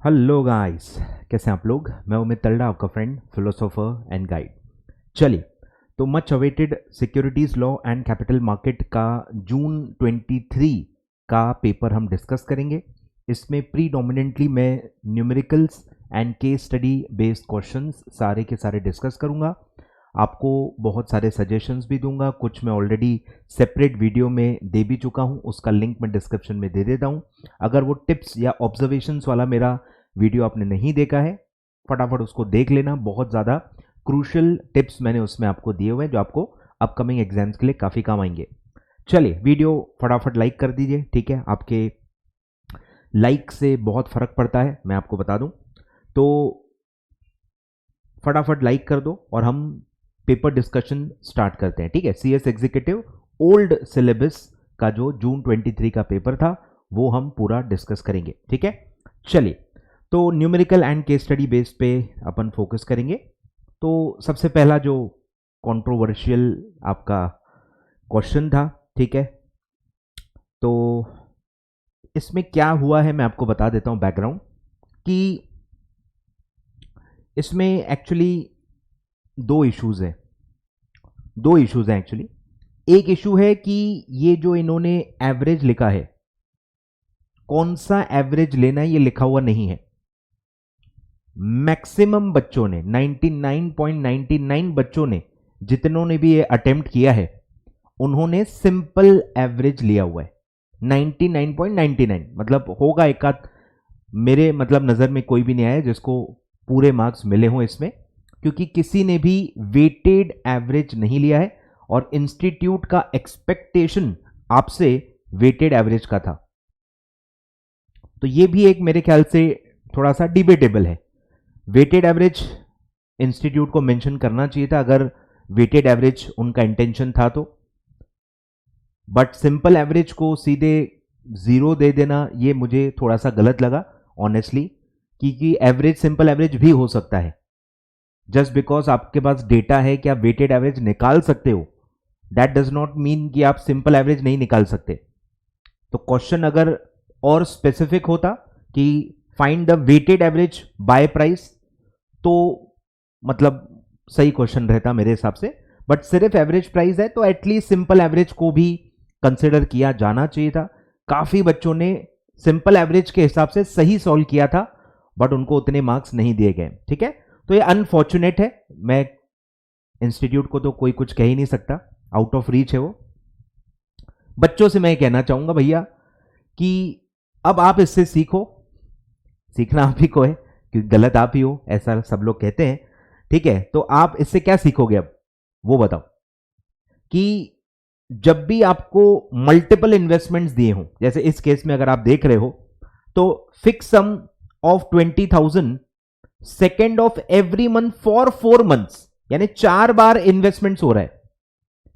Hello guys, कैसे हैं आप लोग। मैं उमित तलड़ा, आपका फ्रेंड, फिलोसोफर एंड गाइड। चलिए, तो much awaited securities law and capital market का जून 23 का पेपर हम डिस्कस करेंगे। इसमें प्रीडोमिनेंटली मैं numericals and case study based questions सारे के सारे डिस्कस करूंगा। आपको बहुत सारे सजेशंस भी दूंगा, कुछ मैं ऑलरेडी सेपरेट वीडियो में दे भी चुका हूं, उसका लिंक मैं डिस्क्रिप्शन में दे देता हूं। अगर वो टिप्स या ऑब्जर्वेशंस वाला मेरा वीडियो आपने नहीं देखा है, फटाफट उसको देख लेना। बहुत ज़्यादा क्रूशल टिप्स मैंने उसमें आपको दिए हुए हैं जो आपको अपकमिंग एग्जाम्स के लिए काफ़ी काम आएंगे। चलिए, वीडियो फटाफट लाइक कर दीजिए, ठीक है। आपके लाइक से बहुत फ़र्क पड़ता है, मैं आपको बता दूं। तो फटाफट लाइक कर दो और हम पेपर डिस्कशन स्टार्ट करते हैं, ठीक है। सीएस एग्जीक्यूटिव ओल्ड सिलेबस का जो जून 23 का पेपर था वो हम पूरा डिस्कस करेंगे, ठीक है। चलिए, तो numerical and case study base पे अपन फोकस करेंगे। तो सबसे पहला जो कंट्रोवर्शियल आपका क्वेश्चन था, ठीक है, तो इसमें क्या हुआ है मैं आपको बता देता हूं बैकग्राउंड कि इसमें एक्चुअली दो इश्यूज हैं एक्चुअली। एक इशू है कि ये जो इन्होंने एवरेज लिखा है, कौन सा एवरेज लेना है ये लिखा हुआ नहीं है। मैक्सिमम बच्चों ने 99.99 बच्चों ने, जितनों ने भी ये अटेम्प्ट किया है, उन्होंने सिंपल एवरेज लिया हुआ है 99.99। मतलब होगा एकाध, मेरे मतलब नजर में कोई भी नहीं आया जिसको पूरे मार्क्स मिले हों इसमें, क्योंकि किसी ने भी वेटेड एवरेज नहीं लिया है और इंस्टीट्यूट का एक्सपेक्टेशन आपसे वेटेड एवरेज का था। तो ये भी एक मेरे ख्याल से थोड़ा सा डिबेटेबल है। वेटेड एवरेज इंस्टीट्यूट को मेंशन करना चाहिए था अगर वेटेड एवरेज उनका इंटेंशन था तो, बट सिंपल एवरेज को सीधे 0 दे देना ये मुझे थोड़ा सा गलत लगा ऑनेस्टली, क्योंकि एवरेज सिंपल एवरेज भी हो सकता है। जस्ट बिकॉज आपके पास डेटा है कि आप वेटेड एवरेज निकाल सकते हो, दैट डज नॉट मीन कि आप सिंपल एवरेज नहीं निकाल सकते। तो क्वेश्चन अगर और स्पेसिफिक होता कि find the weighted average bye price, तो मतलब सही क्वेश्चन रहता मेरे हिसाब से। बट सिर्फ एवरेज प्राइस है तो एटलीस्ट सिंपल एवरेज को भी कंसिडर किया जाना चाहिए था। काफी बच्चों ने सिंपल एवरेज के हिसाब से सही सॉल्व किया था, बट उनको उतने मार्क्स नहीं दिए गए, ठीक है। तो ये अनफॉर्चुनेट है, मैं इंस्टीट्यूट को तो कोई कुछ कह ही नहीं सकता, आउट ऑफ रीच है वो। बच्चों से मैं कहना चाहूंगा भैया कि अब आप इससे सीखो, सीखना आप ही को है क्योंकि गलत आप ही हो, ऐसा सब लोग कहते हैं, ठीक है। तो आप इससे क्या सीखोगे अब वो बताओ। कि जब भी आपको मल्टीपल इन्वेस्टमेंट्स दिए हों, जैसे इस केस में अगर आप देख रहे हो, तो fix sum of 20,000 second of every month for 4 months, यानी 4 बार इन्वेस्टमेंट्स हो रहा है।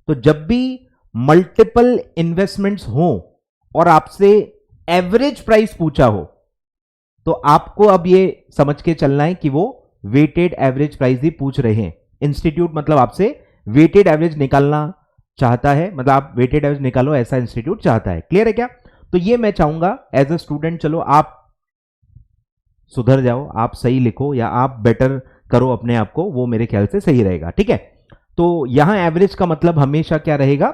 तो जब भी मल्टीपल इन्वेस्टमेंट्स हो और आपसे एवरेज प्राइस पूछा हो, तो आपको अब ये समझ के चलना है कि वो वेटेड एवरेज प्राइस ही पूछ रहे हैं। इंस्टीट्यूट मतलब आपसे वेटेड एवरेज निकालना चाहता है, मतलब आप वेटेड एवरेज निकालो ऐसा इंस्टीट्यूट चाहता है। क्लियर है क्या? तो ये मैं चाहूंगा एज अ स्टूडेंट, चलो आप सुधर जाओ, आप सही लिखो या आप बेटर करो अपने आप को, वो मेरे ख्याल से सही रहेगा, ठीक है। तो यहां एवरेज का मतलब हमेशा क्या रहेगा?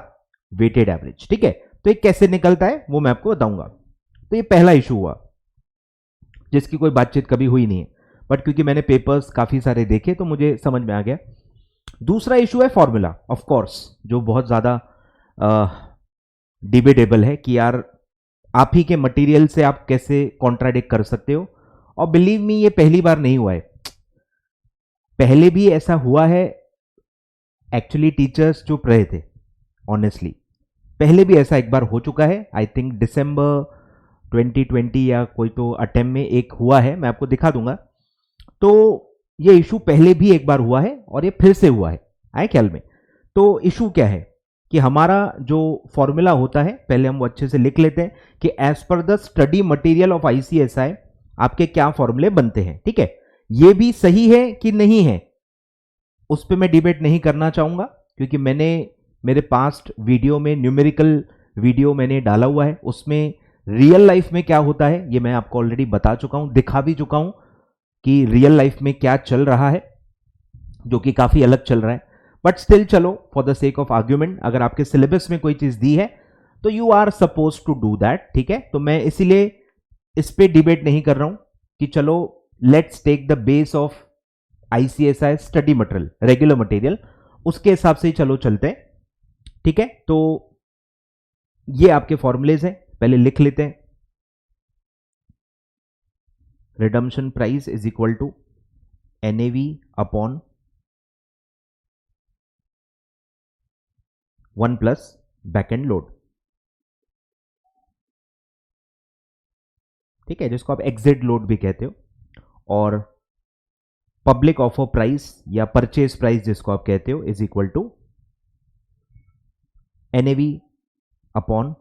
वेटेड एवरेज, ठीक है। तो ये कैसे निकलता है वो मैं आपको बताऊंगा। तो ये पहला इशू हुआ जिसकी कोई बातचीत कभी हुई नहीं है, बट क्योंकि मैंने पेपर्स काफी सारे देखे तो मुझे समझ में आ गया। दूसरा इशू है फॉर्मूला, ऑफ कोर्स, जो बहुत ज्यादा डिबेटेबल है कि यार आप ही के मटेरियल से आप कैसे कॉन्ट्राडिक्ट कर सकते हो। और बिलीव मी, ये पहली बार नहीं हुआ है, पहले भी ऐसा हुआ है। एक्चुअली टीचर्स चुप रहे थे, ऑनेस्टली पहले भी ऐसा एक बार हो चुका है। आई थिंक दिसंबर 2020 या कोई तो अटेम्प्ट में एक हुआ है, मैं आपको दिखा दूंगा। तो ये इशू पहले भी एक बार हुआ है और ये फिर से हुआ है, आए ख्याल में। तो इशू क्या है कि हमारा जो फॉर्मूला होता है, पहले हम वो अच्छे से लिख लेते हैं कि as per the study material of ICSI आपके क्या फॉर्मूले बनते हैं, ठीक है। ये भी सही है कि नहीं है उस पर मैं डिबेट नहीं करना चाहूंगा, क्योंकि मैंने मेरे पास्ट वीडियो में न्यूमेरिकल वीडियो मैंने डाला हुआ है, उसमें रियल लाइफ में क्या होता है ये मैं आपको ऑलरेडी बता चुका हूं, दिखा भी चुका हूं कि रियल लाइफ में क्या चल रहा है, जो कि काफी अलग चल रहा है। बट स्टिल चलो, for the sake of argument, अगर आपके सिलेबस में कोई चीज दी है तो you are suppose to do that, ठीक है। तो मैं इसीलिए इस पे डिबेट नहीं कर रहा हूं कि चलो let's take the base of ICSI study material, regular material, उसके हिसाब से ही चलो चलते हैं, ठीक है। तो ये आपके फॉर्मूलेज हैं, पहले लिख लेते हैं। Redemption price is equal to NAV upon 1 plus back end load, ठीक है, जिसको आप एग्जिट लोड भी कहते हो, और पब्लिक ऑफर प्राइस या परचेज प्राइस जिसको आप कहते हो is equal to NAV upon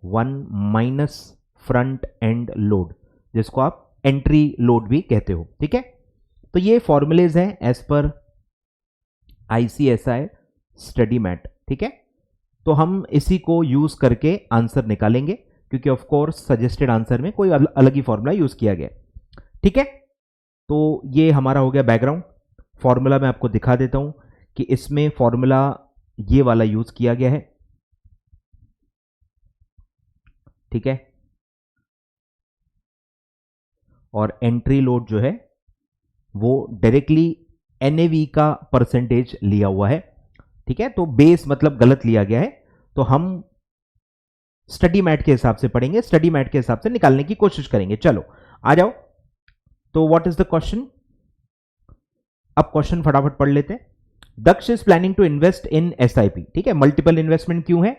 1 minus front end load, जिसको आप एंट्री लोड भी कहते हो, ठीक है। तो ये फॉर्मूलेज हैं as per ICSI study mat, ठीक है। तो हम इसी को यूज करके आंसर निकालेंगे, क्योंकि ऑफ कोर्स सजेस्टेड आंसर में कोई अलग ही फॉर्मूला यूज किया गया, ठीक है। तो ये हमारा हो गया बैकग्राउंड। फॉर्मूला मैं आपको दिखा देता हूं कि इसमें फॉर्मूला ये वाला यूज किया गया है, ठीक है। और एंट्री लोड जो है वो डायरेक्टली एनएवी का परसेंटेज लिया हुआ है, ठीक है। तो बेस मतलब गलत लिया गया है, तो हम स्टडी मैट के हिसाब से पढ़ेंगे, स्टडी मैट के हिसाब से निकालने की कोशिश करेंगे। चलो आ जाओ। तो व्हाट इज द क्वेश्चन? अब क्वेश्चन फटाफट पढ़ लेते हैं। Daksh is planning to invest in SIP, ठीक है। मल्टीपल इन्वेस्टमेंट क्यों है?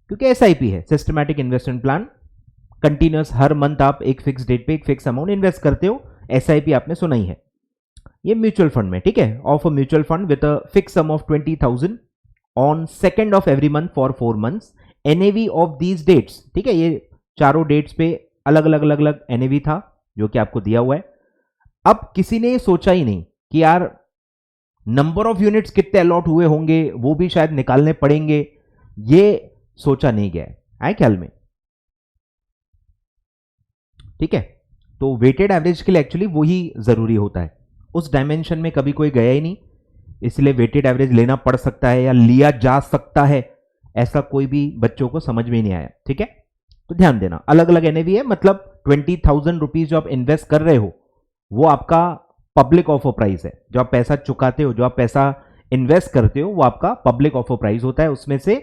क्योंकि एसआईपी है, सिस्टमैटिक इन्वेस्टमेंट प्लान, कंटिन्यूअस, हर मंथ आप एक फिक्स डेट पे एक फिक्स अमाउंट इन्वेस्ट करते हो। एसआईपी आपने सुना ही है, ये म्यूचुअल फंड में, ठीक है। Of a mutual fund with a fix sum of 20,000 on second of every month for 4 months, NAV of these dates, ठीक है। ये चारों डेट्स पे अलग अलग अलग अलग एनएवी था जो कि आपको दिया हुआ है। अब किसी ने सोचा ही नहीं कि यार नंबर ऑफ यूनिट्स कितने अलॉट हुए होंगे, वो भी शायद निकालने पड़ेंगे, ये सोचा नहीं गया है ख्याल में, ठीक है। तो वेटेड एवरेज के लिए एक्चुअली वही जरूरी होता है, उस डायमेंशन में कभी कोई गया ही नहीं, इसलिए वेटेड एवरेज लेना पड़ सकता है या लिया जा सकता है, ऐसा कोई भी बच्चों को समझ में नहीं आया, ठीक है। तो ध्यान देना, अलग अलग एनएवी है, मतलब 20,000 रुपीज जो आप इन्वेस्ट कर रहे हो वो आपका पब्लिक ऑफर प्राइस है, जो आप पैसा चुकाते हो, जो आप पैसा इन्वेस्ट करते हो, वो आपका पब्लिक ऑफर प्राइस होता है। उसमें से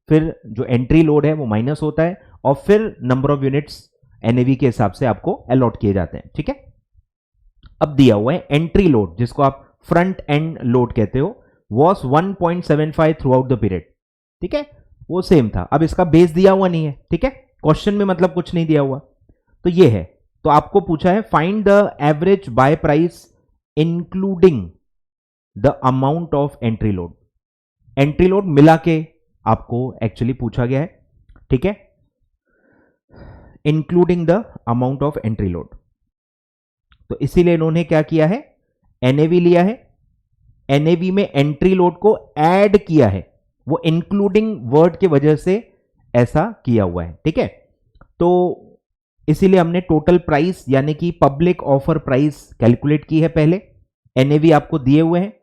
फिर जो एंट्री लोड है वो माइनस होता है, और फिर नंबर ऑफ यूनिट्स एनएवी के हिसाब से आपको अलॉट किए जाते हैं, ठीक है। अब दिया हुआ है एंट्री लोड, जिसको आप फ्रंट एंड लोड कहते हो, was 1.75 through out the period, ठीक है, वो सेम था। अब इसका बेस दिया हुआ नहीं है, ठीक है, क्वेश्चन में मतलब कुछ नहीं दिया हुआ, तो ये है। तो आपको पूछा है find the average bye price including the amount of entry load. Entry load मिला के आपको एक्चुअली पूछा गया है, ठीक है, including the amount of entry load. तो इसीलिए इन्होंने क्या किया है, एनएवी लिया है, एनएवी में एंट्री लोड को ऐड किया है, वो इंक्लूडिंग वर्ड की वजह से ऐसा किया हुआ है, ठीक है। तो इसीलिए हमने टोटल प्राइस यानी कि पब्लिक ऑफर प्राइस कैलकुलेट की है पहले, एनएवी आपको दिए हुए हैं,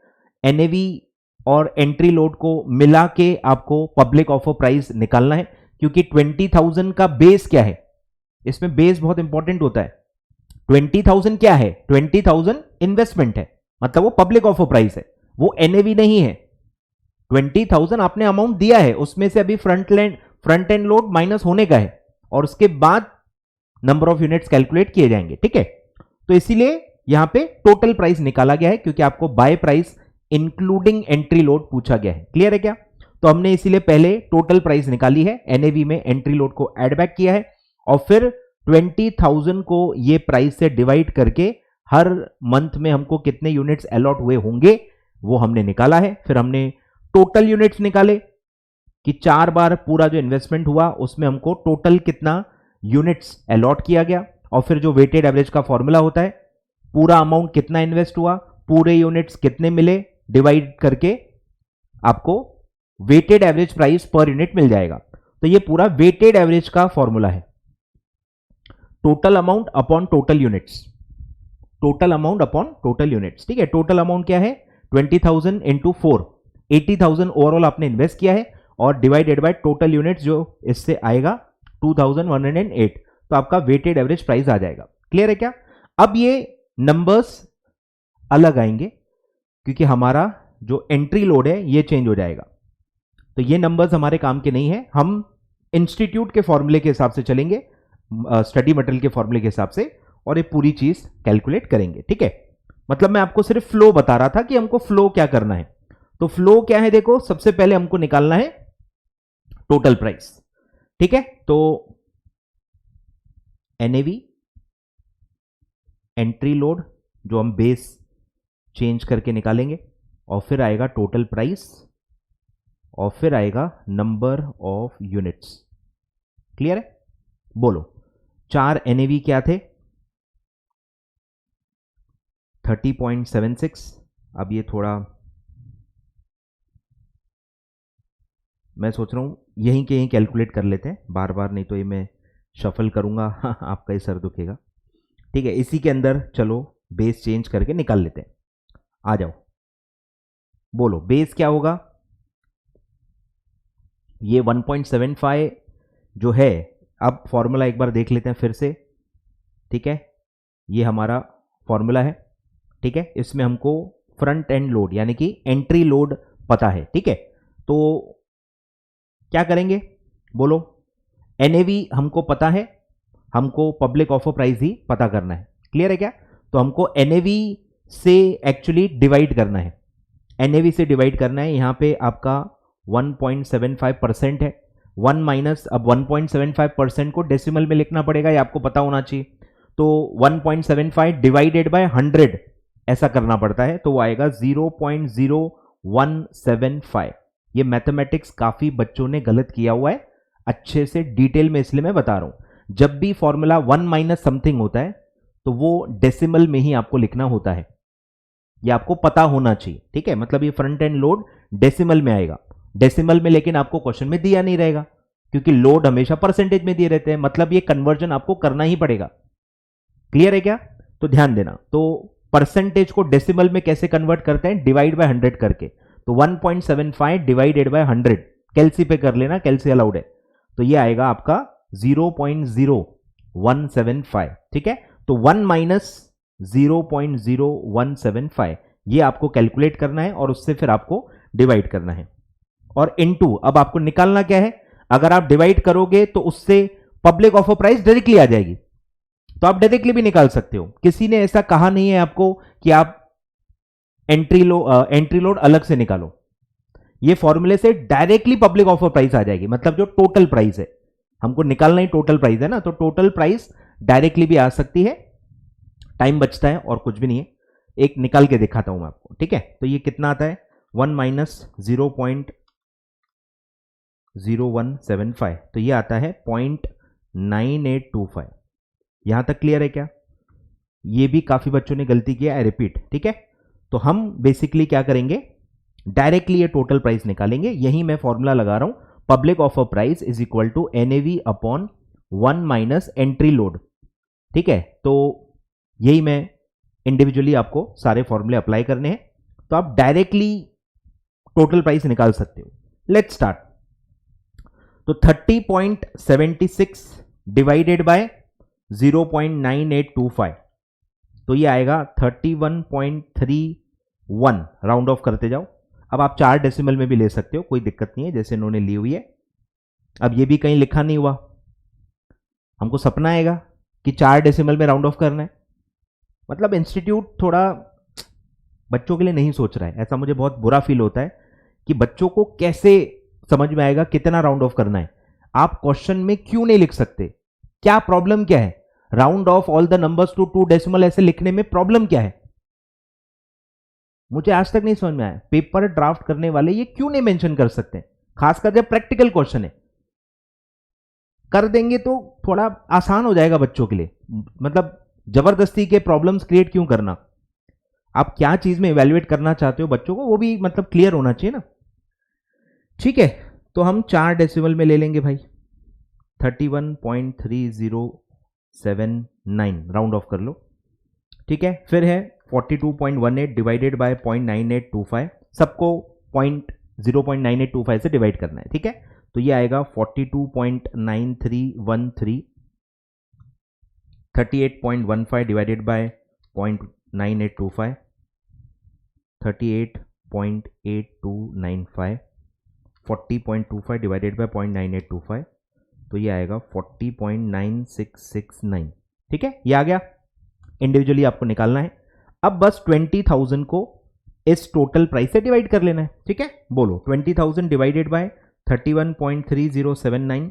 एनएवी और एंट्री लोड को मिला के आपको पब्लिक ऑफर प्राइस निकालना है, क्योंकि 20,000 का बेस क्या है, इसमें बेस बहुत इंपॉर्टेंट होता है। 20,000 क्या है, 20,000 इन्वेस्टमेंट है, मतलब वो पब्लिक ऑफर प्राइस है, वो एनएवी नहीं है। 20,000 आपने अमाउंट दिया है, उसमें से अभी फ्रंट एंड लोड माइनस होने का है, और उसके बाद नंबर ऑफ यूनिट्स कैलकुलेट किए जाएंगे, ठीक है। तो इसीलिए यहां पे टोटल प्राइस निकाला गया है, क्योंकि आपको buy price including entry load पूछा गया है। क्लियर है क्या? तो हमने इसीलिए पहले टोटल प्राइस निकाली है, एनएवी में एंट्री लोड को ऐड बैक किया है, और फिर 20,000 को ये प्राइस से डिवाइड करके हर मंथ में हमको कितने यूनिट्स अलॉट हुए होंगे वो हमने निकाला है। फिर हमने टोटल यूनिट्स निकाले कि 4 बार पूरा जो इन्वेस्टमेंट हुआ उसमें हमको टोटल कितना यूनिट्स अलॉट किया गया, और फिर जो वेटेड एवरेज का फॉर्मूला होता है, पूरा अमाउंट कितना इन्वेस्ट हुआ, पूरे यूनिट्स कितने मिले, डिवाइड करके आपको weighted average price per unit मिल जाएगा। तो ये पूरा वेटेड एवरेज का फॉर्मूला है, total amount upon total units, total amount upon total units. ठीक है, टोटल अमाउंट क्या है 20,000 इंटू 4, 80,000 ओवरऑल आपने इन्वेस्ट किया है और डिवाइडेड बाय टोटल यूनिट्स जो इससे आएगा 2108, तो आपका वेटेड एवरेज प्राइस आ जाएगा। क्लियर है क्या? अब ये नंबर्स अलग आएंगे क्योंकि हमारा जो एंट्री लोड है ये चेंज हो जाएगा, तो ये नंबर्स हमारे काम के नहीं है। हम इंस्टीट्यूट के फॉर्मूले के हिसाब से चलेंगे, स्टडी मटेरियल के फॉर्मूले के हिसाब से, और ये पूरी चीज कैलकुलेट करेंगे। ठीक है, मतलब मैं आपको सिर्फ फ्लो बता रहा था कि हमको फ्लो क्या करना है। तो फ्लो क्या है, देखो सबसे पहले हमको निकालना है टोटल प्राइस। ठीक है, तो एनएवी, एंट्री लोड जो हम बेस चेंज करके निकालेंगे, और फिर आएगा टोटल प्राइस, और फिर आएगा नंबर ऑफ यूनिट्स। क्लियर है? बोलो, 4 एनएवी क्या थे 30.76। अब ये थोड़ा मैं सोच रहा हूं यहीं के यहीं कैलकुलेट कर लेते हैं, बार बार नहीं तो ये मैं शफल करूंगा आपका ही सर दुखेगा। ठीक है, इसी के अंदर चलो बेस चेंज करके निकाल लेते हैं। आ जाओ, बोलो बेस क्या होगा। ये 1.75 जो है, अब फॉर्मूला एक बार देख लेते हैं फिर से। ठीक है, ये हमारा फॉर्मूला है। ठीक है, इसमें हमको फ्रंट एंड लोड यानी कि एंट्री लोड पता है। ठीक है, तो क्या करेंगे बोलो, एनएवी हमको पता है, हमको पब्लिक ऑफर प्राइस ही पता करना है। क्लियर है क्या? तो हमको एनएवी से एक्चुअली डिवाइड करना है, एनएवी से डिवाइड करना है। यहां पे आपका 1.75% है, 1 माइनस, अब 1.75% को डेसिमल में लिखना पड़ेगा, ये आपको पता होना चाहिए। तो 1.75 डिवाइडेड बाय 100 ऐसा करना पड़ता है, तो वो आएगा 0.0175। ये मैथमेटिक्स काफी बच्चों ने गलत किया हुआ है, अच्छे से डिटेल में इसलिए मैं बता रहा हूं। जब भी फॉर्मूला 1 माइनस समथिंग होता है तो वो डेसिमल में ही आपको लिखना होता है, ये आपको पता होना चाहिए। ठीक है, मतलब ये फ्रंट एंड लोड डेसिमल में आएगा, डेसिमल में, लेकिन आपको क्वेश्चन में दिया नहीं रहेगा क्योंकि लोड हमेशा परसेंटेज में दिए रहते हैं, मतलब ये कन्वर्जन आपको करना ही पड़ेगा। क्लियर है क्या? तो ध्यान देना, तो परसेंटेज को डेसिमल में कैसे कन्वर्ट करते हैं, डिवाइड बाय 100 करके। तो 1.75 डिवाइडेड बाय 100, कैलसी पे कर लेना, कैलसी अलाउड है, तो ये आएगा आपका 0.0175। ठीक है, तो 1 माइनस 0.0175 ये आपको कैलकुलेट करना है और उससे फिर आपको डिवाइड करना है। और इनटू, अब आपको निकालना क्या है, अगर आप डिवाइड करोगे तो उससे पब्लिक ऑफर प्राइस डायरेक्टली आ जाएगी, तो आप डायरेक्टली भी निकाल सकते हो। किसी ने ऐसा कहा नहीं है आपको कि आप एंट्री लोड अलग से निकालो, ये फॉर्मूले से डायरेक्टली पब्लिक ऑफर प्राइस आ जाएगी, मतलब जो टोटल प्राइस है, हमको निकालना ही टोटल प्राइस है ना, तो टोटल प्राइस डायरेक्टली भी आ सकती है। टाइम बचता है और कुछ भी नहीं है, एक निकाल के दिखाता हूं मैं आपको। ठीक है, तो ये कितना आता है 1 माइनस 0.0175, तो ये आता है 0.9825। यहां तक क्लियर है क्या? ये भी काफी बच्चों ने गलती किया है, रिपीट। ठीक है, तो हम बेसिकली क्या करेंगे, डायरेक्टली ये टोटल प्राइस निकालेंगे। यही मैं फॉर्मूला लगा रहा हूं, public offer price is equal to NAV upon 1 minus entry load. ठीक है, तो यही मैं इंडिविजुअली आपको सारे फॉर्मूले अप्लाई करने हैं, तो आप डायरेक्टली टोटल प्राइस निकाल सकते हो। Let's start. तो 30.76 डिवाइडेड बाय 0.9825, तो ये आएगा 31.31, राउंड ऑफ करते जाओ। अब आप 4 डेसिमल में भी ले सकते हो, कोई दिक्कत नहीं है, जैसे इन्होंने ली हुई है। अब ये भी कहीं लिखा नहीं हुआ, हमको सपना आएगा कि 4 डेसिमल में राउंड ऑफ करना है, मतलब इंस्टीट्यूट थोड़ा बच्चों के लिए नहीं सोच रहा है। ऐसा मुझे बहुत बुरा फील होता है कि बच्चों को कैसे समझ में आएगा कितना राउंड ऑफ करना है। आप क्वेश्चन में क्यों नहीं लिख सकते, क्या प्रॉब्लम क्या है? Round off all the numbers to 2 decimal ऐसे लिखने में प्रॉब्लम क्या है? मुझे आज तक नहीं समझ में आया। पेपर ड्राफ्ट करने वाले ये क्यों नहीं मेंशन कर सकते, खासकर जब प्रैक्टिकल क्वेश्चन है। कर देंगे तो थोड़ा आसान हो जाएगा बच्चों के लिए, मतलब जबरदस्ती के प्रॉब्लम्स क्रिएट क्यों करना। आप क्या चीज में इवैल्यूएट करना चाहते हो बच्चों को, वो भी मतलब क्लियर होना चाहिए ना। ठीक है, तो हम 4 डेसिमल में ले लेंगे भाई, 31.3079 राउंड ऑफ कर लो, ठीक है। फिर है 42.18 डिवाइडेड बाय 0.9825, सबको 0.9825 से डिवाइड करना है, ठीक है। तो ये आएगा 42.9313, 38.15 डिवाइडेड बाय 0.9825, 38.8295, 40.25 डिवाइडेड बाय 0.9825, तो ये आएगा 40.9669, ठीक है। ये आ गया, इंडिविजुअली आपको निकालना है। अब बस 20,000 को इस टोटल प्राइस से डिवाइड कर लेना है, ठीक है। बोलो 20,000 डिवाइडेड बाय 31.3079,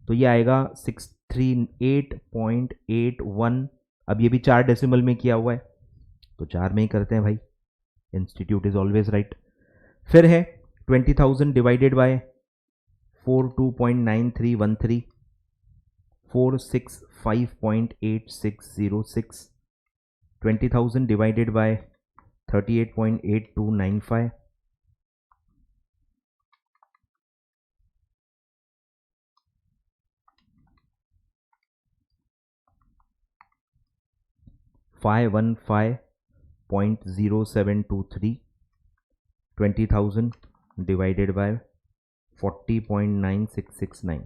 तो ये आएगा 638.81। अब ये भी 4 डेसिमल में किया हुआ है, तो 4 में ही करते हैं भाई, इंस्टीट्यूट इज ऑलवेज राइट। फिर है 20,000 divided by 42.9313, 465.8606, 20,000 divided by 38.8295, 515.0723, 20,000 divided by 40.9669,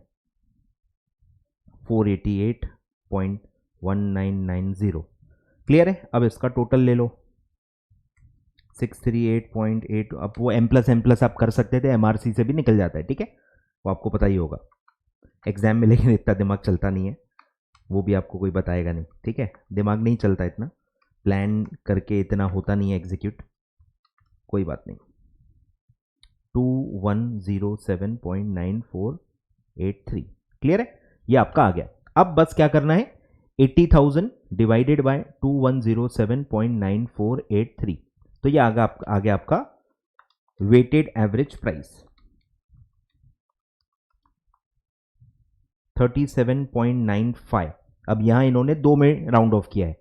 488.1990। Clear है। अब इसका टोटल ले लो 638.8। अब वो M प्लस आप कर सकते थे, MRC से भी निकल जाता है, ठीक है, वो आपको पता ही होगा एग्जाम में, लेकिन इतना दिमाग चलता नहीं है, वो भी आपको कोई बताएगा नहीं, ठीक है। दिमाग नहीं चलता इतना, प्लान करके इतना होता नहीं है एग्जीक्यूट, कोई बात नहीं। 2107.9483, क्लियर है, ये आपका आ गया। अब बस क्या करना है, 80,000 डिवाइडेड बाय 2107.9483, तो ये आ गया आपका वेटेड एवरेज प्राइस 37.95। अब यहां इन्होंने 2 में राउंड ऑफ किया है,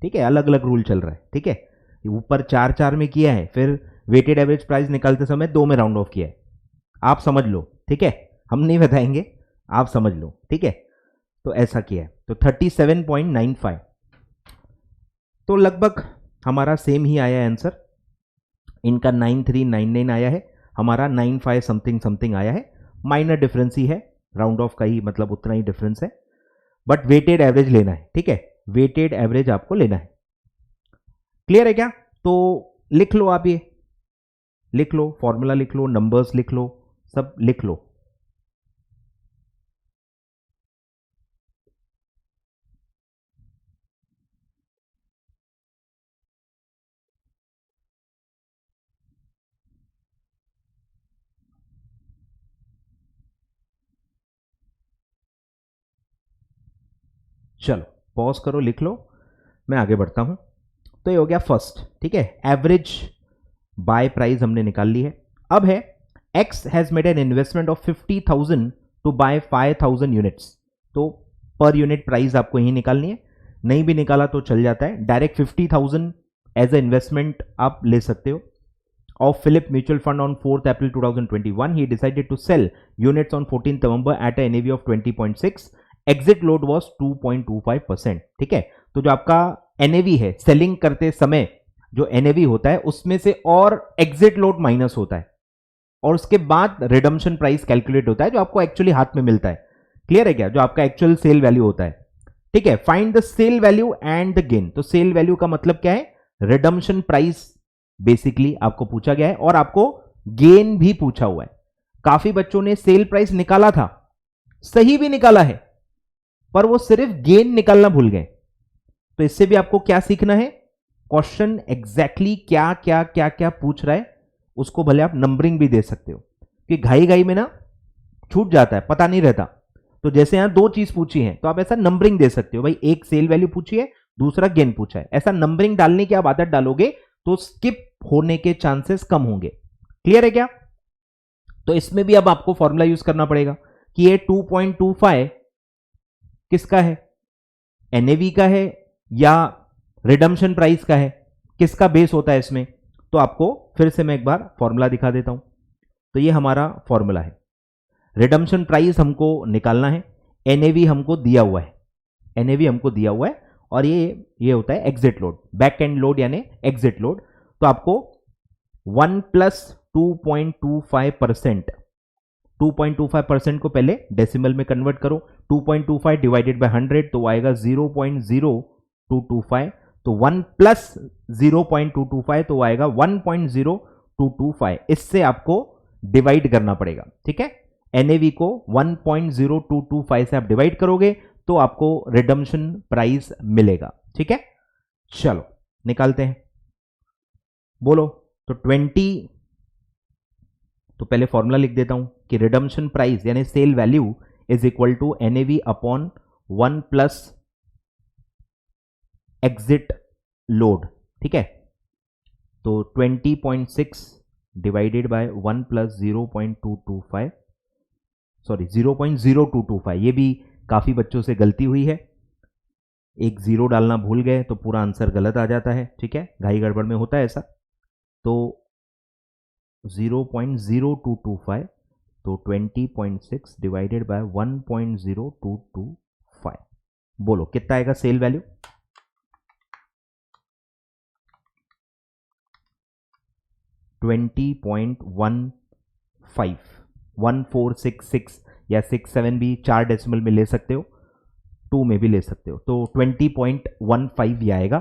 ठीक है, अलग अलग रूल चल रहा है, ठीक है। ऊपर 4 में किया है, फिर वेटेड एवरेज प्राइस निकालते समय 2 में राउंड ऑफ किया है, आप समझ लो, ठीक है, हम नहीं बताएंगे, आप समझ लो, ठीक है। तो ऐसा किया है, तो 37.95, तो लगभग हमारा सेम ही आया है आंसर। इनका 9399 आया है, हमारा 95 समथिंग समथिंग आया है, माइनर डिफरेंस ही है, राउंड ऑफ का ही मतलब उतना ही डिफरेंस है, बट वेटेड एवरेज लेना है, ठीक है, वेटेड एवरेज आपको लेना है। क्लियर है क्या? तो लिख लो, आप ये लिख लो, फॉर्मूला लिख लो, नंबर्स लिख लो, सब लिख लो। चलो पॉज करो, लिख लो, मैं आगे बढ़ता हूं। तो ये हो गया फर्स्ट, ठीक है, एवरेज बाय प्राइस हमने निकाल ली है। अब है X has made an investment of 50,000 to buy 5,000 units, तो पर यूनिट प्राइस आपको यही निकालनी है, नहीं भी निकाला तो चल जाता है, डायरेक्ट 50,000 एज ए इन्वेस्टमेंट आप ले सकते हो। Of Philip Mutual Fund on 4th April 2021, he decided to sell units on 14th November at a NAV of 20.6. Exit load was 2.25%, ठीक है। तो जो आपका NAV है, सेलिंग करते समय जो NAV होता है उसमें से और एग्जिट लोड माइनस होता है, और उसके बाद रिडम्पशन प्राइस कैलकुलेट होता है जो आपको एक्चुअली हाथ में मिलता है। क्लियर है क्या? जो आपका एक्चुअल सेल वैल्यू होता है, ठीक है। Find the sale value and the gain, तो सेल वैल्यू का मतलब क्या है, रिडम्पशन प्राइस बेसिकली आपको पूछा गया है, और आपको गेन भी पूछा हुआ है। काफी बच्चों ने सेल प्राइस निकाला था, सही भी निकाला है, पर वो सिर्फ गेन निकालना भूल गए। तो इससे भी आपको क्या सीखना है, क्वेश्चन एग्जैक्टली क्या क्या क्या क्या पूछ रहा है उसको भले आप नंबरिंग भी दे सकते हो, कि घाई घाई में ना छूट जाता है, पता नहीं रहता। तो जैसे यहां 2 चीज पूछी है, तो आप ऐसा नंबरिंग दे सकते हो, भाई एक सेल वैल्यू पूछी है, दूसरा गेन पूछा है, ऐसा नंबरिंग डालने की आप आदत डालोगे तो स्किप होने के चांसेस कम होंगे। क्लियर है क्या? तो इसमें भी अब आपको फॉर्मूला यूज करना पड़ेगा कि ये 2.25 किसका है, एनएवी का है या रिडम्पशन प्राइस का है, किसका बेस होता है इसमें। तो आपको फिर से मैं एक बार फॉर्मूला दिखा देता हूं। तो ये हमारा फॉर्मूला है, रिडम्पशन प्राइस हमको निकालना है, एनएवी हमको दिया हुआ है, एनएवी हमको दिया हुआ है, और ये होता है exit load, back end load यानी एग्जिट लोड। तो आपको 1 प्लस 2.25%, 2.25% को पहले डेसिमल में कन्वर्ट करो, 2.25 डिवाइडेड बाय 100 तो आएगा 0.0225, तो 1 प्लस 0.225 तो आएगा 1.0225, इससे आपको डिवाइड करना पड़ेगा। ठीक है, एनएवी को 1.0225 से आप डिवाइड करोगे तो आपको रिडम्पशन प्राइस मिलेगा। ठीक है, चलो निकालते हैं, बोलो। तो 20, तो पहले फॉर्मूला लिख देता हूं कि रिडम्पशन प्राइस यानी sale value is equal to NAV upon 1 plus exit load. ठीक है, तो 20.6 डिवाइडेड बाय 1 प्लस 0.225, सॉरी 0.0225, ये भी काफी बच्चों से गलती हुई है, एक जीरो डालना भूल गए तो पूरा आंसर गलत आ जाता है। ठीक है, घाई गड़बड़ में होता है ऐसा। तो 0.0225, तो 20.6 डिवाइडेड बाय 1.0225, बोलो कितना आएगा सेल वैल्यू? 20.15, 1466 या 67 भी 4 डेसिमल में ले सकते हो, 2 में भी ले सकते हो, तो 20.15 ये आएगा।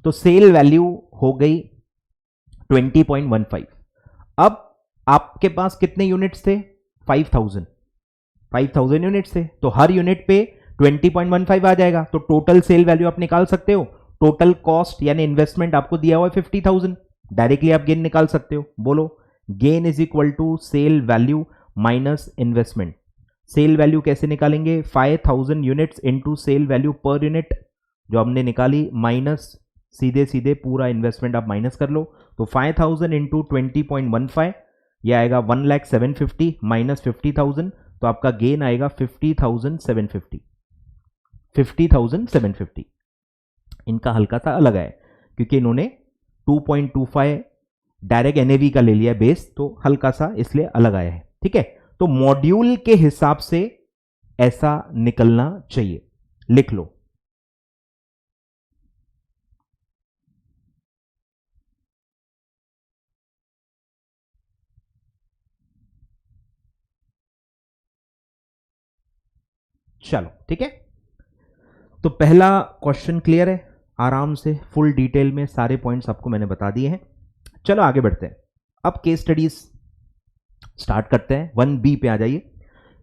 तो सेल वैल्यू हो गई 20.15। अब आपके पास कितने यूनिट्स थे? 5000 यूनिट्स थे, तो हर यूनिट पे 20.15 आ जाएगा, तो टोटल सेल वैल्यू आप निकाल सकते हो। टोटल कॉस्ट यानी इन्वेस्टमेंट आपको दिया हुआ है 50,000, डायरेक्टली आप गेन निकाल सकते हो। बोलो, gain is equal to sale value minus investment. Sale value कैसे निकालेंगे? 5000 units into sale value per unit जो हमने निकाली, माइनस सीधे सीधे पूरा इन्वेस्टमेंट आप माइनस कर लो, तो 5000 इंटू 20.15 यह आएगा 1,0750 माइनस 50,000, तो आपका गेन आएगा 50,750। 50,750 इनका हल्का सा अलग है क्योंकि इन्होंने 2.25 डायरेक्ट एनएवी का ले लिया बेस, तो हल्का सा इसलिए अलग आया है। ठीक है, तो मॉड्यूल के हिसाब से ऐसा निकलना चाहिए, लिख लो। चलो ठीक है, तो पहला क्वेश्चन क्लियर है, आराम से फुल डिटेल में सारे पॉइंट्स आपको मैंने बता दिए हैं। चलो आगे बढ़ते हैं, अब केस स्टडीज स्टार्ट करते हैं। 1B पे आ जाइए।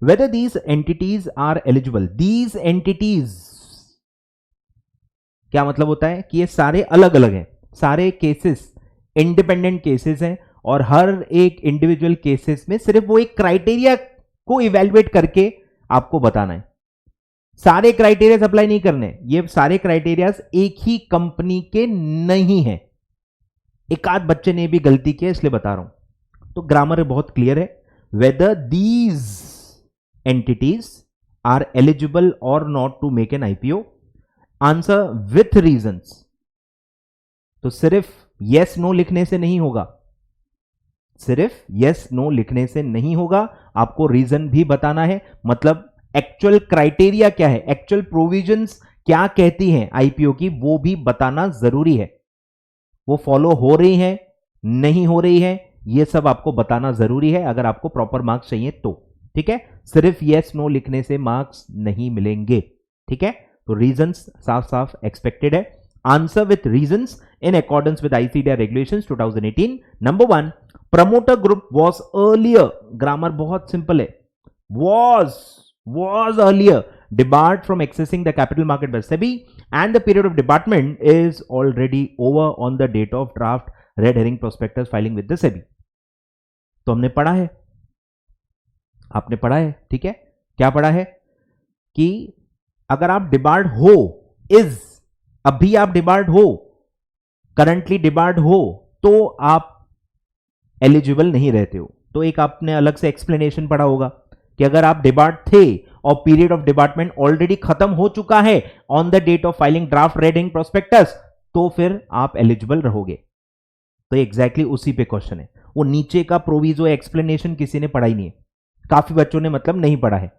Whether these entities are eligible, these entities क्या मतलब होता है कि ये सारे अलग अलग हैं, सारे केसेस इंडिपेंडेंट केसेस हैं, और हर एक इंडिविजुअल केसेस में सिर्फ वो एक क्राइटेरिया को इवेल्युएट करके आपको बताना है, सारे क्राइटेरिया अप्लाई नहीं करने। ये सारे क्राइटेरिया एक ही कंपनी के नहीं है, एक आध बच्चे ने भी गलती की इसलिए बता रहा हूं। तो ग्रामर बहुत क्लियर है, whether these entities are eligible or not to make an IPO, answer with reasons. तो सिर्फ यस नो लिखने से नहीं होगा, सिर्फ यस नो लिखने से नहीं होगा, आपको रीजन भी बताना है। मतलब एक्चुअल क्राइटेरिया क्या है, एक्चुअल प्रोविजंस क्या कहती हैं आईपीओ की, वो भी बताना जरूरी है। वो फॉलो हो रही है नहीं हो रही है, ये सब आपको बताना जरूरी है अगर आपको प्रॉपर मार्क्स चाहिए तो। ठीक है, सिर्फ यस नो लिखने से मार्क्स नहीं मिलेंगे। ठीक है, तो रीजंस साफ साफ एक्सपेक्टेड है। Answer with reasons in accordance with ICDR regulations 2018। Number 1, promoter group was earlier, grammar बहुत सिंपल है, was earlier debarred from accessing the capital market by SEBI and the period of debarment is already over on the date of draft red herring prospectus filing with the SEBI। तो हमने पढ़ा है, आपने पढ़ा है, ठीक है, क्या पढ़ा है कि अगर आप डिबार्ड हो, इज अभी आप डिबार्ड हो, करंटली डिबार्ड हो, तो आप एलिजिबल नहीं रहते हो। तो एक आपने अलग से एक्सप्लेनेशन पढ़ा होगा कि अगर आप डिबार्ड थे और पीरियड ऑफ डिबार्टमेंट ऑलरेडी खत्म हो चुका है on the date of filing draft red herring prospectus, तो फिर आप एलिजिबल रहोगे। तो एग्जैक्टली उसी पे क्वेश्चन है। वो नीचे का प्रोविजो एक्सप्लेनेशन किसी ने पढ़ा ही नहीं है, काफी बच्चों ने मतलब नहीं पढ़ा है,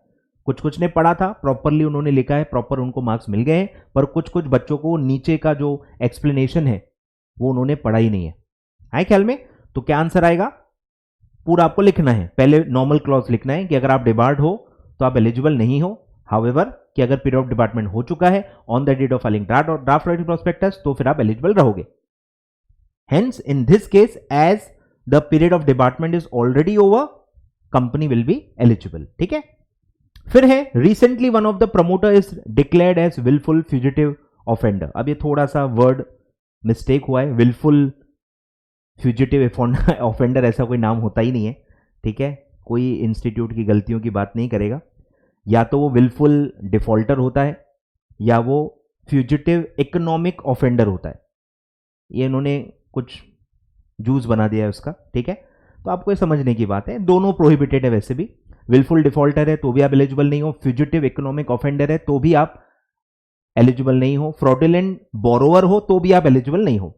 कुछ कुछ ने पढ़ा था, प्रॉपरली उन्होंने लिखा है, प्रॉपर उनको मार्क्स मिल गए हैं, पर कुछ कुछ बच्चों को नीचे का जो एक्सप्लेनेशन है वो उन्होंने पढ़ा ही नहीं है ख्याल में? तो क्या आंसर आएगा? पूरा आपको लिखना है, पहले नॉर्मल क्लॉज लिखना है कि अगर आप डिबार्ड हो तो आप एलिजिबल नहीं हो, हाउएवर कि अगर पीरियड ऑफ डिपार्टमेंट हो चुका है on the date of filing draft writing prospectus तो फिर आप एलिजिबल रहोगे। Hence in this case as the period of department is already over, company will be eligible. ठीक है, फिर है recently one of the promoter is declared as wilful fugitive offender. अब ये थोड़ा सा वर्ड मिस्टेक हुआ है, विलफुल फ्यूजिटिव ऑफेंडर ऐसा कोई नाम होता ही नहीं है। ठीक है, कोई इंस्टीट्यूट की गलतियों की बात नहीं करेगा, या तो वो विलफुल डिफॉल्टर होता है या वो फ्यूजिटिव इकोनॉमिक ऑफेंडर होता है। ये इन्होंने कुछ जूस बना दिया है उसका। ठीक है, तो आपको ये समझने की बात है, दोनों प्रोहिबिटेड है वैसे भी। विलफुल डिफॉल्टर है तो भी आप एलिजिबल नहीं हो, फ्यूजिटिव इकोनॉमिक ऑफेंडर है तो भी आप एलिजिबल नहीं हो, फ्रॉडुलेंट बोरोवर हो तो भी आप एलिजिबल नहीं हो।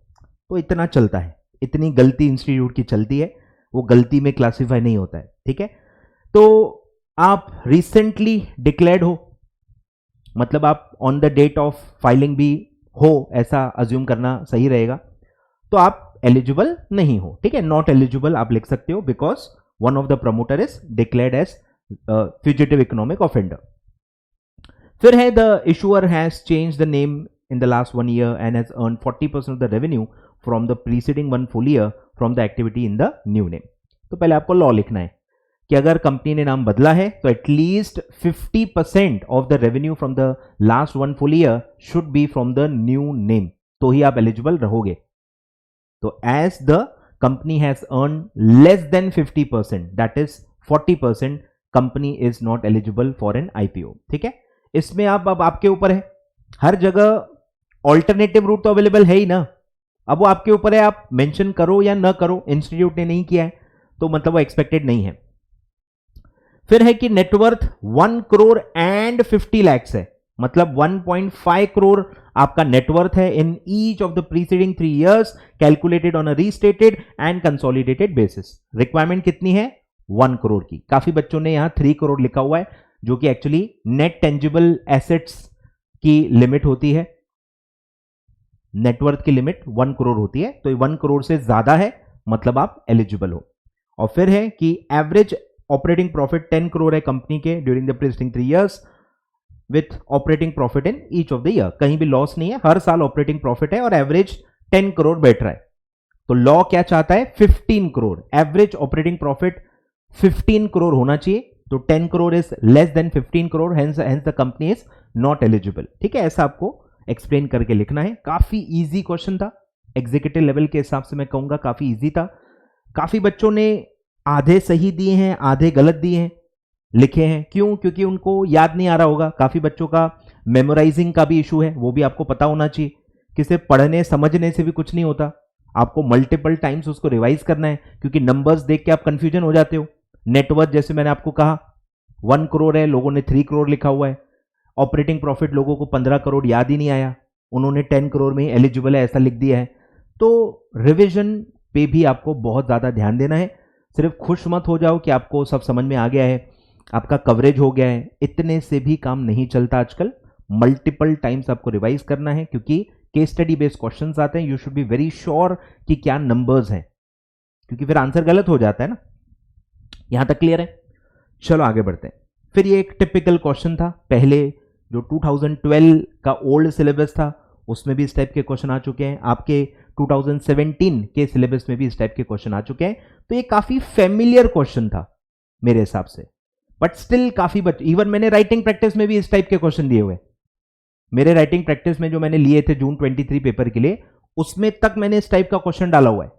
तो इतना चलता है, इतनी गलती इंस्टीट्यूट की चलती है, वो गलती में क्लासिफाई नहीं होता है। ठीक है, तो आप रिसेंटली डिक्लेयर्ड हो मतलब आप on the date of filing भी हो, ऐसा अज्यूम करना सही रहेगा, तो आप एलिजिबल नहीं हो। ठीक है, नॉट एलिजिबल आप लिख सकते हो because one of the promoter is declared as fugitive economic offender. फिर है the issuer has change the name in the last 1 year and has earn 40% of the revenue from the preceding 1 full year from the activity in the new name. तो पहले आपको law लिखना है कि अगर company ने नाम बदला है तो at least 50% of the revenue from the last 1 full year should be from the new name, तो ही आप एलिजिबल रहोगे। तो as the company has earn less than 50%, that is 40%, company is not eligible for an IPO. ठीक है, इसमें आप अब आपके ऊपर है, हर जगह ऑल्टरनेटिव रूट तो अवेलेबल है ही ना, अब वो आपके ऊपर है, आप मेंशन करो या ना करो। इंस्टीट्यूट ने नहीं किया है तो मतलब वो एक्सपेक्टेड नहीं है। फिर है कि नेटवर्थ 1 crore and 50 lakhs है, मतलब 1.5 crore आपका नेटवर्थ है in each of the preceding 3 years calculated on a restated and consolidated basis. Requirement कितनी है? 1 crore की। काफी बच्चों ने यहां 3 crore लिखा हुआ है, जो कि एक्चुअली नेट टेंजिबल एसेट्स की लिमिट होती है, नेटवर्थ की लिमिट 1 crore होती है, तो 1 crore से ज्यादा है मतलब आप एलिजिबल हो। और फिर है कि एवरेज ऑपरेटिंग प्रॉफिट 10 crore है कंपनी के during the preceding 3 years with operating profit in each of the year, कहीं भी लॉस नहीं है, हर साल ऑपरेटिंग प्रॉफिट है और एवरेज 10 crore बैठ रहा है। तो लॉ क्या चाहता है? 15 crore, average operating profit 15 crore होना चाहिए, तो 10 crore is less then 15 crore, hence the company is not eligible. ठीक है, ऐसा आपको एक्सप्लेन करके लिखना है। काफी इजी क्वेश्चन था, एग्जीक्यूटिव लेवल के हिसाब से मैं कहूंगा काफी इजी था। काफी बच्चों ने आधे सही दिए हैं, आधे गलत दिए हैं, लिखे हैं। क्यों? क्योंकि उनको याद नहीं आ रहा होगा। काफी बच्चों का मेमोराइजिंग का भी इशू है, वो भी आपको पता होना चाहिए कि सिर्फ पढ़ने समझने से भी कुछ नहीं होता, आपको मल्टीपल टाइम्स उसको रिवाइज करना है, क्योंकि नंबर्स देख के आप कंफ्यूजन हो जाते हो। नेटवर्थ जैसे मैंने आपको कहा 1 crore है, लोगों ने 3 crore लिखा हुआ है। ऑपरेटिंग प्रॉफिट लोगों को 15 crore याद ही नहीं आया, उन्होंने 10 crore में एलिजिबल है ऐसा लिख दिया है। तो रिविजन पे भी आपको बहुत ज्यादा ध्यान देना है। सिर्फ खुश मत हो जाओ कि आपको सब समझ में आ गया है, आपका कवरेज हो गया है, इतने से भी काम नहीं चलता आजकल। मल्टीपल टाइम्स आपको रिवाइज करना है, क्योंकि केस स्टडी बेस्ड क्वेश्चंस आते हैं। You should be very sure कि क्या नंबर्स हैं, क्योंकि फिर आंसर गलत हो जाता है ना। यहां तक क्लियर है? चलो आगे बढ़ते हैं। फिर ये एक टिपिकल क्वेश्चन था, पहले जो 2012 का ओल्ड सिलेबस था उसमें भी इस टाइप के क्वेश्चन आ चुके हैं, आपके 2017 के सिलेबस में भी इस टाइप के क्वेश्चन आ चुके हैं। तो ये काफी फेमिलियर क्वेश्चन था मेरे हिसाब से, बट स्टिल काफी इवन मैंने राइटिंग प्रैक्टिस में भी इस टाइप के क्वेश्चन दिए हुए। मेरे राइटिंग प्रैक्टिस में जो मैंने लिए थे जून 23 पेपर के लिए, उसमें तक मैंने इस टाइप का क्वेश्चन डाला हुआ है,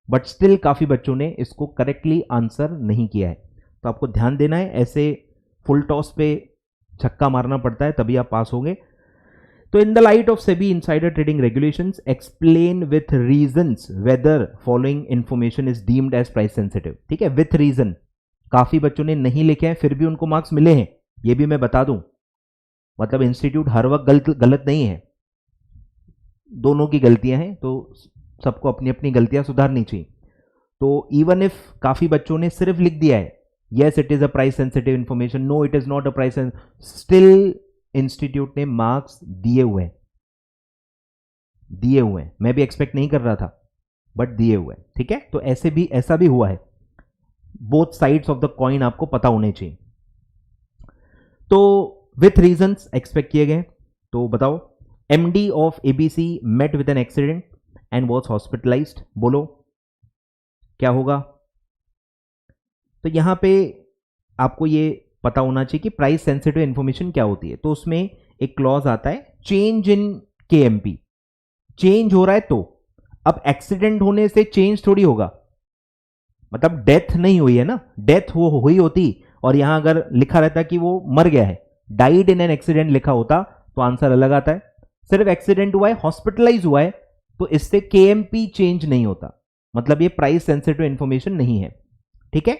बट स्टिल काफी बच्चों ने इसको करेक्टली आंसर नहीं किया है। तो आपको ध्यान देना है, ऐसे फुल टॉस पे छक्का मारना पड़ता है तभी आप पास होंगे। तो in the light of SEBI insider trading regulations explain with reasons whether following information is deemed as price sensitive. ठीक है, विथ रीजन। काफी बच्चों ने नहीं लिखे हैं फिर भी उनको मार्क्स मिले हैं, ये भी मैं बता दूं। मतलब इंस्टीट्यूट हर वक्त गलत नहीं है, दोनों की गलतियां हैं, तो सबको अपनी अपनी गलतियां सुधारनी चाहिए। तो इवन इफ काफी बच्चों ने सिर्फ लिख दिया है yes it is a price sensitive information, no it is not a price still institute ने मार्क्स दिए हुए हैं, मैं भी एक्सपेक्ट नहीं कर रहा था बट दिए हुए हैं, ठीक है। तो ऐसा भी हुआ है, both sides of the coin आपको पता होने चाहिए। तो विथ रीजंस एक्सपेक्ट किए गए, तो बताओ, MD of ABC met with an accident and was hospitalised, बोलो क्या होगा। तो यहां पे आपको ये पता होना चाहिए कि प्राइस सेंसिटिव इंफॉर्मेशन क्या होती है। तो उसमें एक क्लॉज आता है, चेंज इन केएमपी, चेंज हो रहा है तो अब एक्सीडेंट होने से चेंज थोड़ी होगा, मतलब डेथ नहीं हुई है ना, डेथ वो हुई होती और यहां अगर लिखा रहता कि वो मर गया है, डाइड इन एन एक्सीडेंट लिखा होता तो आंसर अलग आता है। सिर्फ एक्सीडेंट हुआ है, हॉस्पिटलाइज हुआ है, तो इससे केएमपी चेंज नहीं होता, मतलब ये प्राइस सेंसिटिव इंफॉर्मेशन नहीं है, ठीक है।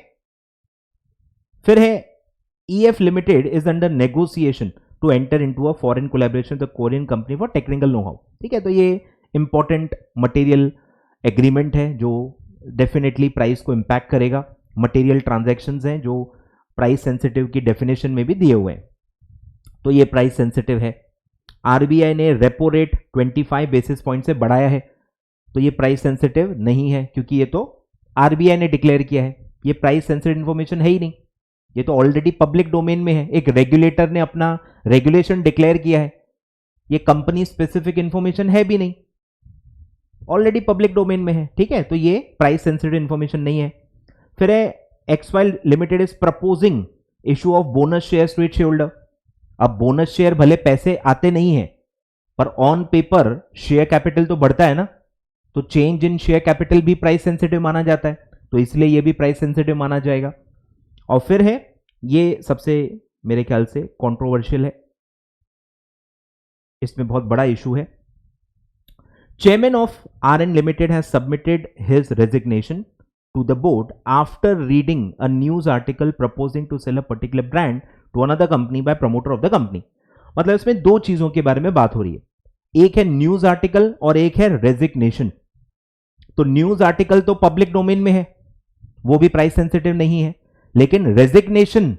फिर है EF limited is under negotiation to enter into a foreign collaboration with Korean company for technical know how, ठीक है। तो ये इंपॉर्टेंट मटेरियल एग्रीमेंट है जो डेफिनेटली प्राइस को इंपैक्ट करेगा, मटेरियल ट्रांजैक्शंस हैं जो प्राइस सेंसिटिव की डेफिनेशन में भी दिए हुए हैं, तो ये प्राइस सेंसिटिव है। आरबीआई ने रेपो रेट 25 बेसिस पॉइंट से बढ़ाया है, तो ये प्राइस सेंसिटिव नहीं है क्योंकि ये तो आरबीआई ने डिक्लेयर किया है, ये प्राइस सेंसिटिव इंफॉर्मेशन है ही नहीं, ये तो ऑलरेडी पब्लिक डोमेन में है, एक रेगुलेटर ने अपना रेगुलेशन डिक्लेयर किया है, ये कंपनी स्पेसिफिक इंफॉर्मेशन है भी नहीं, ऑलरेडी पब्लिक डोमेन में है, ठीक है। तो ये प्राइस सेंसिटिव इंफॉर्मेशन नहीं है। फिर है एक्सवाइल limited is proposing issue of bonus shares to its shareholder. अब बोनस शेयर भले पैसे आते नहीं है पर ऑन पेपर शेयर कैपिटल तो बढ़ता है ना, तो चेंज इन शेयर कैपिटल भी प्राइस सेंसिटिव माना जाता है, तो इसलिए ये भी प्राइस सेंसिटिव माना जाएगा। और फिर है ये सबसे मेरे ख्याल से कंट्रोवर्शियल है, इसमें बहुत बड़ा इशू है। Chairman of RN limited has submitted his resignation to the board after reading a news article proposing to sell a particular brand to another company by promoter of the company. मतलब इसमें दो चीजों के बारे में बात हो रही है, एक है न्यूज आर्टिकल और एक है रेजिग्नेशन। तो न्यूज आर्टिकल तो पब्लिक डोमेन में है, वो भी प्राइस सेंसिटिव नहीं है, लेकिन रेजिग्नेशन,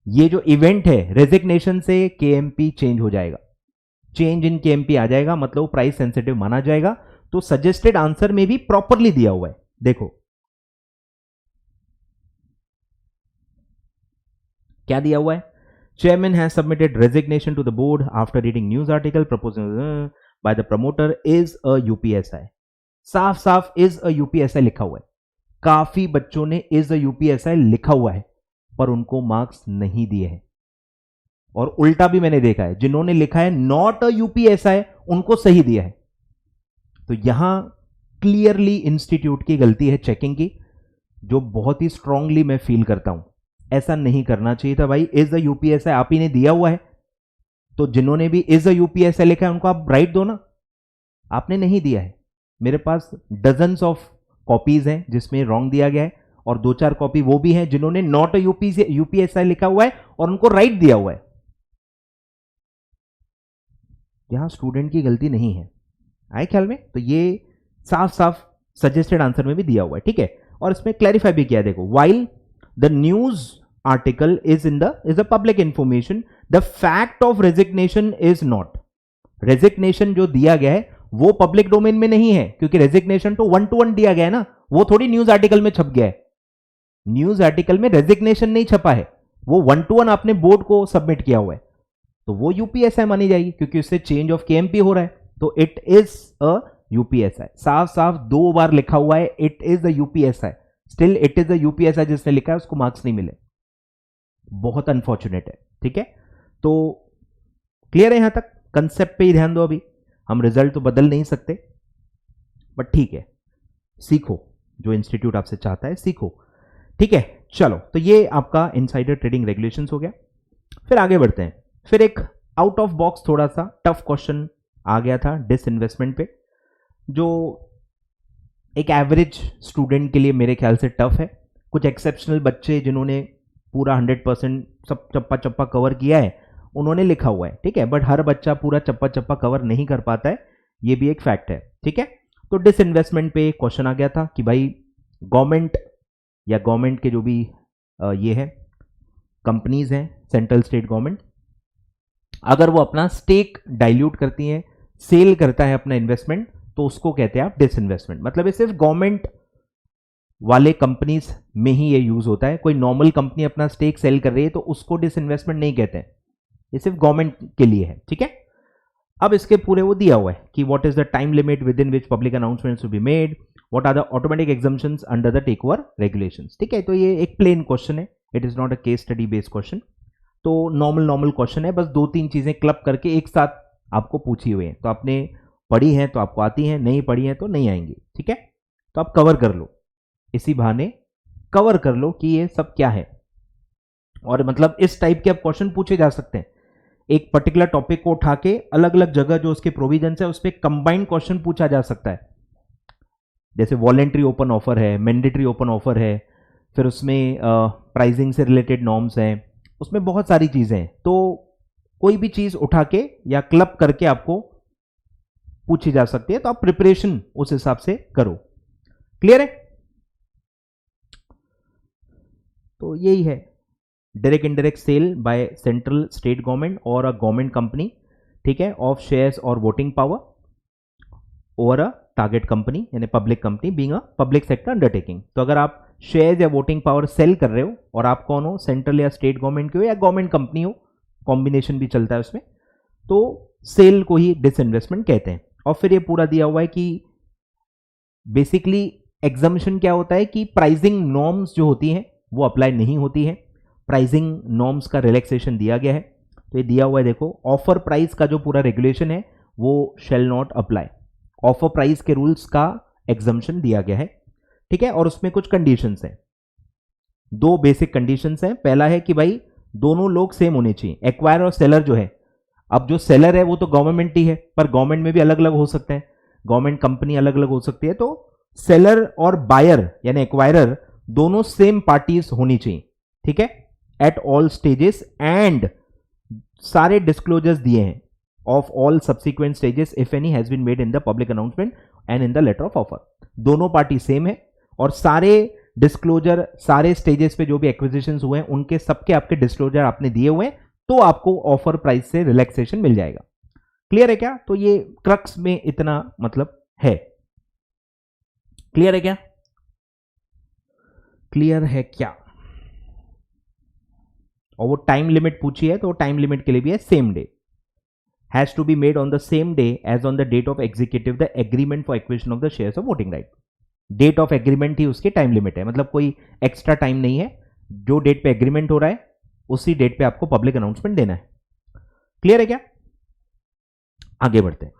ये जो इवेंट है, रेजिग्नेशन से केएमपी चेंज हो जाएगा, चेंज इन केएमपी आ जाएगा, मतलब प्राइस सेंसिटिव माना जाएगा। तो सजेस्टेड आंसर में भी प्रॉपरली दिया हुआ है, देखो क्या दिया हुआ है। Chairman has submitted resignation to the board after reading news article proposal by the promoter is a UPSI. साफ साफ इज अ यूपीएसआई लिखा हुआ है, काफी बच्चों ने इज अ यूपीएसआई लिखा हुआ है पर उनको मार्क्स नहीं दिए हैं, और उल्टा भी मैंने देखा है, जिन्होंने लिखा है नॉट अ यूपीएसआई उनको सही दिया है। तो यहां क्लियरली इंस्टीट्यूट की गलती है चेकिंग की, जो बहुत ही स्ट्रांगली मैं फील करता हूं। ऐसा नहीं करना चाहिए था भाई, इज अ यूपीएसआई आप ही ने दिया हुआ है, तो जिन्होंने भी इज अ यूपीएसआई लिखा है उनको आप राइट दो ना, आपने नहीं दिया है। मेरे पास डजन्स ऑफ कॉपीज हैं जिसमें रॉन्ग दिया गया है, और दो चार कॉपी वो भी हैं जिन्होंने नॉट अ यूपीएसआई लिखा हुआ है और उनको राइट दिया हुआ है। यहां स्टूडेंट की गलती नहीं है, आए ख्याल में। तो ये साफ साफ सजेस्टेड आंसर में भी दिया हुआ है, ठीक है। और इसमें क्लैरिफाई भी किया, देखो, while the news article is a public information, the fact of resignation is not. Resignation जो दिया गया है वो पब्लिक डोमेन में नहीं है, क्योंकि रेजिग्नेशन तो 1-to-1 दिया गया है ना, वो थोड़ी न्यूज आर्टिकल में छप गया है। न्यूज आर्टिकल में रेजिग्नेशन नहीं छपा है, वो 1-to-1 आपने बोर्ड को सबमिट किया हुआ है, तो वो यूपीएसआई मानी जाएगी क्योंकि उससे चेंज ऑफ केएमपी हो रहा है, तो इट इज अ यूपीएसआई। साफ साफ 2 बार लिखा हुआ है it is a UPSI, still it is a UPSI जिसने लिखा है उसको मार्क्स नहीं मिले, बहुत अनफॉर्चुनेट है, ठीक है। तो क्लियर है यहां तक, कंसेप्ट पे ही ध्यान दो। अभी हम रिजल्ट तो बदल नहीं सकते, बट ठीक है, सीखो, जो इंस्टीट्यूट आपसे चाहता है सीखो, ठीक है। चलो, तो ये आपका इनसाइडर ट्रेडिंग रेगुलेशंस हो गया। फिर आगे बढ़ते हैं। फिर एक आउट ऑफ बॉक्स थोड़ा सा टफ क्वेश्चन आ गया था डिसइन्वेस्टमेंट पे, जो एक एवरेज स्टूडेंट के लिए मेरे ख्याल से टफ है। कुछ एक्सेप्शनल बच्चे जिन्होंने पूरा 100% सब चप्पा चप्पा कवर किया है उन्होंने लिखा हुआ है, ठीक है, बट हर बच्चा पूरा चप्पा चप्पा कवर नहीं कर पाता है, ये भी एक फैक्ट है, ठीक है। तो डिसइन्वेस्टमेंट पे क्वेश्चन आ गया था कि भाई गवर्नमेंट या गवर्नमेंट के जो भी ये है कंपनीज हैं सेंट्रल स्टेट गवर्नमेंट, अगर वो अपना स्टेक डाइल्यूट करती हैं, सेल करता है अपना इन्वेस्टमेंट, तो उसको कहते हैं आप डिसइन्वेस्टमेंट। मतलब ये सिर्फ गवर्नमेंट वाले कंपनीज में ही ये यूज होता है। कोई नॉर्मल कंपनी अपना स्टेक सेल कर रही है तो उसको डिसइन्वेस्टमेंट नहीं कहते हैं, ये सिर्फ गवर्नमेंट के लिए है, ठीक है। अब इसके पूरे वो दिया हुआ है कि what is the time limit within which public announcements will be made, what are the automatic exemptions under the takeover regulations, ठीक है। तो ये एक प्लेन क्वेश्चन है, it is not a case study based question, तो normal question है, बस 2-3 चीजें क्लब करके एक साथ आपको पूछी हुई है, तो आपने पढ़ी है तो आपको आती हैं, नहीं पढ़ी है तो नहीं आएंगी, ठीक है। तो आप कवर कर लो, इसी बहाने कवर कर लो कि ये सब क्या है। और मतलब इस टाइप के अब क्वेश्चन पूछे जा सकते हैं, एक पर्टिकुलर टॉपिक को उठा के अलग अलग जगह जो उसके प्रोविजन है उस पर कंबाइंड क्वेश्चन पूछा जा सकता है। जैसे वॉलेंट्री ओपन ऑफर है, मैंडेटरी ओपन ऑफर है, फिर उसमें प्राइसिंग से रिलेटेड नॉर्म्स हैं, उसमें बहुत सारी चीजें हैं। तो कोई भी चीज उठा के या क्लब करके आपको पूछी जा सकती है, तो आप प्रिपरेशन उस हिसाब से करो। क्लियर है? तो यही है direct indirect sale by central state government or a government company, ठीक है, of shares or voting power over a target company, यानी public company being a public sector undertaking. तो अगर आप शेयर्स या वोटिंग पावर सेल कर रहे हो और आप कौन हो, सेंट्रल या स्टेट गवर्नमेंट के हो या गवर्नमेंट कंपनी हो, कॉम्बिनेशन भी चलता है उसमें, तो सेल को ही डिसइन्वेस्टमेंट कहते हैं। और फिर ये पूरा दिया हुआ है कि बेसिकली एग्जम्पशन क्या होता है कि प्राइसिंग नॉर्म्स जो होती हैं वो अप्लाई नहीं होती है, प्राइसिंग नॉर्म्स का रिलैक्सेशन दिया गया है। तो ये दिया हुआ है, देखो, ऑफर प्राइस का जो पूरा रेगुलेशन है वो shall not apply, offer price के रूल्स का एग्जम्पशन दिया गया है, ठीक है। और उसमें कुछ कंडीशंस हैं, 2 बेसिक कंडीशंस हैं। पहला है कि भाई दोनों लोग सेम होने चाहिए, एक्वायर और सेलर जो है, अब जो सेलर है वो तो गवर्नमेंट ही है, पर गवर्नमेंट में भी अलग अलग हो सकते हैं, गवर्नमेंट कंपनी अलग अलग हो सकती है, तो सेलर और बायर यानी एक्वायरर दोनों सेम पार्टीज होनी चाहिए, ठीक है, एट ऑल स्टेजेस, एंड सारे डिस्क्लोजर्स दिए हैं of all subsequent stages if any has been made in the public announcement and in the letter of offer. दोनों पार्टी सेम है और सारे डिस्क्लोजर, सारे स्टेजेस पे जो भी एक्विजिशन हुए हैं उनके सबके आपके डिस्क्लोजर आपने दिए हुए हैं, तो आपको ऑफर प्राइस से रिलैक्सेशन मिल जाएगा। क्लियर है क्या? तो ये क्रक्स में इतना मतलब है। क्लियर है क्या? क्लियर है क्या? और वो टाइम लिमिट पूछी है, तो टाइम लिमिट के लिए भी है same day, has to be made on the same day as on the date of executive the agreement for acquisition of the shares of voting right. Date of agreement ही उसकी time limit है, मतलब कोई extra time नहीं है, जो date पे agreement हो रहा है उसी डेट पे आपको पब्लिक अनाउंसमेंट देना है। क्लियर है क्या? आगे बढ़ते हैं।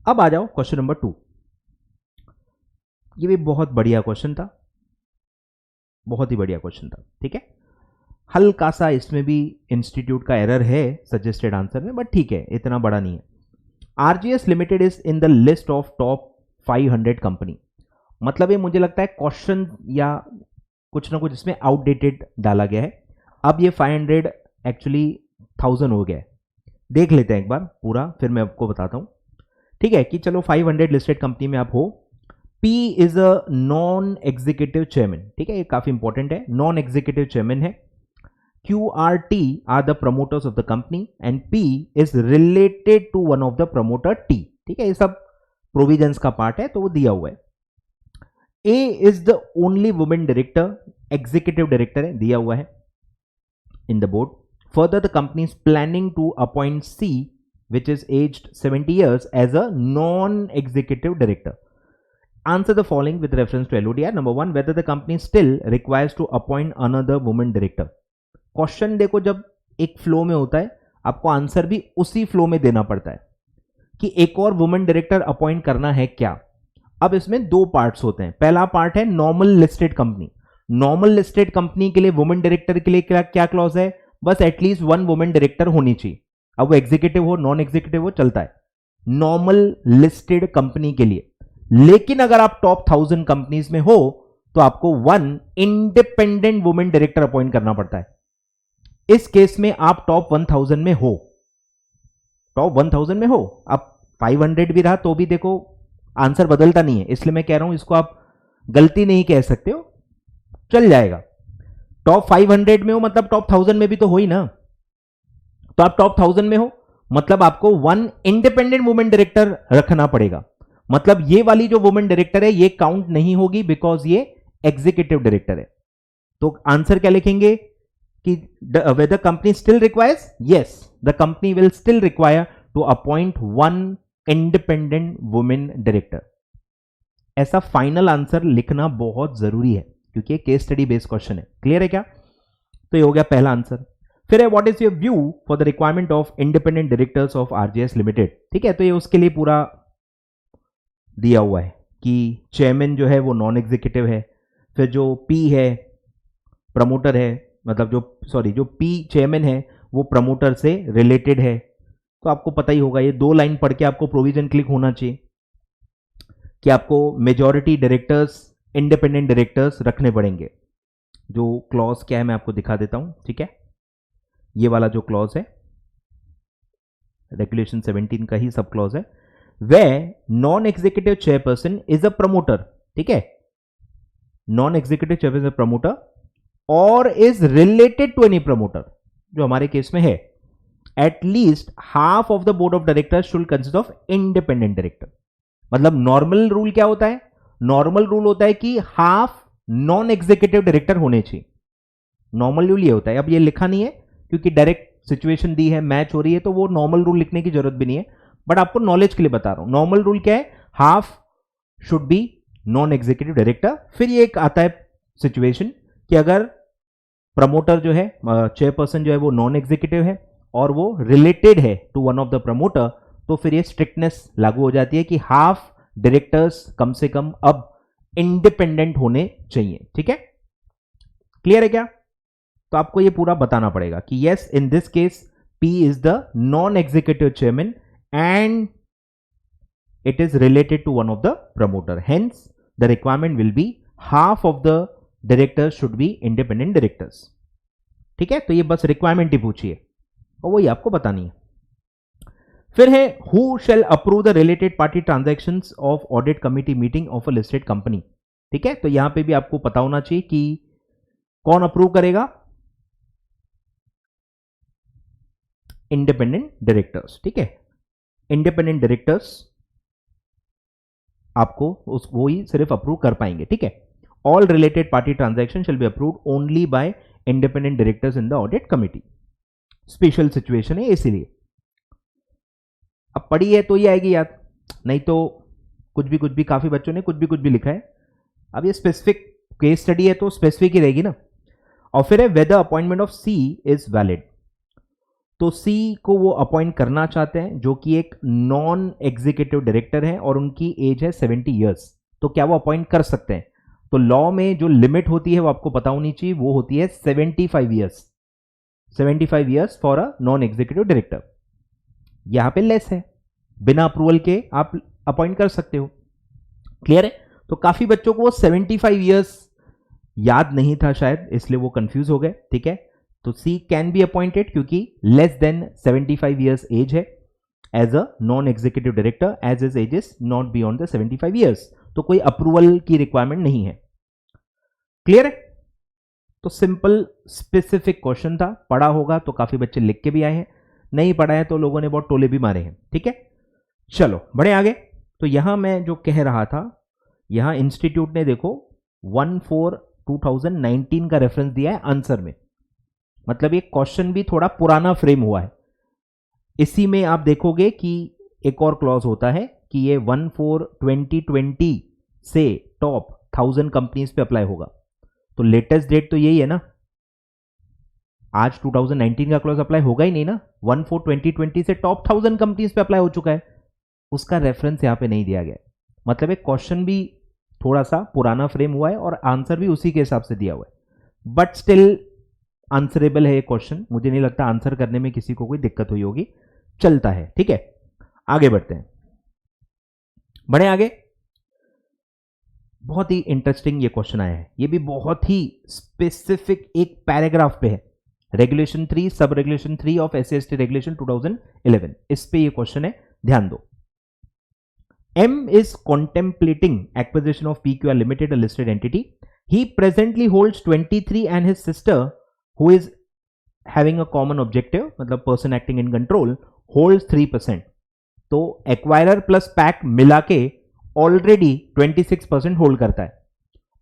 अब आ जाओ क्वेश्चन नंबर 2। ये भी बहुत बढ़िया क्वेश्चन था, बहुत ही बढ़िया क्वेश्चन था, ठीक है। हल्का सा इसमें भी इंस्टीट्यूट का एरर है सजेस्टेड आंसर में, बट ठीक है, इतना बड़ा नहीं है। RGS limited is in the list of top 500 company. मतलब ये मुझे लगता है क्वेश्चन या कुछ ना कुछ इसमें आउटडेटेड डाला गया है। अब ये 500 एक्चुअली 1000 हो गया है। देख लेते हैं एक बार पूरा, फिर मैं आपको बताता हूं, ठीक है, कि चलो 500 लिस्टेड कंपनी में आप हो। P is a non executive chairman, ठीक है, ये काफी इंपॉर्टेंट है, नॉन एग्जीक्यूटिव चेयरमैन है। QRT are the promoters of the company and P is related to one of the promoter T, ठीक है, ये सब प्रोविजंस का पार्ट है, तो वो दिया हुआ है। A is the only woman director, executive director है, दिया हुआ है in the board. Further, the company is planning to appoint C, which is aged 70 years, as a non-executive director. Answer the following with reference to LODR. Number 1, whether the company still requires to appoint another woman director. Question देखो, जब एक flow में होता है आपको answer भी उसी flow में देना पड़ता है कि एक और वुमेन डायरेक्टर अपॉइंट करना है क्या। अब इसमें 2 पार्ट्स होते हैं। पहला पार्ट है normal listed company. Normal listed company के लिए वुमेन डायरेक्टर के लिए क्या क्लॉज है, बस एटलीस्ट 1 वुमेन डायरेक्टर होनी चाहिए। अब वो एग्जीक्यूटिव हो नॉन एग्जीक्यूटिव हो चलता है नॉर्मल लिस्टेड कंपनी के लिए। लेकिन अगर आप टॉप 1000 कंपनीज में हो तो आपको 1 इंडिपेंडेंट वुमेन डायरेक्टर अपॉइंट करना पड़ता है। इस केस में आप टॉप 1000 में हो, टॉप 1000 में हो। अब 500 भी रहा तो भी देखो आंसर बदलता नहीं है, इसलिए मैं कह रहा हूं इसको आप गलती नहीं कह सकते हो, चल जाएगा। टॉप 500 में हो मतलब टॉप 1000 में भी तो हो ही ना। तो आप टॉप 1000 में हो मतलब आपको 1 इंडिपेंडेंट वुमेन डायरेक्टर रखना पड़ेगा। मतलब ये वाली जो वुमेन डायरेक्टर है ये काउंट नहीं होगी बिकॉज ये एग्जीक्यूटिव डायरेक्टर है। तो आंसर क्या लिखेंगे कि whether company still requires, yes, the company will still require to appoint 1 independent women director। ऐसा फाइनल आंसर लिखना बहुत जरूरी है क्योंकि केस स्टडी बेस्ड क्वेश्चन है। क्लियर है क्या? तो ये हो गया पहला आंसर। फिर है what is your view for the requirement of independent directors of RJS limited. ठीक है, तो ये उसके लिए पूरा दिया हुआ है कि चेयरमैन जो है वो नॉन एग्जीक्यूटिव है, फिर जो पी है प्रमोटर है, मतलब जो पी चेयरमैन है वो प्रमोटर से रिलेटेड है। तो आपको पता ही होगा, ये 2 लाइन पढ़ के आपको प्रोविजन क्लिक होना चाहिए कि आपको मेजॉरिटी डायरेक्टर्स इंडिपेंडेंट डायरेक्टर्स रखने पड़ेंगे। जो क्लॉज क्या है मैं आपको दिखा देता हूं। ठीक है, ये वाला जो क्लॉज है रेगुलेशन 17 का ही सब क्लॉज है, where non executive chairperson is a promoter. ठीक है, non executive chairperson promoter or is related to any promoter, जो हमारे केस में है, at least half of the board of directors should consist of independent director. मतलब normal rule क्या होता है? नॉर्मल रूल होता है कि हाफ नॉन एग्जीक्यूटिव डायरेक्टर होने चाहिए। नॉर्मल रूल ये होता है। अब ये लिखा नहीं है क्योंकि डायरेक्ट सिचुएशन दी है, मैच हो रही है, तो वो नॉर्मल रूल लिखने की जरूरत भी नहीं है, बट आपको नॉलेज के लिए बता रहा हूं। नॉर्मल रूल क्या है? Half should be non executive director. फिर ये एक आता है सिचुएशन कि अगर प्रमोटर जो है, चेयरपर्सन जो है वो नॉन एग्जीक्यूटिव है और वो रिलेटेड है to one of the promoter, तो फिर ये स्ट्रिक्टनेस लागू हो जाती है कि हाफ डायरेक्टर्स कम से कम अब इंडिपेंडेंट होने चाहिए। ठीक है, क्लियर है क्या? तो आपको ये पूरा बताना पड़ेगा कि yes, in this case P is the non executive chairman and it is related to one of the promoter, hence the requirement will be half of the directors should be independent directors। ठीक है, तो ये बस requirement ही पूछिए और वही आपको बतानी है। फिर है who shall approve the related party transactions of audit committee meeting of a listed company। ठीक है, तो यहां पे भी आपको पता होना चाहिए कि कौन अप्रूव करेगा? Independent directors. ठीक है, इंडिपेंडेंट डायरेक्टर्स आपको वो ही सिर्फ अप्रूव कर पाएंगे। ठीक है, all related party transaction shall be approved only by independent directors in the audit committee. Special situation है इसीलिए। अब पढ़ी है तो ये आएगी याद, नहीं तो कुछ भी काफी बच्चों ने कुछ भी लिखा है। अब ये स्पेसिफिक केस स्टडी है तो स्पेसिफिक ही रहेगी ना। और फिर है whether appointment of C is valid. तो सी को वो अपॉइंट करना चाहते हैं जो कि एक नॉन एग्जीक्यूटिव डायरेक्टर है और उनकी एज है 70 ईयर्स। तो क्या वो अपॉइंट कर सकते हैं? तो लॉ में जो लिमिट होती है वो आपको पता होनी चाहिए, वो होती है 75 years. 75 years for a non executive director. यहां पे लेस है, बिना अप्रूवल के आप अपॉइंट कर सकते हो। क्लियर है? तो काफी बच्चों को 75 ईयर्स याद नहीं था शायद, इसलिए वो कंफ्यूज हो गए। ठीक है, तो सी कैन बी अपॉइंटेड क्योंकि लेस देन 75 ईयर्स एज है as a non executive director, as is as is not beyond the 75 years. तो कोई अप्रूवल की रिक्वायरमेंट नहीं है। क्लियर है? तो सिंपल स्पेसिफिक क्वेश्चन था, पढ़ा होगा तो काफी बच्चे लिख के भी आए हैं, नहीं पढ़ा है तो लोगों ने बहुत टोले भी मारे हैं। ठीक है, चलो बढ़े आगे। तो यहां मैं जो कह रहा था, यहां इंस्टीट्यूट ने देखो 1/4/2019 का रेफरेंस दिया है आंसर में। मतलब ये क्वेश्चन भी थोड़ा पुराना फ्रेम हुआ है। इसी में आप देखोगे कि एक और क्लॉज होता है कि ये 1/4/2020 से टॉप 1000 कंपनीज पे अप्लाई होगा। तो लेटेस्ट डेट तो यही है ना, आज 2019 का क्लॉज अप्लाई होगा ही नहीं ना। 1/4/2020 से टॉप 1000 कंपनीज पे अप्लाई हो चुका है, उसका रेफरेंस यहां पे नहीं दिया गया। मतलब एक क्वेश्चन भी थोड़ा सा पुराना फ्रेम हुआ है और आंसर भी उसी के हिसाब से दिया हुआ है, बट स्टिल आंसरेबल है ये क्वेश्चन। मुझे नहीं लगता आंसर करने में किसी को कोई दिक्कत हुई होगी, चलता है। ठीक है, आगे बढ़ते हैं, बढ़े आगे। बहुत ही इंटरेस्टिंग ये क्वेश्चन आया है, ये भी बहुत ही स्पेसिफिक एक पैराग्राफ पे है। Regulation 3 sub regulation 3 of SC/ST regulation 2011, इस पे ये क्वेश्चन है, ध्यान दो। M is contemplating acquisition of PQR Limited, a listed entity, He presently holds 23 and his sister, who is having a common objective, मतलब person acting in control, holds 3%. तो acquirer plus pack मिला के already 26% hold करता है,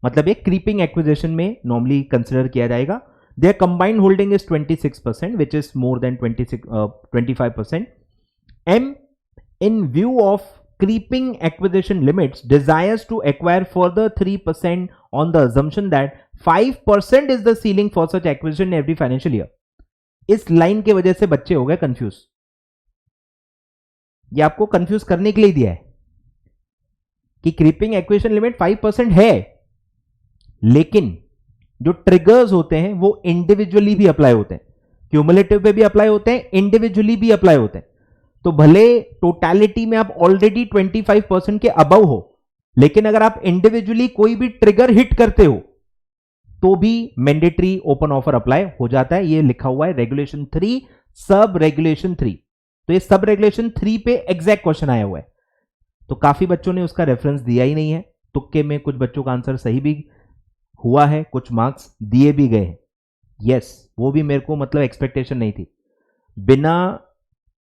मतलब एक creeping acquisition में normally consider किया जाएगा. Their combined holding is 26%, which is more than 25%. M, in view of creeping acquisition limits, desires to acquire further 3% on the assumption that 5% is the ceiling for such acquisition every financial year. इस line की वजह से बच्चे हो गए confuse. ये आपको confuse करने के लिए दिया है कि क्रीपिंग एक्विजिशन लिमिट 5% है, लेकिन जो ट्रिगर्स होते हैं वो इंडिविजुअली भी अप्लाई होते हैं, क्यूमुलेटिव पे भी अप्लाई होते हैं, इंडिविजुअली भी अप्लाई होते हैं. तो भले टोटैलिटी में आप ऑलरेडी 25% के अबव हो, लेकिन अगर आप इंडिविजुअली कोई भी ट्रिगर हिट करते हो तो भी मैंडेटरी ओपन ऑफर अप्लाई हो जाता है. ये लिखा हुआ है रेगुलेशन 3, सब रेगुलेशन 3. तो ये सब रेगुलेशन 3 पे एग्जैक्ट क्वेश्चन आया हुआ है. तो काफी बच्चों ने उसका रेफरेंस दिया ही नहीं है. तुक्के में कुछ बच्चों का आंसर सही भी हुआ है, कुछ मार्क्स दिए भी गए हैं. यस, वो भी मेरे को मतलब एक्सपेक्टेशन नहीं थी. बिना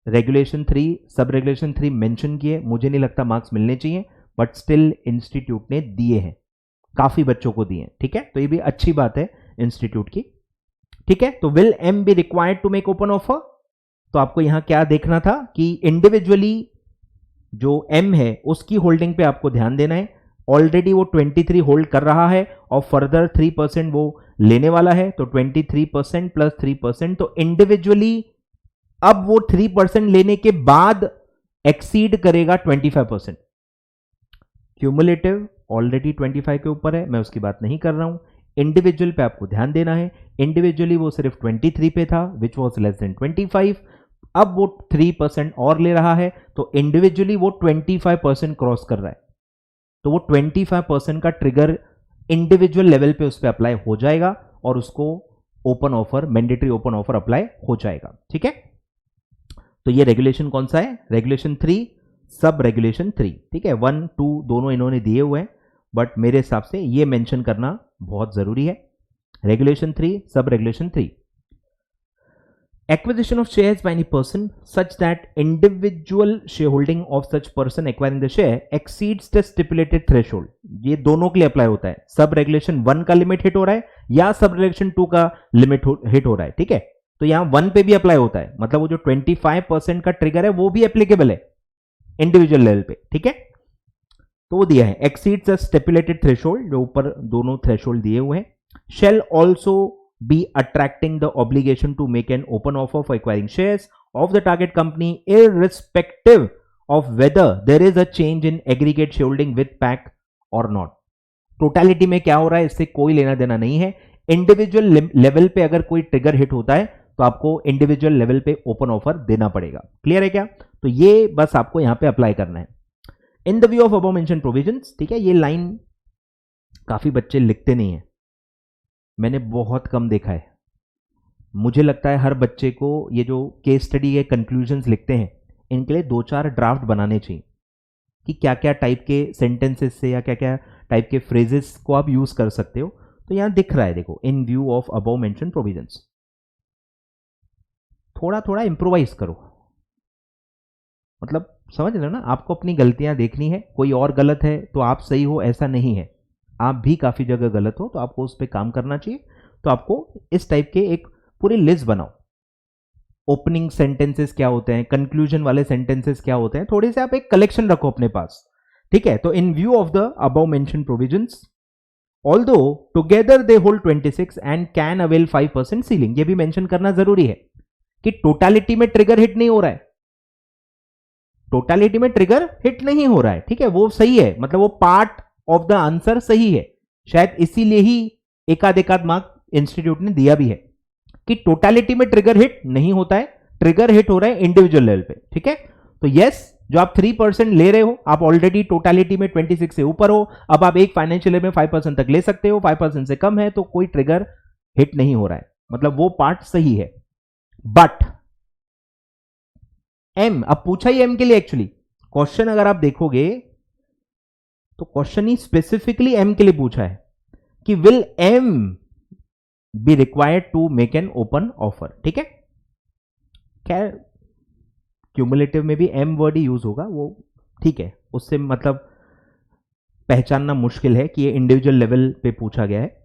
रेगुलेशन 3 सब रेगुलेशन 3 मेंशन किए मुझे नहीं लगता मार्क्स मिलने चाहिए, बट स्टिल इंस्टीट्यूट ने दिए हैं, काफी बच्चों को दिए हैं. ठीक है, तो ये भी अच्छी बात है इंस्टीट्यूट की. ठीक है, तो will M be required to make open offer. तो आपको यहां क्या देखना था कि इंडिविजुअली जो एम है उसकी होल्डिंग पे आपको ध्यान देना है. ऑलरेडी वो 23 होल्ड कर रहा है और फर्दर 3% वो लेने वाला है, तो 23% प्लस 3%, तो इंडिविजुअली अब वो 3% लेने के बाद एक्सीड करेगा 25%. क्यूमुलेटिव ऑलरेडी 25 के ऊपर है, मैं उसकी बात नहीं कर रहा हूं. इंडिविजुअल पे आपको ध्यान देना है. इंडिविजुअली वो सिर्फ 23 पे था, विच वॉज लेस देन 25. अब वो 3% और ले रहा है, तो इंडिविजुअली वो 25% क्रॉस कर रहा है, तो वो 25% का ट्रिगर इंडिविजुअल लेवल पे उस पर अप्लाई हो जाएगा और उसको open offer, mandatory open offer apply हो जाएगा. ठीक है, तो ये रेगुलेशन कौन सा है? Regulation 3, sub regulation 3. ठीक है, 1, 2 दोनों इन्होंने दिए हुए हैं, बट मेरे हिसाब से ये मेंशन करना बहुत जरूरी है. Regulation 3, sub regulation 3. Acquisition of shares by any person such that individual shareholding of such person acquiring the share exceeds the stipulated threshold. ये दोनों के लिए अप्लाई होता है. सब रेगुलेशन 1 का लिमिट हिट हो रहा है या सब रेगुलेशन 2 का लिमिट हिट हो रहा है. ठीक है, तो यहां 1 पे भी अप्लाई होता है, मतलब वो जो 25% का ट्रिगर है वो भी एप्लीकेबल है इंडिविजुअल लेवल पे. ठीक है, तो वो दिया है exceeds the stipulated threshold, जो ऊपर दोनों थ्रेशोल्ड दिए हुए हैं. Shall also be attracting the obligation to make an open offer for acquiring shares of the target company irrespective of whether there is a change in aggregate shareholding with PAC or not. Totality में क्या हो रहा है इससे कोई लेना देना नहीं है. इंडिविजुअल लेवल पे अगर कोई ट्रिगर हिट होता है तो आपको इंडिविजुअल लेवल पे ओपन ऑफर देना पड़ेगा. क्लियर है क्या? तो ये बस आपको यहां पे अप्लाई करना है. In the view of above mention provisions. ठीक है, ये लाइन काफी बच्चे लिखते नहीं है, मैंने बहुत कम देखा है. मुझे लगता है हर बच्चे को ये जो केस स्टडी के कंक्लूजन्स लिखते हैं इनके लिए 2-4 ड्राफ्ट बनाने चाहिए कि क्या क्या टाइप के सेंटेंसेस से या क्या क्या टाइप के फ्रेजेस को आप यूज कर सकते हो. तो यहां दिख रहा है, देखो, इन view of above mention provisions. थोड़ा थोड़ा इंप्रोवाइज करो, मतलब समझ रहे हो ना, आपको अपनी गलतियां देखनी है. कोई और गलत है तो आप सही हो ऐसा नहीं है, आप भी काफी जगह गलत हो, तो आपको उस पर काम करना चाहिए. तो आपको इस टाइप के एक पूरी लिस्ट बनाओ. ओपनिंग सेंटेंसेस क्या होते हैं, कंक्लूजन वाले सेंटेंसेस क्या होते हैं, थोड़े से आप एक कलेक्शन रखो अपने पास. ठीक है, तो इन view of the above mention provisions although together they hold 26 and can avail 5% ceiling. ये भी मेंशन करना जरूरी है कि टोटलिटी में ट्रिगर हिट नहीं हो रहा है. टोटलिटी में ट्रिगर हिट नहीं हो रहा है. ठीक है, वो सही है, मतलब वो पार्ट ऑफ द आंसर सही है. शायद इसीलिए ही एकाध मार्क इंस्टीट्यूट ने दिया भी है कि टोटलिटी में ट्रिगर हिट नहीं होता है, ट्रिगर हिट हो रहा है इंडिविजुअल लेवल पे. ठीक है, तो यस, जो आप 3% ले रहे हो, आप ऑलरेडी टोटलिटी में 26 से ऊपर हो, अब आप एक फाइनेंशियल ईयर में 5% तक ले सकते हो. 5% से कम है तो कोई ट्रिगर हिट नहीं हो रहा है, मतलब वो पार्ट सही है. बट एम, अब पूछा ही एम के लिए. एक्चुअली क्वेश्चन अगर आप देखोगे तो क्वेश्चन ही स्पेसिफिकली एम के लिए पूछा है कि will M be required to make an open offer. ठीक है, खैर क्यूमुलेटिव में भी एम वर्ड ही यूज होगा, वो ठीक है, उससे मतलब पहचानना मुश्किल है कि ये इंडिविजुअल लेवल पे पूछा गया है।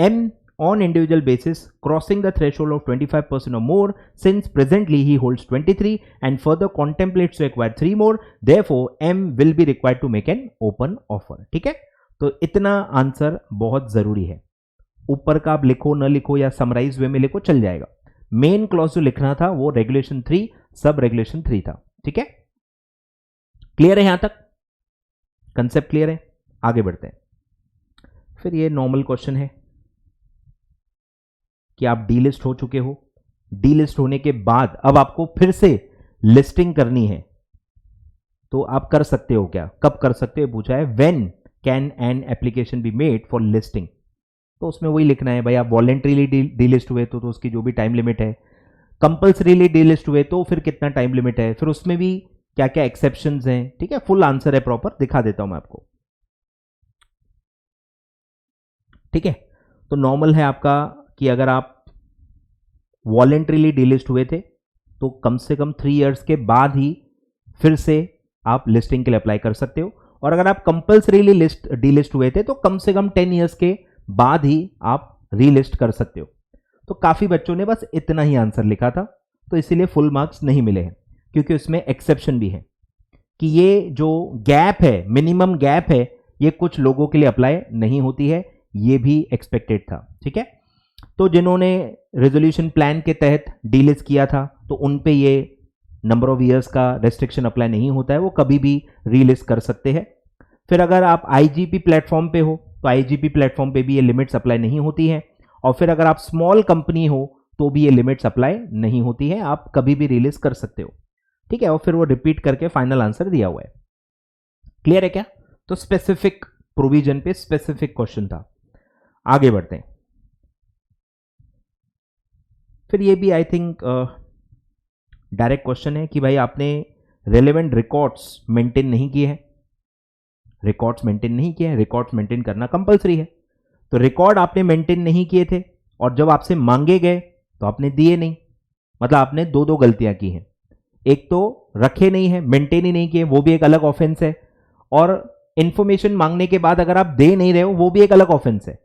M on individual basis crossing the threshold of 25% or more, since presently he holds 23 and further contemplates to acquire 3 more, therefore M will be required to make an open offer। ठीक है, तो इतना answer बहुत जरूरी है। ऊपर का आप लिखो न लिखो या समराइज वे में लिखो चल जाएगा। मेन क्लॉज जो लिखना था वो रेगुलेशन 3 सब रेगुलेशन 3 था। ठीक है, क्लियर है यहां तक, कंसेप्ट क्लियर है? आगे बढ़ते हैं। फिर ये नॉर्मल क्वेश्चन है कि आप डीलिस्ट हो चुके हो, डीलिस्ट होने के बाद अब आपको फिर से लिस्टिंग करनी है, तो आप कर सकते हो क्या, कब कर सकते हो पूछा है। When can an application be made for listing, तो उसमें वही लिखना है भाई, आप वॉलेंट्रीली डीलिस्ट हुए तो उसकी जो भी टाइम लिमिट है, कंपल्सरीली डीलिस्ट हुए तो फिर कितना टाइम लिमिट है, फिर उसमें भी क्या क्या एक्सेप्शंस हैं। ठीक है, फुल आंसर है प्रॉपर, दिखा देता हूं मैं आपको। ठीक है, तो नॉर्मल है आपका कि अगर आप वॉलेंट्रीली डीलिस्ट हुए थे तो कम से कम 3 इयर्स के बाद ही फिर से आप लिस्टिंग के लिए अप्लाई कर सकते हो, और अगर आप कंपल्सरीली डीलिस्ट हुए थे तो कम से कम 10 इयर्स के बाद ही आप रीलिस्ट कर सकते हो। तो काफी बच्चों ने बस इतना ही आंसर लिखा था, तो इसीलिए फुल मार्क्स नहीं मिले हैं, क्योंकि उसमें एक्सेप्शन भी है कि ये जो गैप है, मिनिमम गैप है, ये कुछ लोगों के लिए अप्लाई नहीं होती है, ये भी एक्सपेक्टेड था। ठीक है, तो जिन्होंने रेजोल्यूशन प्लान के तहत डीलिस्ट किया था तो उन पे ये नंबर ऑफ इयर्स का रेस्ट्रिक्शन अप्लाई नहीं होता है, वो कभी भी रीलिस्ट कर सकते हैं। फिर अगर आप आईजीपी प्लेटफॉर्म पे हो तो आईजीपी प्लेटफॉर्म पे भी ये लिमिट्स अप्लाई नहीं होती है, और फिर अगर आप स्मॉल कंपनी हो तो भी ये लिमिट्स अप्लाई नहीं होती है, आप कभी भी रिलीज कर सकते हो। ठीक है, और फिर वो रिपीट करके फाइनल आंसर दिया हुआ है। क्लियर है क्या? तो स्पेसिफिक प्रोविजन पे स्पेसिफिक क्वेश्चन था। आगे बढ़ते हैं। फिर ये भी आई थिंक डायरेक्ट क्वेश्चन है कि भाई आपने रेलेवेंट रिकॉर्ड्स मेंटेन नहीं किए हैं, रिकॉर्ड्स मेंटेन नहीं किए हैं, रिकॉर्ड्स मेंटेन करना कंपलसरी है। तो रिकॉर्ड आपने मेंटेन नहीं किए थे और जब आपसे मांगे गए तो आपने दिए नहीं, मतलब आपने दो गलतियां की हैं। एक तो रखे नहीं है, मेंटेन ही नहीं किए, वो भी एक अलग ऑफेंस है, और इंफॉर्मेशन मांगने के बाद अगर आप दे नहीं रहे हो वो भी एक अलग ऑफेंस है।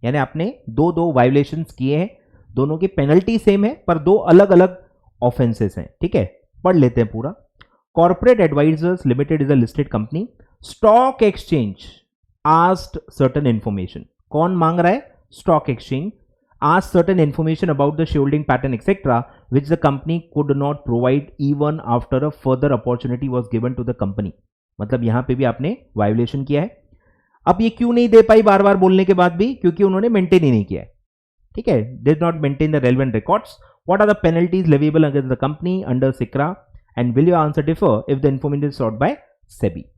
यानी आपने दो वायलेशंस किए हैं, दोनों की पेनल्टी सेम है पर दो अलग अलग ऑफेंसेस हैं। ठीक है, पढ़ लेते हैं पूरा। Corporate advisors limited is a listed company, stock exchange asked certain information. कौन मांग रहा है? Stock exchange asked certain information about the shareholding pattern etc which the company could not provide even after a further opportunity was given to the company। मतलब यहां पे भी आपने violation किया है। अब ये क्यों नहीं दे पाई बार बार बोलने के बाद भी? क्योंकि उन्होंने मेंटेन ही नहीं किया है। ठीक है, did not maintain the relevant records। what are the penalties leviable against the company under SICRA and will your answer differ if the information is sought by SEBI।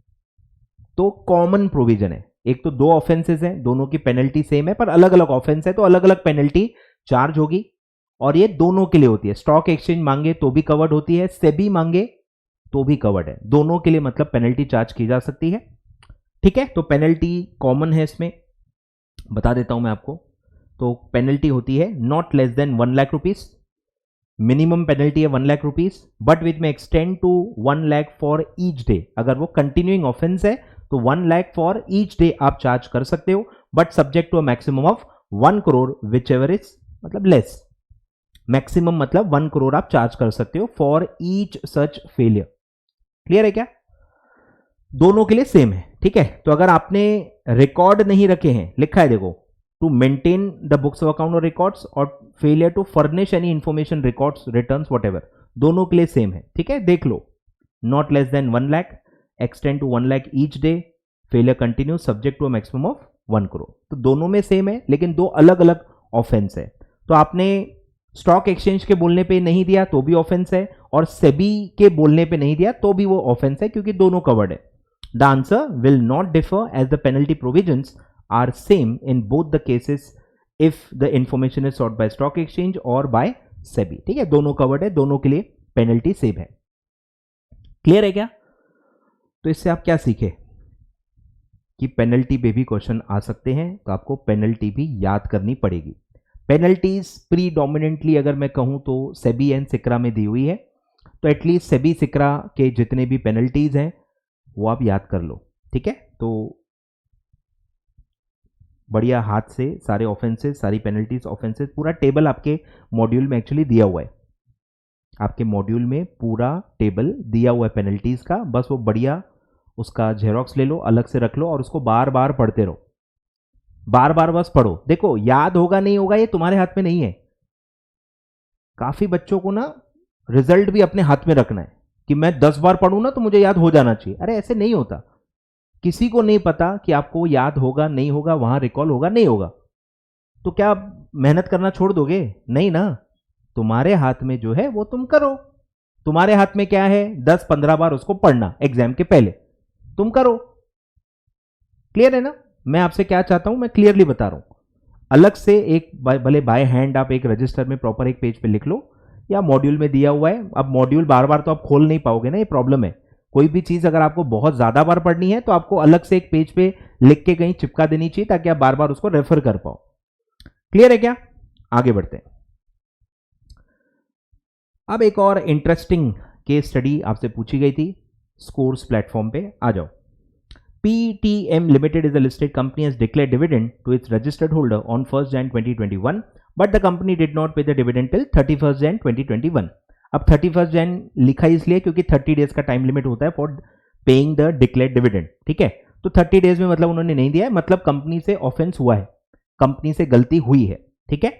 तो कॉमन प्रोविजन है, एक तो दो ऑफेंसेस हैं, दोनों की penalty same है पर अलग अलग ऑफेंस है तो अलग अलग पेनल्टी चार्ज होगी, और ये दोनों के लिए होती है। स्टॉक एक्सचेंज मांगे तो भी कवर्ड होती है, सेबी मांगे तो भी कवर्ड है, दोनों के लिए मतलब पेनल्टी चार्ज की जा सकती है। ठीक है, तो पेनल्टी कॉमन है, इसमें बता देता हूं मैं आपको। तो पेनल्टी होती है not less than 1 lakh rupees, minimum penalty है 1 lakh rupees, but which may extend to 1 lakh for each day. अगर वो कंटिन्यूइंग ऑफेंस है तो 1 लाख फॉर ईच डे आप चार्ज कर सकते हो, but subject to a maximum of 1 crore whichever is मतलब लेस। मैक्सिमम मतलब 1 करोड़ आप चार्ज कर सकते हो for each such failure. Clear है क्या? दोनों के लिए सेम है। ठीक है, तो अगर आपने रिकॉर्ड नहीं रखे हैं, लिखा है देखो, to maintain the books of account और रिकॉर्ड्स, और failure to furnish any information records returns whatever, दोनों के लिए सेम है। ठीक है, देख लो, not less than 1 lakh, extend to 1 lakh each day, failure continue subject to a maximum of 1 crore. तो दोनों में सेम है लेकिन दो अलग अलग ऑफेंस है। तो आपने स्टॉक एक्सचेंज के बोलने पे नहीं दिया तो भी ऑफेंस है, और सेबी के बोलने पे नहीं दिया तो भी वो ऑफेंस है, क्योंकि दोनों कवर्ड है। The answer will not differ as the penalty provisions are same in both the cases if the information is sought by stock exchange और बाय सेबी। ठीक है, दोनों कवर्ड है, दोनों के लिए पेनल्टी सेम है। क्लियर है क्या? तो इससे आप क्या सीखे? कि पेनल्टी पे भी क्वेश्चन आ सकते हैं, तो आपको पेनल्टी भी याद करनी पड़ेगी। पेनल्टीज प्रीडोमिनेंटली अगर मैं कहूं तो सेबी एंड सिक्रा में दी हुई है, तो एटलीस्ट सेबी सिक्रा के जितने भी पेनल्टीज हैं वो आप याद कर लो, ठीक है। तो बढ़िया हाथ से सारे ऑफेंसेस, सारी पेनल्टीज, ऑफेंसेस, पूरा टेबल आपके मॉड्यूल में एक्चुअली दिया हुआ है। आपके मॉड्यूल में पूरा टेबल दिया हुआ है पेनल्टीज का, बस वो बढ़िया उसका जेरोक्स ले लो, अलग से रख लो और उसको बार बार पढ़ते रहो, बार बार बस पढ़ो। देखो याद होगा नहीं होगा ये तुम्हारे हाथ में नहीं है। काफी बच्चों को ना रिजल्ट भी अपने हाथ में रखना है कि मैं 10 बार पढ़ूं ना तो मुझे याद हो जाना चाहिए। अरे ऐसे नहीं होता, किसी को नहीं पता कि आपको याद होगा नहीं होगा, वहां रिकॉल होगा नहीं होगा, तो क्या आप मेहनत करना छोड़ दोगे? नहीं ना, तुम्हारे हाथ में जो है वो तुम करो। तुम्हारे हाथ में क्या है? 10-15 बार उसको पढ़ना एग्जाम के पहले, तुम करो। क्लियर है ना मैं आपसे क्या चाहता हूं? मैं क्लियरली बता रहा हूं। अलग से एक भले बाय हैंड आप एक रजिस्टर में प्रॉपर एक पेज पे लिख लो, या मॉड्यूल में दिया हुआ है। अब मॉड्यूल बार बार तो आप खोल नहीं पाओगे ना, ये प्रॉब्लम है। कोई भी चीज अगर आपको बहुत ज्यादा बार पढ़नी है तो आपको अलग से एक पेज पे लिख के कहीं चिपका देनी चाहिए, ताकि आप बार बार उसको रेफर कर पाओ। क्लियर है क्या? आगे बढ़ते हैं। अब एक और इंटरेस्टिंग केस स्टडी आपसे पूछी गई थी स्कोर्स प्लेटफॉर्म पे, आ जाओ। PTM Limited is a listed company has declared dividend to its registered holder on 1st Jan 2021, but the company did not pay the dividend till 31st Jan 2021. अब 31st Jan लिखा इसलिए क्योंकि 30 days का time limit होता है for paying the declared dividend, ठीक है। तो 30 डेज में मतलब उन्होंने नहीं दिया है, मतलब कंपनी से ऑफेंस हुआ है, कंपनी से गलती हुई है, ठीक है।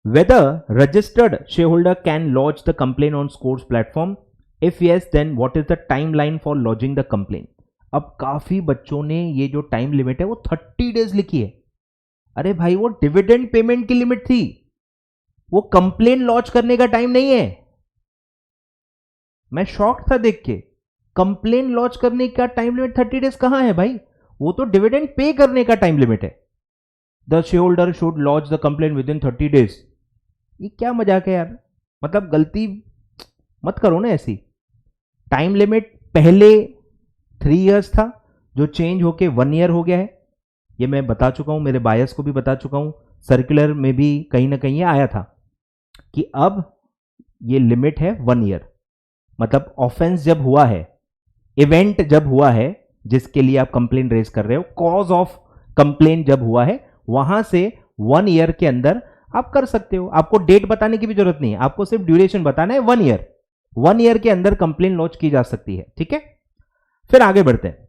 Whether registered shareholder can lodge the complaint on Scores platform? If yes, then what is the timeline for lodging the complaint? अब काफी बच्चों ने ये जो टाइम लिमिट है वो 30 डेज लिखी है। अरे भाई वो डिविडेंड पेमेंट की लिमिट थी, वो कंप्लेन लॉन्च करने का टाइम नहीं है। मैं शॉक था देख के, कंप्लेन लॉन्च करने का टाइम लिमिट 30 डेज कहां है भाई? वो तो डिविडेंड पे करने का टाइम लिमिट है। The share holder should launch the complain with in 30 days. ये क्या मजाक है यार, मतलब गलती मत करो ना ऐसी। टाइम लिमिट पहले 3 इयर्स था, जो चेंज होके 1 ईयर हो गया है। ये मैं बता चुका हूं, मेरे बायस को भी बता चुका हूं, सर्कुलर में भी कहीं ना कहीं ये आया था कि अब ये लिमिट है 1 ईयर। मतलब ऑफेंस जब हुआ है, इवेंट जब हुआ है जिसके लिए आप कंप्लेन रेज कर रहे हो, कॉज ऑफ कंप्लेन जब हुआ है, वहां से 1 ईयर के अंदर आप कर सकते हो। आपको डेट बताने की भी जरूरत नहीं है, आपको सिर्फ ड्यूरेशन बताना है 1 ईयर। 1 ईयर के अंदर कंप्लेन लॉन्च की जा सकती है, ठीक है। फिर आगे बढ़ते हैं।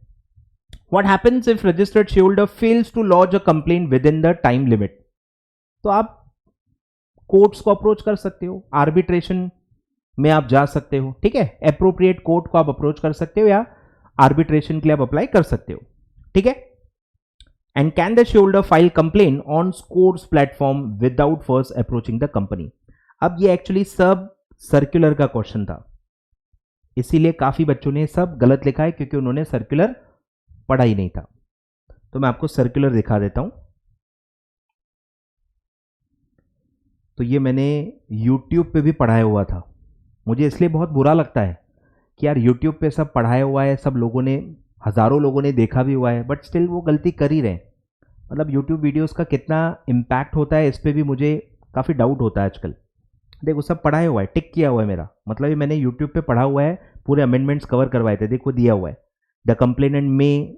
What happens if registered shareholder fails to lodge a complaint within the time limit? तो आप कोर्ट्स को अप्रोच कर सकते हो, आर्बिट्रेशन में आप जा सकते हो, ठीक है। एप्रोप्रिएट कोर्ट को आप अप्रोच कर सकते हो या आर्बिट्रेशन के लिए आप अप्लाई कर सकते हो, ठीक है। And can the shareholder file complain on SCORES platform without first approaching the company? अब ये एक्चुअली सब सर्कुलर का क्वेश्चन था, इसीलिए काफी बच्चों ने सब गलत लिखा है, क्योंकि उन्होंने सर्कुलर पढ़ा ही नहीं था। तो मैं आपको सर्कुलर दिखा देता हूं। तो ये मैंने YouTube पे भी पढ़ाया हुआ था। मुझे इसलिए बहुत बुरा लगता है कि यार YouTube पे सब पढ़ाया हुआ है, सब लोगों ने, हजारों लोगों ने देखा भी हुआ है, बट स्टिल वो गलती कर ही रहे हैं। मतलब YouTube वीडियोस का कितना इम्पैक्ट होता है इस पर भी मुझे काफ़ी डाउट होता है आजकल। देखो सब पढ़ाया हुआ है, टिक किया हुआ है मेरा, मतलब ये मैंने YouTube पे पढ़ा हुआ है, पूरे अमेंडमेंट्स कवर करवाए थे, देखो दिया हुआ है। द कंप्लेनेंट में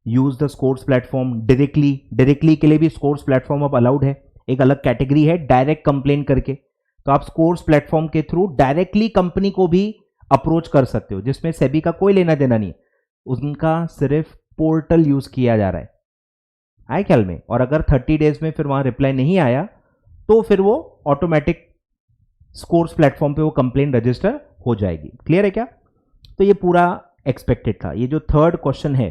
use the scores platform directly के लिए भी स्कोर्स प्लेटफॉर्म अब अलाउड है। एक अलग कैटेगरी है डायरेक्ट कंप्लेन करके, तो आप स्कोर्स प्लेटफॉर्म के थ्रू डायरेक्टली कंपनी को भी अप्रोच कर सकते हो, जिसमें सेबी का कोई लेना देना नहीं, उनका सिर्फ पोर्टल यूज किया जा रहा है, आए ख्याल में। और अगर 30 डेज में फिर वहां रिप्लाई नहीं आया तो फिर वो ऑटोमेटिक स्कोर्स प्लेटफॉर्म पे वो कंप्लेन रजिस्टर हो जाएगी। क्लियर है क्या? तो ये पूरा एक्सपेक्टेड था। ये जो थर्ड क्वेश्चन है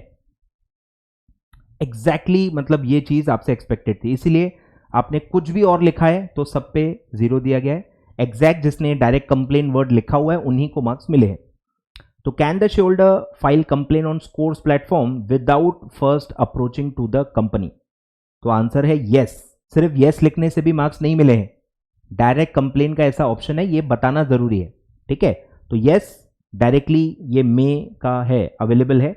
एग्जैक्टली मतलब ये चीज आपसे एक्सपेक्टेड थी, इसीलिए आपने कुछ भी और लिखा है तो सब पे 0 दिया गया है। एग्जैक्ट जिसने डायरेक्ट कंप्लेन वर्ड लिखा हुआ है उन्हीं को मार्क्स मिले हैं। तो can the shareholder file complain on SCORES platform without first approaching to the company? तो आंसर है यस। सिर्फ यस लिखने से भी मार्क्स नहीं मिले हैं, डायरेक्ट कंप्लेन का ऐसा ऑप्शन है, ये बताना जरूरी है, ठीक है। तो यस डायरेक्टली ये मे का है, अवेलेबल है।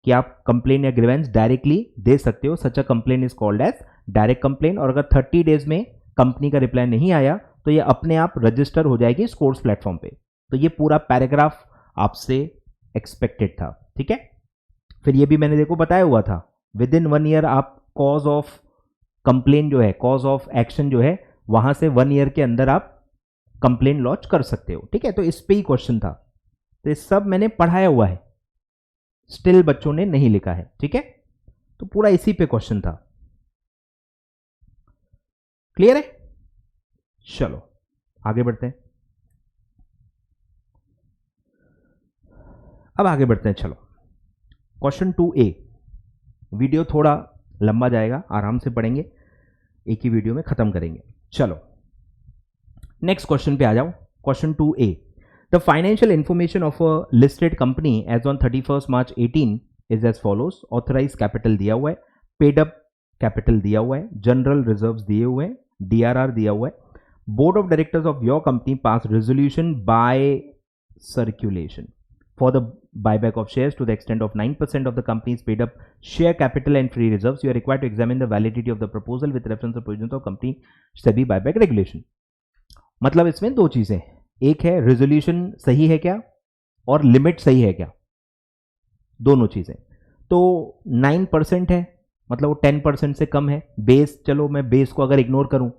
कि आप कंप्लेन या ग्रीवेंस डायरेक्टली दे सकते हो। Such a complaint is called as direct complaint. और अगर 30 डेज में कंपनी का रिप्लाई नहीं आया तो ये अपने आप रजिस्टर हो जाएगी स्कोर्स प्लेटफॉर्म पे। तो ये पूरा पैराग्राफ आपसे एक्सपेक्टेड था, ठीक है। फिर ये भी मैंने देखो बताया हुआ था, विद इन 1 ईयर आप कॉज ऑफ कंप्लेन जो है, कॉज ऑफ एक्शन जो है, वहां से 1 ईयर के अंदर आप कंप्लेन लॉन्च कर सकते हो, ठीक है। तो इस पे ही क्वेश्चन था, तो ये सब मैंने पढ़ाया हुआ है, स्टिल बच्चों ने नहीं लिखा है, ठीक है। तो पूरा इसी पे क्वेश्चन था, क्लियर है। चलो आगे बढ़ते हैं, अब आगे बढ़ते हैं। चलो क्वेश्चन 2A, वीडियो थोड़ा लंबा जाएगा, आराम से पढ़ेंगे, एक ही वीडियो में खत्म करेंगे। चलो नेक्स्ट क्वेश्चन पे आ जाओ। Question 2A, the financial information of a listed company as on 31 March 18 is as follows. Authorise capital दिया हुआ है, पेड अप कैपिटल दिया हुआ है, जनरल रिजर्व्स दिए हुए हैं, DRR दिया हुआ है। Board of directors of your company pass resolution bye circulation for the buyback of shares to the extent of 9% of the company's paid up share capital and free reserves. You are required to examine the validity of the proposal with reference to provisions of company SEBI buyback regulation. मतलब इसमें दो चीजें, एक है resolution सही है क्या और लिमिट सही है क्या, दोनों चीजें। तो 9% है, मतलब वो 10% से कम है। बेस, चलो मैं बेस को अगर इग्नोर करूं,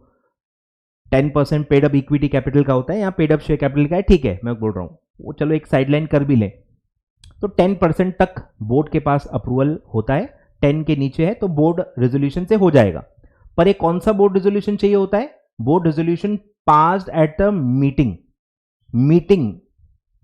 10% पेड अप इक्विटी कैपिटल का होता है, यहाँ पेड अप शेयर कैपिटल का है, ठीक है, मैं बोल रहा हूं वो चलो एक साइडलाइन कर भी लें, तो 10% तक बोर्ड के पास अप्रूवल होता है। 10 के नीचे है तो बोर्ड रेजोल्यूशन से हो जाएगा। पर एक कौन सा बोर्ड रेजोल्यूशन चाहिए होता है? Board resolution passed at the meeting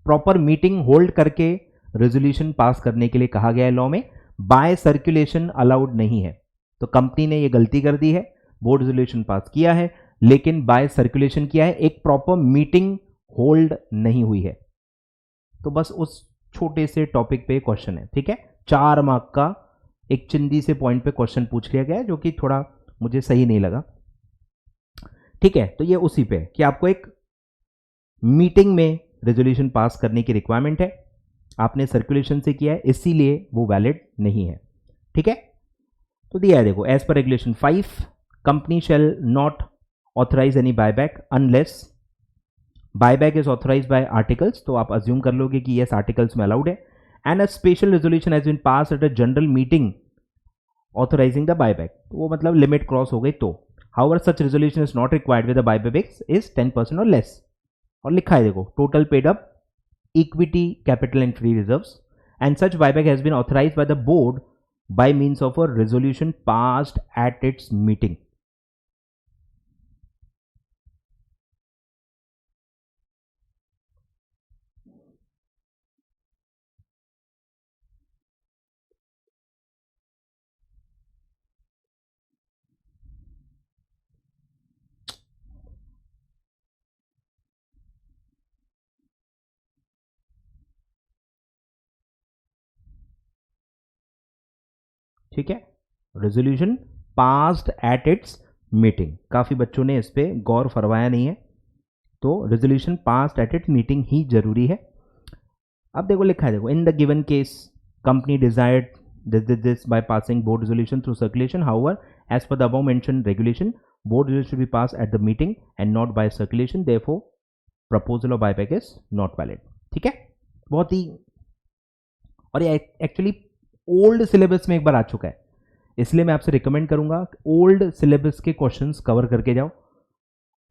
proper meeting hold करके रेजोल्यूशन पास करने के लिए कहा गया है लॉ में। बाय सर्कुलेशन अलाउड नहीं है। तो कंपनी ने यह गलती कर दी है, बोर्ड रेजोल्यूशन पास किया है लेकिन बाय सर्कुलेशन किया है, एक प्रॉपर मीटिंग होल्ड नहीं हुई है। तो बस उस छोटे से टॉपिक पे क्वेश्चन है, ठीक है। 4 मार्क का एक चिंदी से पॉइंट पे क्वेश्चन पूछ लिया गया है, जो कि थोड़ा मुझे सही नहीं लगा, ठीक है। तो ये उसी पे कि आपको एक मीटिंग में रेजोल्यूशन पास करने की रिक्वायरमेंट है, आपने सर्कुलेशन से किया है इसीलिए वो वैलिड नहीं है, ठीक है। तो दिया है देखो, as per regulation 5 company shall not authorise any buyback unless buyback is authorise by articles. तो आप अज्यूम कर लोगे कि यस आर्टिकल्स में अलाउड है। And a special resolution has been pass at a general meeting authorising the buyback. तो वो मतलब लिमिट क्रॉस हो गई तो। However such resolution is not required with the buyback is 10% और लेस। और लिखा है देखो, total paid up equity capital and free reserves and such buyback has been authorised by the board by means of a resolution passed at its meeting. ठीक है, resolution passed at its meeting. काफी बच्चों ने इस पे गौर फरमाया नहीं है, तो resolution passed at its meeting ही जरूरी है। अब देखो लिखा है, देखो in the given case company desired this by passing board resolution through circulation. However, as per the above mentioned regulation, board resolution should be passed at the meeting and not by circulation. Therefore, proposal of buyback is not valid. ठीक है, बहुत ही, और ये actually old syllabus में एक बार आ चुका है, इसलिए मैं आपसे रिकमेंड करूंगा ओल्ड सिलेबस के क्वेश्चंस कवर करके जाओ।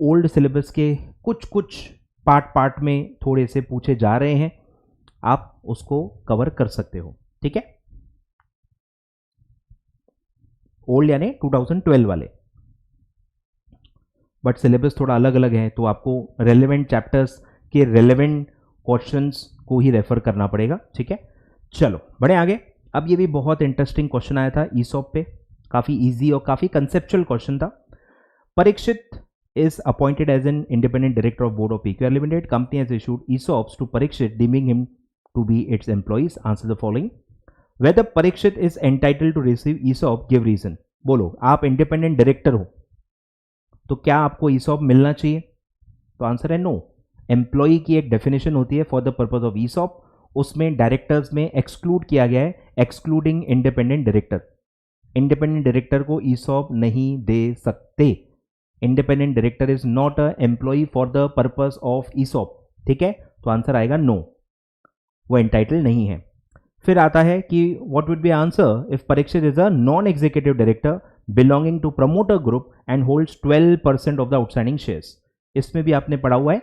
ओल्ड सिलेबस के कुछ पार्ट में थोड़े से पूछे जा रहे हैं, आप उसको कवर कर सकते हो, ठीक है। ओल्ड यानी 2012 वाले, बट सिलेबस थोड़ा अलग अलग है, तो आपको रेलेवेंट चैप्टर्स के रेलेवेंट क्वेश्चंस को ही रेफर करना पड़ेगा, ठीक है। चलो बढ़े आगे। अब ये भी बहुत इंटरेस्टिंग क्वेश्चन आया था ईसॉप पे, काफी इजी और काफी कंसेप्चुअल क्वेश्चन था। Parikshit is appointed as an independent director of board of PQR Limited. Company has issued ESOPs to Parikshit, deeming him to be its employees. Answer the following. Whether Parikshit is entitled to receive ESOP, give reason. बोलो, आप independent director हो तो क्या आपको ESOP मिलना चाहिए? तो answer है नो। एम्प्लॉई की एक डेफिनेशन होती है for the purpose of ESOP, उसमें डायरेक्टर्स में एक्सक्लूड किया गया है, excluding independent director. Independent director को ईसॉप नहीं दे सकते। Independent director is not a employee for the purpose of ESOP. ठीक है, तो आंसर आएगा नो, वो एंटाइटल नहीं है। फिर आता है कि what would be answer if Parikshit is a non executive director belonging to promoter group and holds 12% of the outstanding shares. इसमें भी आपने पढ़ा हुआ है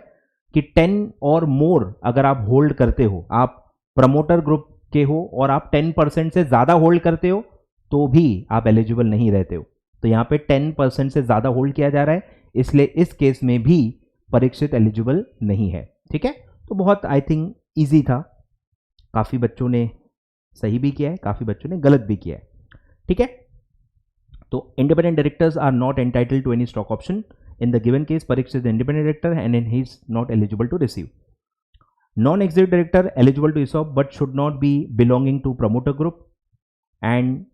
कि 10 और मोर अगर आप होल्ड करते हो, आप प्रमोटर ग्रुप के हो और आप 10% से ज्यादा होल्ड करते हो तो भी आप एलिजिबल नहीं रहते हो। तो यहां पे 10% से ज्यादा होल्ड किया जा रहा है, इसलिए इस केस में भी परीक्षित एलिजिबल नहीं है। ठीक है, तो बहुत आई थिंक ईजी था। काफी बच्चों ने सही भी किया है, काफी बच्चों ने गलत भी किया है। ठीक है, तो independent directors are not entitled to any stock option. In the given case, Parikshit is an independent director and he is not eligible to receive. Non-executive director eligible to ESOP but should not be belonging to promoter group and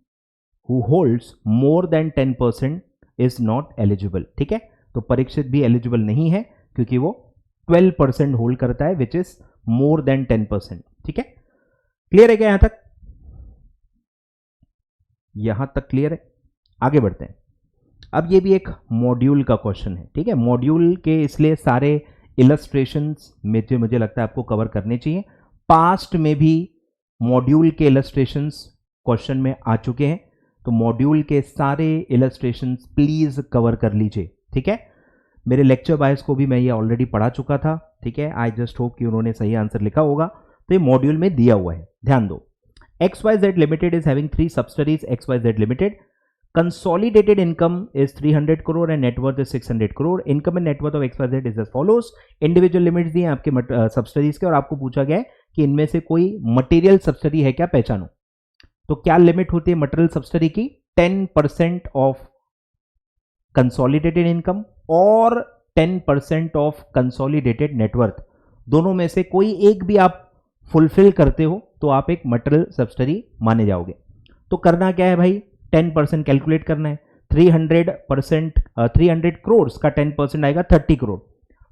who holds more than 10% is not eligible. ठीक है, तो परीक्षित भी eligible नहीं है क्योंकि वो 12% hold करता है विच इज मोर देन 10%. ठीक है, क्लियर है क्या? यहां तक क्लियर है. आगे बढ़ते हैं. अब ये भी एक मॉड्यूल का क्वेश्चन है. ठीक है, मॉड्यूल के इसलिए सारे इलस्ट्रेशंस में मुझे लगता है आपको कवर करने चाहिए. पास्ट में भी मॉड्यूल के इलस्ट्रेशंस क्वेश्चन में आ चुके हैं, तो मॉड्यूल के सारे इलस्ट्रेशंस प्लीज कवर कर लीजिए. ठीक है, मेरे लेक्चर बायस को भी मैं ये ऑलरेडी पढ़ा चुका था. ठीक है, आई जस्ट होप कि उन्होंने सही आंसर लिखा होगा. तो ये मॉड्यूल में दिया हुआ है, ध्यान दो. XYZ Limited is having 3 subsidiaries. XYZ Limited consolidated income is 300 crore and net worth is 600 crore. Income and net worth of XYZ is as follows. Individual limits दिए आपके सब्सिडीज के, और आपको पूछा गया है कि इनमें से कोई मटेरियल सब्सिडी है क्या, पहचानो. तो क्या लिमिट होती है मटेरियल सब्सिडी की? 10% ऑफ कंसोलिडेटेड इनकम और 10% ऑफ कंसोलिडेटेड नेटवर्थ. दोनों में से कोई एक भी आप फुलफिल करते हो तो आप एक मटेरियल सब्सिडी माने जाओगे. तो करना क्या है भाई, 10% कैलकुलेट करना है. 300 करोड़ का 10% आएगा 30 करोड़.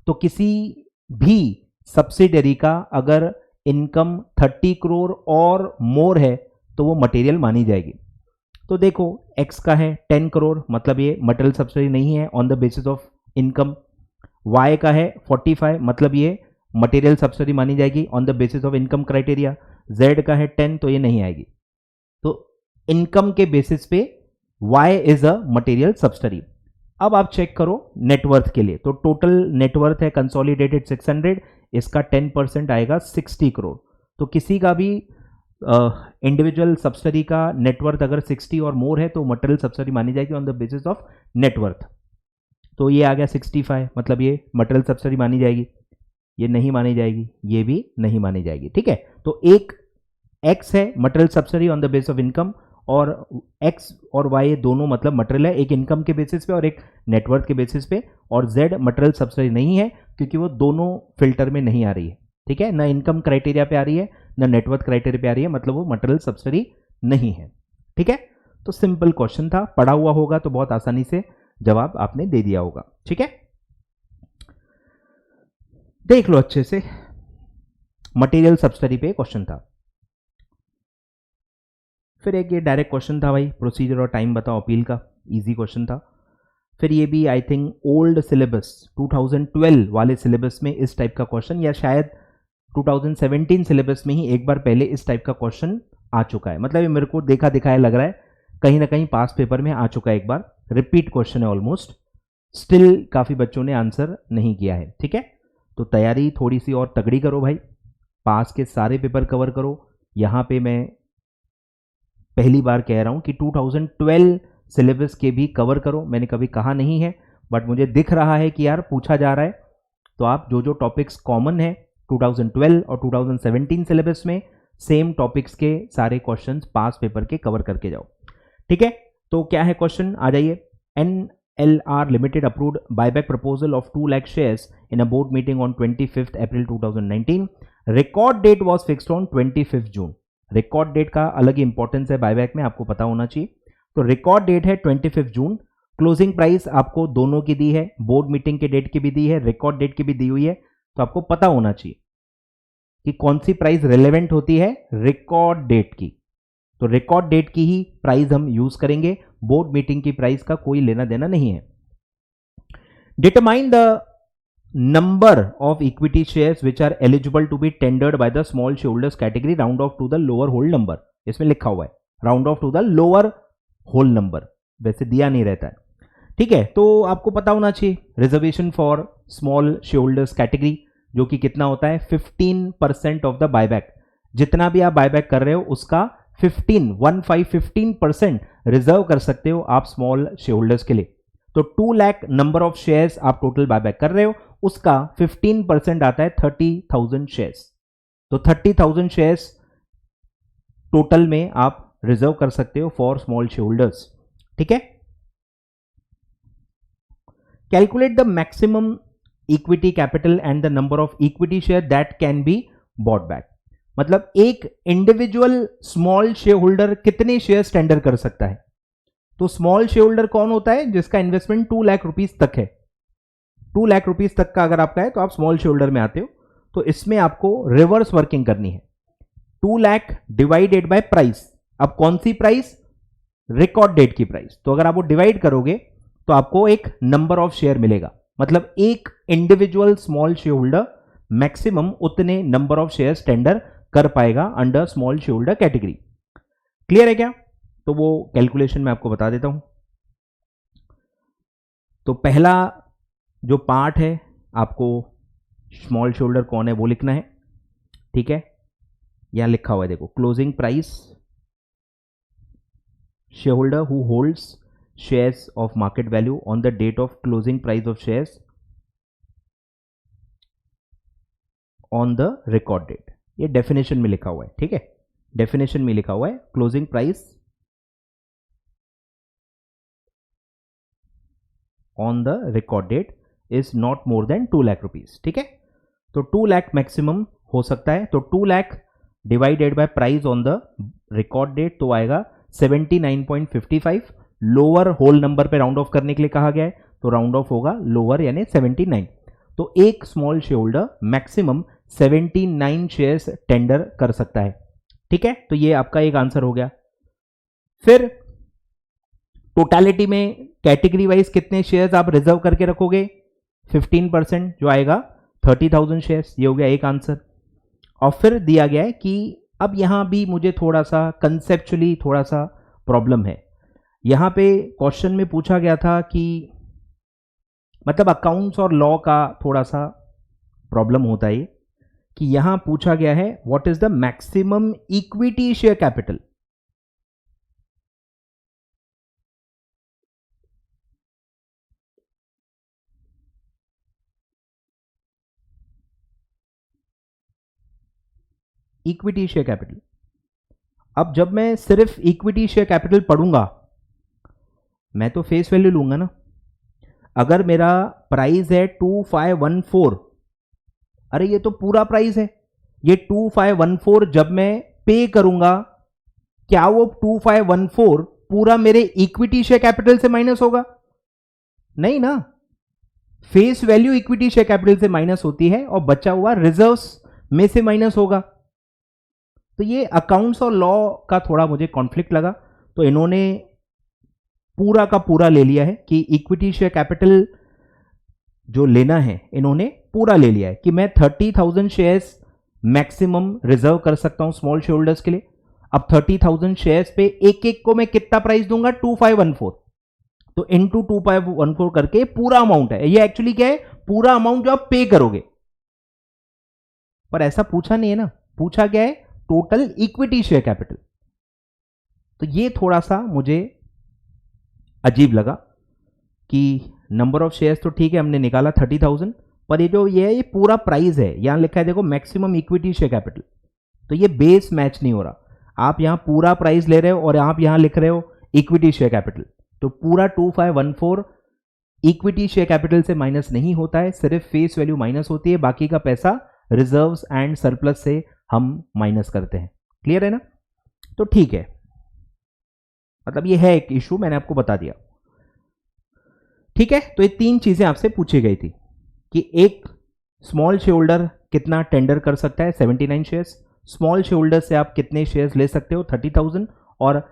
तो किसी भी सब्सिडरी का अगर इनकम 30 करोड़ और मोर है तो वो मटेरियल मानी जाएगी. तो देखो एक्स का है 10 करोड़, मतलब ये मटेरियल सब्सिडी नहीं है on the basis of income. Y का है 45, मतलब ये मटेरियल सब्सिडी मानी जाएगी on the basis of income criteria. Z का है 10, तो ये नहीं आएगी. तो इनकम के बेसिस पे y is a material subsidy. अब आप चेक करो नेटवर्थ के लिए. तो टोटल नेटवर्थ है कंसोलिडेटेड 600, इसका 10% आएगा 60 करोड़. तो किसी का भी इंडिविजुअल सब्सिडी का नेटवर्थ अगर 60 और मोर है तो मटेरियल सब्सिडी मानी जाएगी on the basis of net worth. तो ये आ गया 65, मतलब ये मटेरियल सब्सिडी मानी जाएगी. ये नहीं मानी जाएगी, ये भी नहीं मानी जाएगी. ठीक है, तो एक x है material subsidy on the basis of income, और x और y दोनों मतलब मटेरियल है, एक इनकम के बेसिस पे और एक नेटवर्थ के बेसिस पे. और z मटेरियल सब्सिडी नहीं है क्योंकि वो दोनों फिल्टर में नहीं आ रही है. ठीक है, ना इनकम क्राइटेरिया पे आ रही है ना नेटवर्थ क्राइटेरिया पे आ रही है, मतलब वो मटेरियल सब्सिडी नहीं है. ठीक है, तो सिंपल क्वेश्चन था, पढ़ा हुआ होगा तो बहुत आसानी से जवाब आपने दे दिया होगा. ठीक है, देख लो अच्छे से. मटेरियल सब्सिडी पे क्वेश्चन था. फिर एक ये डायरेक्ट क्वेश्चन था भाई, प्रोसीजर और टाइम बताओ अपील का. इजी क्वेश्चन था. फिर ये भी आई थिंक ओल्ड सिलेबस 2012 वाले सिलेबस में इस टाइप का क्वेश्चन, या शायद 2017 सिलेबस में ही एक बार पहले इस टाइप का क्वेश्चन आ चुका है. मतलब ये मेरे को देखा दिखाया लग रहा है, कहीं ना कहीं पास पेपर में आ चुका है एक बार. रिपीट क्वेश्चन है ऑलमोस्ट. स्टिल काफ़ी बच्चों ने आंसर नहीं किया है. ठीक है, तो तैयारी थोड़ी सी और तगड़ी करो भाई. पास के सारे पेपर कवर करो. यहाँ पे मैं पहली बार कह रहा हूँ कि 2012 सिलेबस के भी कवर करो. मैंने कभी कहा नहीं है, बट मुझे दिख रहा है कि यार पूछा जा रहा है, तो आप जो जो टॉपिक्स कॉमन है 2012 और 2017 सिलेबस में, सेम टॉपिक्स के सारे क्वेश्चंस पास पेपर के कवर करके जाओ. ठीक है, तो क्या है क्वेश्चन, आ जाइए. NLR Limited approved buyback proposal of 2 lakh shares in a board meeting on 25th April 2019. Record date was fixed on 25th June. Record date का अलग ही इंपॉर्टेंस है बायबैक में, आपको पता होना चाहिए. तो रिकॉर्ड डेट है 25 जून. क्लोजिंग प्राइस आपको दोनों की दी है, बोर्ड मीटिंग के डेट की भी दी है, रिकॉर्ड डेट की भी दी हुई है. तो आपको पता होना चाहिए कि कौन सी प्राइस रिलेवेंट होती है, रिकॉर्ड डेट की। तो रिकॉर्ड डेट की ही प्राइस हम यूज करेंगे, बोर्ड मीटिंग की प्राइस का कोई लेना देना नहीं है। Determine the number of equity shares which are eligible to be tendered by the small share holders category, round off to the lower whole number. इसमें लिखा हुआ है round off to the lower whole number, वैसे दिया नहीं रहता है, ठीक है। तो आपको पता होना चाहिए reservation for small share holders category, जो कि कितना होता है 15% ऑफ द बायबैक। जितना भी आप बायबैक कर रहे हो उसका 15% रिजर्व कर सकते हो आप स्मॉल शेयर होल्डर्स के लिए। तो 2 लाख नंबर ऑफ शेयर्स आप टोटल बायबैक कर रहे हो, उसका 15% आता है 30,000 शेयर्स। तो 30,000 शेयर्स टोटल में आप रिजर्व कर सकते हो फॉर स्मॉल शेयर होल्डर्स, ठीक है। Calculate the maximum equity capital and the number of equity share that can be bought back. मतलब एक इंडिविजुअल स्मॉल शेयर होल्डर कितने शेयर टेंडर कर सकता है। तो स्मॉल शेयर होल्डर कौन होता है, जिसका इन्वेस्टमेंट 2 लाख रुपीस तक है। 2 लाख रुपीस तक का अगर आपका है तो आप स्मॉल शेयर होल्डर में आते हो। तो इसमें आपको रिवर्स वर्किंग करनी है, 2 लाख डिवाइडेड बाय प्राइस। अब कौन सी प्राइस, रिकॉर्ड डेट की प्राइस। तो अगर आप वो डिवाइड करोगे तो आपको एक नंबर ऑफ शेयर मिलेगा। मतलब एक individual small share holder maximum उतने नंबर ऑफ शेयर्स टेंडर कर पाएगा under small share holder category. Clear है क्या। तो वो कैलकुलेशन मैं आपको बता देता हूं। तो पहला जो पार्ट है आपको स्मॉल शेयर होल्डर कौन है वो लिखना है, ठीक है। यहां लिखा हुआ है देखो, closing price share holder who holds shares of market value on the date of closing price of shares on the record date। ये डेफिनेशन में लिखा हुआ है, ठीक है। डेफिनेशन में लिखा हुआ है closing price on the record date is not more than 2 lakh rupees, ठीक है। तो 2 लाख मैक्सिमम हो सकता है। तो 2 lakh divided by price on the record date तो आएगा 79.55। लोअर होल नंबर पे राउंड ऑफ करने के लिए कहा गया है, तो राउंड ऑफ होगा लोअर यानी 79। तो एक small share holder maximum 79 shares tender कर सकता है, ठीक है। तो ये आपका एक आंसर हो गया। फिर टोटलिटी में कैटेगरी वाइज कितने शेयर्स आप रिजर्व करके रखोगे, 15% जो आएगा 30,000 शेयर्स, ये हो गया एक आंसर। और फिर दिया गया है कि अब यहां भी मुझे थोड़ा सा कंसेप्चुअली थोड़ा सा प्रॉब्लम है। यहां पे क्वेश्चन में पूछा गया था कि मतलब अकाउंट्स और लॉ का थोड़ा सा प्रॉब्लम होता है कि यहां पूछा गया है what is the maximum equity share capital. Equity share capital. अब जब मैं सिर्फ इक्विटी शेयर कैपिटल पढ़ूंगा, मैं तो फेस वैल्यू लूंगा ना। अगर मेरा प्राइस है 2514, अरे ये तो पूरा प्राइस है, ये 2514 जब मैं पे करूंगा, क्या वो 2514 पूरा मेरे इक्विटी शेयर कैपिटल से माइनस होगा? नहीं ना। Face value equity share capital से माइनस होती है और बचा हुआ रिजर्व्स में से माइनस होगा। तो ये अकाउंट्स और लॉ का थोड़ा मुझे कॉन्फ्लिक्ट लगा, तो इन्होंने पूरा का पूरा ले लिया है कि इक्विटी शेयर कैपिटल जो लेना है इन्होंने पूरा ले लिया है कि मैं 30,000 शेयर्स मैक्सिमम रिजर्व कर सकता हूं स्मॉल शेयर होल्डर्स के लिए। अब 30,000 शेयर्स पे एक एक को मैं कितना प्राइस दूंगा, 2514। तो इनटू 2514 करके पूरा अमाउंट है। ये एक्चुअली क्या है, पूरा अमाउंट जो आप पे करोगे। पर ऐसा पूछा नहीं है ना, पूछा गया है टोटल इक्विटी शेयर कैपिटल। तो ये थोड़ा सा मुझे अजीब लगा कि नंबर ऑफ शेयर्स तो ठीक है हमने निकाला 30,000, पर ये जो ये है ये पूरा प्राइस है। यहां लिखा है देखो मैक्सिमम इक्विटी शेयर कैपिटल, तो ये बेस मैच नहीं हो रहा। आप यहां पूरा प्राइस ले रहे हो और आप यहां लिख रहे हो इक्विटी शेयर कैपिटल, तो पूरा 2514 इक्विटी शेयर कैपिटल से माइनस नहीं होता है, सिर्फ फेस वैल्यू माइनस होती है, बाकी का पैसा रिजर्व्स एंड सरप्लस से हम माइनस करते हैं। क्लियर है ना। तो ठीक है, मतलब ये है एक इशू, मैंने आपको बता दिया। ठीक है, तो ये तीन चीजें आपसे पूछी गई थी कि एक स्मॉल शेयर होल्डर कितना टेंडर कर सकता है? 79 शेयर्स। स्मॉल शेयर होल्डर से आप कितने शेयर्स ले सकते हो? 30,000। और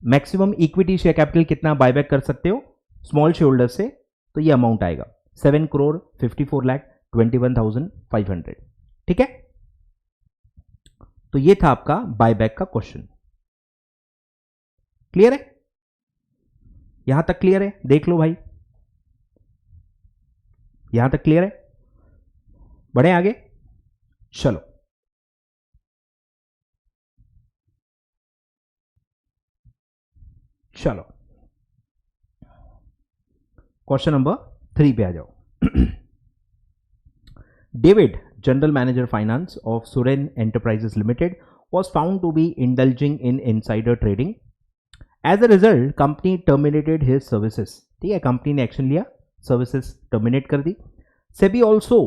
मैक्सिमम इक्विटी शेयर कैपिटल कितना बायबैक कर सकते हो स्मॉल शेयर होल्डर से? तो ये अमाउंट आएगा 7,54,21,500। ठीक है, तो ये था आपका बायबैक का क्वेश्चन। क्लियर है? यहां तक क्लियर है? देख लो भाई, यहां तक क्लियर है? बढ़े आगे, चलो। चलो क्वेश्चन नंबर 3 पे आ जाओ। David, general manager finance of Suren Enterprises Limited, was found to be indulging in insider trading. As a result, company terminated his services. ठीक है, कंपनी ने एक्शन लिया, सर्विसेज टर्मिनेट कर दी. SEBI also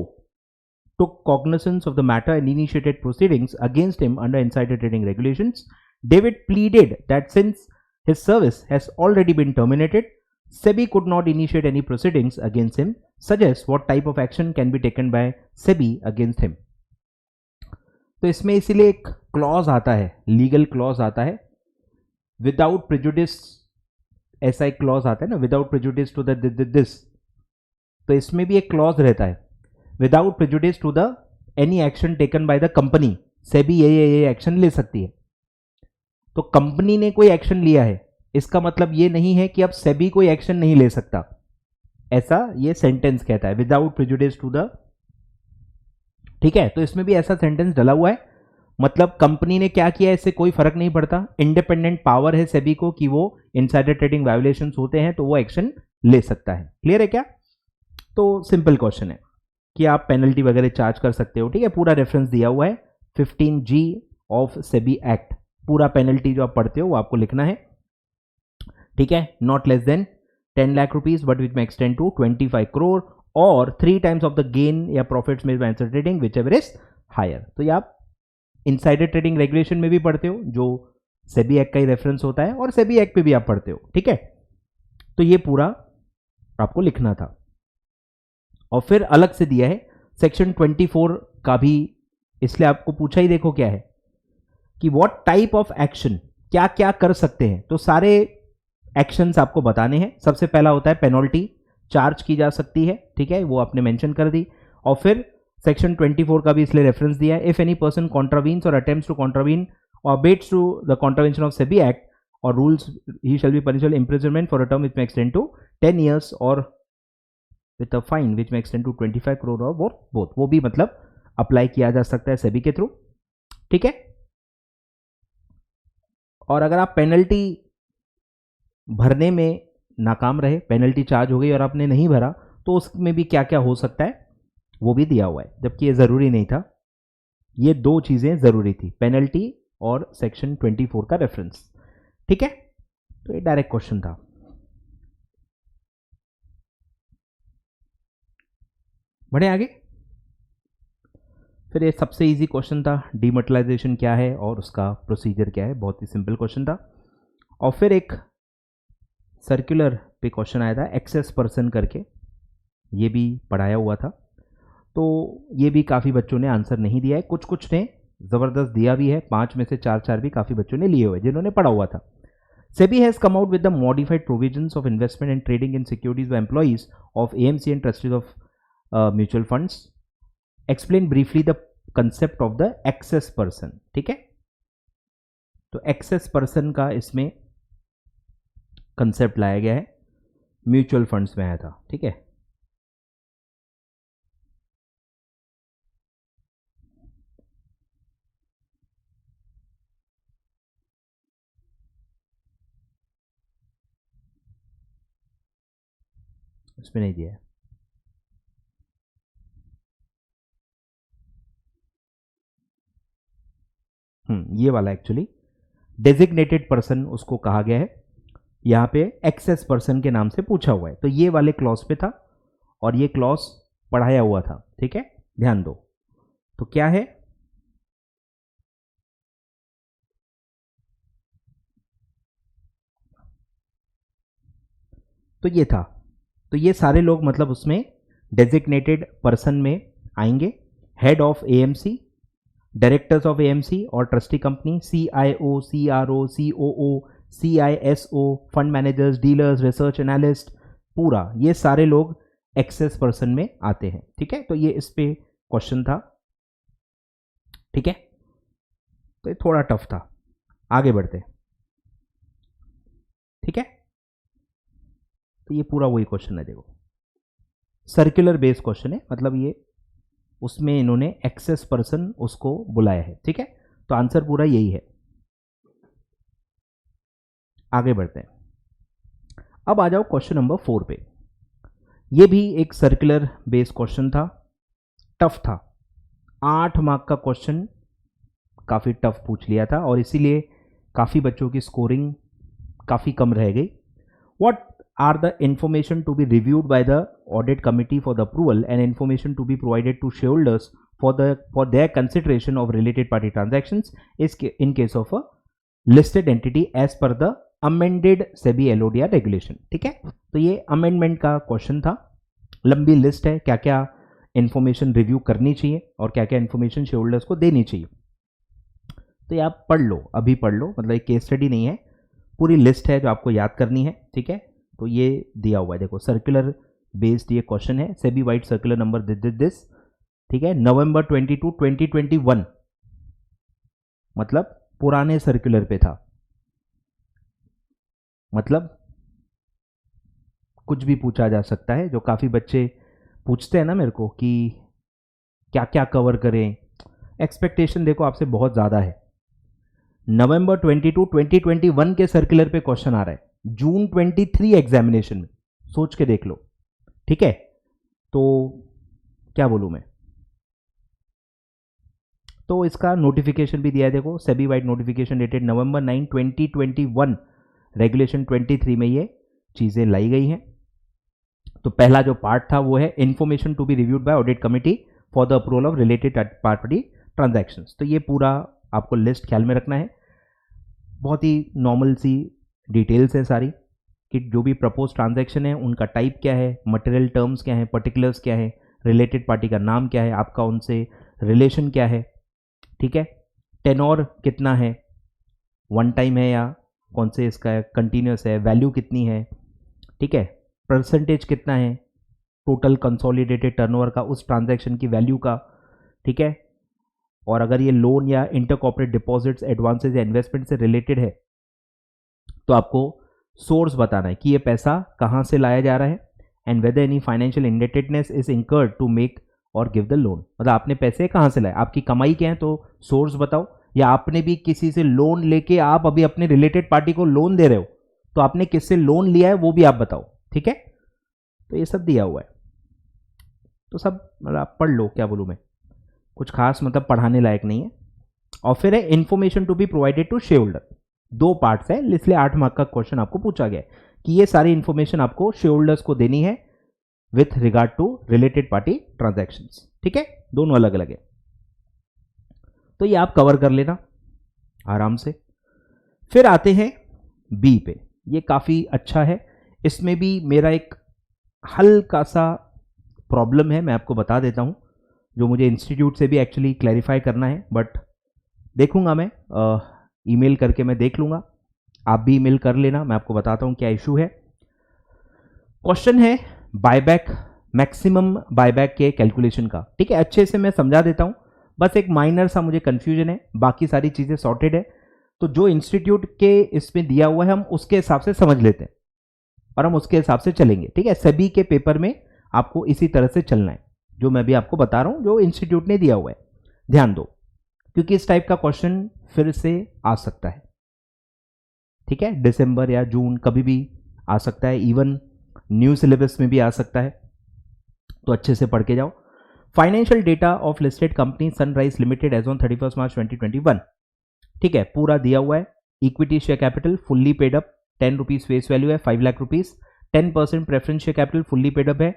took cognizance of the matter and initiated proceedings against him under insider trading regulations. David pleaded that since his service has already been terminated, SEBI could not initiate any proceedings against him. Suggest what type of action can be taken by SEBI against him. तो इसमें इसीलिए एक clause आता है, legal clause आता है, without prejudice, ऐसा एक क्लॉज आता है ना, without prejudice to the this. तो इसमें भी एक क्लॉज रहता है, without prejudice to the any action taken by the company. SEBI ये एक्शन ले सकती है. तो कंपनी ने कोई एक्शन लिया है, इसका मतलब ये नहीं है कि अब सेबी कोई एक्शन नहीं ले सकता. ऐसा ये सेंटेंस कहता है, विदाउट प्रेजुडिस टू द. ठीक है, तो इसमें भी ऐसा सेंटेंस डला हुआ है. मतलब कंपनी ने क्या किया, इससे कोई फर्क नहीं पड़ता. इंडिपेंडेंट पावर है सेबी को कि वो इनसाइडर ट्रेडिंग वायोलेशंस होते हैं तो वो एक्शन ले सकता है. क्लियर है क्या? तो सिंपल क्वेश्चन है कि आप पेनल्टी वगैरह चार्ज कर सकते हो. ठीक है, पूरा रेफरेंस दिया हुआ है 15G ऑफ सेबी एक्ट. पूरा पेनल्टी जो आप पढ़ते हो वो आपको लिखना है. ठीक है, not less than 10 lakh rupees but which may extend to 25 crore और 3 टाइम्स ऑफ द गेन या profits made by insider trading whichever is higher. तो ये आप इनसाइडर ट्रेडिंग रेगुलेशन में भी पढ़ते हो, जो सेबी एक्ट का ही रेफरेंस होता है, और सेबी एक्ट पे भी आप पढ़ते हो. ठीक है, तो ये पूरा आपको लिखना था. और फिर अलग से दिया है सेक्शन 24 का भी, इसलिए आपको पूछा ही देखो क्या है कि व्हाट टाइप ऑफ एक्शन, क्या क्या कर सकते हैं. तो सारे एक्शंस आपको बताने हैं. सबसे पहला होता है पेनल्टी, चार्ज की जा सकती है. ठीक है, वो आपने मेंशन कर दी. और फिर सेक्शन 24 का भी इसलिए रेफरेंस दिया है. If any person contravenes or attempts to contravene or abets to the contravention of SEBI act or rules, he shall be punishable imprisonment for a term which may extend to 10 years or with a fine which may extend to 25 crore और both. वो भी मतलब apply किया जा सकता है सेबी के through. ठीक है, और अगर आप पेनल्टी भरने में नाकाम रहे, पेनल्टी चार्ज हो गई और आपने नहीं भरा, तो उसमें भी क्या क्या हो सकता है वो भी दिया हुआ है, जबकि ये जरूरी नहीं था. ये दो चीजें जरूरी थी, पेनल्टी और सेक्शन 24 का रेफरेंस. ठीक है, तो ये डायरेक्ट क्वेश्चन था. बढ़े आगे. फिर ये सबसे इजी क्वेश्चन था, डीमोनेटाइजेशन क्या है और उसका प्रोसीजर क्या है. बहुत ही सिंपल क्वेश्चन था. और फिर एक सर्कुलर पे क्वेश्चन आया था, एक्सेस पर्सन करके, ये भी पढ़ाया हुआ था. तो ये भी काफ़ी बच्चों ने आंसर नहीं दिया है, कुछ कुछ ने ज़बरदस्त दिया भी है. 5 में से 4 भी काफ़ी बच्चों ने लिए हुए जिन्होंने पढ़ा हुआ था. SEBI has come out with the modified provisions of investment and trading in securities by employees of AMC and trustees of mutual funds. Explain briefly the concept of the excess person. ठीक है, तो excess person का इसमें concept लाया गया है, mutual funds में आया था. ठीक है, इसमें नहीं दिया है. ये वाला एक्चुअली डेजिग्नेटेड पर्सन उसको कहा गया है. यहाँ पे एक्सेस पर्सन के नाम से पूछा हुआ है, तो ये वाले क्लॉज पे था और ये क्लॉज पढ़ाया हुआ था. ठीक है, ध्यान दो. तो क्या है, तो ये था. तो ये सारे लोग मतलब उसमें डेजिग्नेटेड पर्सन में आएंगे. Head of AMC, directors of AMC और trustee company, CIO, CRO, COO, CISO, fund managers, dealers, research analyst, पूरा ये सारे लोग एक्सेस पर्सन में आते हैं। ठीक है, तो ये इस पे क्वेश्चन था। ठीक है, तो ये थोड़ा टफ था, आगे बढ़ते। ठीक है, तो ये पूरा वही क्वेश्चन है, देखो सर्कुलर बेस्ड क्वेश्चन है, मतलब ये उसमें इन्होंने एक्सेस पर्सन उसको बुलाया है। ठीक है, तो आंसर पूरा यही है। आगे बढ़ते हैं, अब आ जाओ क्वेश्चन नंबर 4 पे। ये भी एक सर्कुलर बेस्ड क्वेश्चन था, टफ था, 8 मार्क का क्वेश्चन, काफ़ी टफ पूछ लिया था और इसीलिए काफ़ी बच्चों की स्कोरिंग काफ़ी कम रह गई। What are the information to be reviewed by the audit committee for the approval and information to be provided to share holders for their consideration of related party transactions in case of a listed entity as per the amended SEBI LODR regulation. ठीक है, तो ये amendment का question था, लंबी list है क्या क्या इंफॉर्मेशन रिव्यू करनी चाहिए और क्या क्या इंफॉर्मेशन शेयर होल्डर्स को देनी चाहिए। तो ये आप पढ़ लो, अभी पढ़ लो, मतलब एक केस स्टडी नहीं है, पूरी लिस्ट है जो आपको याद करनी है। ठीक है, तो ये दिया हुआ है, देखो सर्कुलर बेस्ड ये क्वेश्चन है, SEBI white circular number this. ठीक है, नवंबर 22, 2021, मतलब पुराने सर्कुलर पे था, मतलब कुछ भी पूछा जा सकता है। जो काफ़ी बच्चे पूछते हैं ना मेरे को कि क्या क्या कवर करें, एक्सपेक्टेशन देखो आपसे बहुत ज़्यादा है। नवंबर 22, 2021 के सर्कुलर पे क्वेश्चन आ रहा है, जून 23 एग्जामिनेशन में, सोच के देख लो। ठीक है, तो क्या बोलूं मैं, तो इसका नोटिफिकेशन भी दिया है, देखो सेबी वाइड नोटिफिकेशन डेटेड नवंबर 9, 2021, रेगुलेशन 23 में ये चीज़ें लाई गई हैं। तो पहला जो पार्ट था वो है information to be reviewed by audit committee for the approval of related party transactions. तो ये पूरा आपको लिस्ट ख्याल में रखना है, बहुत ही नॉर्मल सी डिटेल्स है सारी, कि जो भी प्रपोज ट्रांजैक्शन है उनका टाइप क्या है, मटेरियल टर्म्स क्या है, पर्टिकुलर्स क्या है, रिलेटेड पार्टी का नाम क्या है, आपका उनसे रिलेशन क्या है। ठीक है, टेनोर कितना है, वन टाइम है या कौन से इसका कंटिन्यूस है, वैल्यू कितनी है। ठीक है, परसेंटेज कितना है टोटल कंसोलिडेटेड टर्नओवर का उस ट्रांजैक्शन की वैल्यू का। ठीक है, और अगर ये लोन या इंटर कॉर्पोरेट डिपॉजिट्स, एडवांसेज या इन्वेस्टमेंट से रिलेटेड है तो आपको सोर्स बताना है कि ये पैसा कहाँ से लाया जा रहा है, and whether any financial indebtedness is incurred to make or give the loan, मतलब आपने पैसे कहाँ से लाए, आपकी कमाई क्या है तो सोर्स बताओ, या आपने भी किसी से लोन लेके आप अभी अपने रिलेटेड पार्टी को लोन दे रहे हो तो आपने किससे लोन लिया है वो भी आप बताओ। ठीक है, तो ये सब दिया हुआ है, तो सब मतलब आप पढ़ लो, क्या बोलूँ मैं, कुछ खास मतलब पढ़ाने लायक नहीं है। और फिर है information to be provided to share holder, 2 parts है, इसलिए 8 मार्क का क्वेश्चन आपको पूछा गया कि ये सारी इन्फॉर्मेशन आपको शेयर होल्डर्स को देनी है with regard to related party transactions. ठीक है, दोनों अलग अलग है, तो ये आप कवर कर लेना आराम से। फिर आते हैं बी पे, ये काफ़ी अच्छा है, इसमें भी मेरा एक हल्का सा प्रॉब्लम है, मैं आपको बता देता हूँ, जो मुझे इंस्टीट्यूट से भी एक्चुअली क्लैरिफाई करना है, बट देखूंगा मैं, ईमेल करके मैं देख लूँगा, आप भी ईमेल कर लेना, मैं आपको बताता हूँ क्या इशू है। क्वेश्चन है बायबैक, मैक्सिमम बायबैक के कैलकुलेशन का। ठीक है, अच्छे से मैं समझा देता हूँ, बस एक माइनर सा मुझे कन्फ्यूजन है, बाकी सारी चीज़ें सॉर्टेड है। तो जो इंस्टीट्यूट के इसमें दिया हुआ है हम उसके हिसाब से समझ लेते हैं और हम उसके हिसाब से चलेंगे। ठीक है, सभी के पेपर में आपको इसी तरह से चलना है, जो मैं भी आपको बता रहा हूँ जो इंस्टीट्यूट ने दिया हुआ है, ध्यान दो, क्योंकि इस टाइप का क्वेश्चन फिर से आ सकता है। ठीक है, दिसंबर या जून कभी भी आ सकता है, इवन न्यू सिलेबस में भी आ सकता है, तो अच्छे से पढ़ के जाओ। Financial data of listed company Sunrise Limited as on 31 March 2021। ठीक है, पूरा दिया हुआ है, equity share capital fully paid up 10 rupees face value है 5 lakh rupees, 10% preference share capital fully paid up है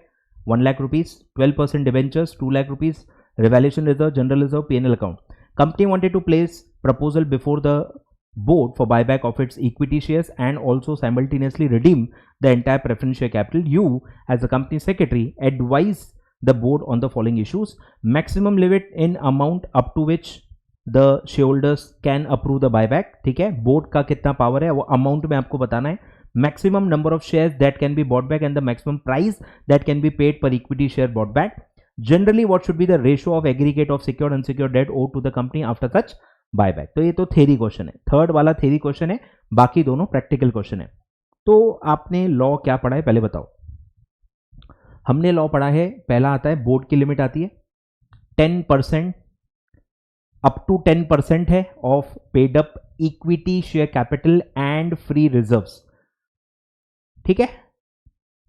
1 lakh rupees, 12% debentures 2 lakh rupees, revaluation reserve, general reserve, P&L account. Company wanted to place proposal before the board for buyback of its equity shares and also simultaneously redeem the entire preference share capital. You as the company secretary advise the board on the following issues. Maximum limit in amount up to which the share holders can approve the buyback, ठीक है, board का कितना power है वो amount में आपको बताना है। Maximum number of shares that can be bought back and the maximum price that can be paid per equity share bought back. Generally what should be the ratio of aggregate of secured unsecured debt owed to the company after such buyback. तो ये तो theory question है, third वाला theory question है, बाकी दोनों practical question है। तो आपने लॉ क्या पढ़ा है पहले बताओ। हमने लॉ पढ़ा है, पहला आता है बोर्ड की लिमिट आती है 10%, अप टू 10% है of paid up equity share capital and free reserves, ठीक है,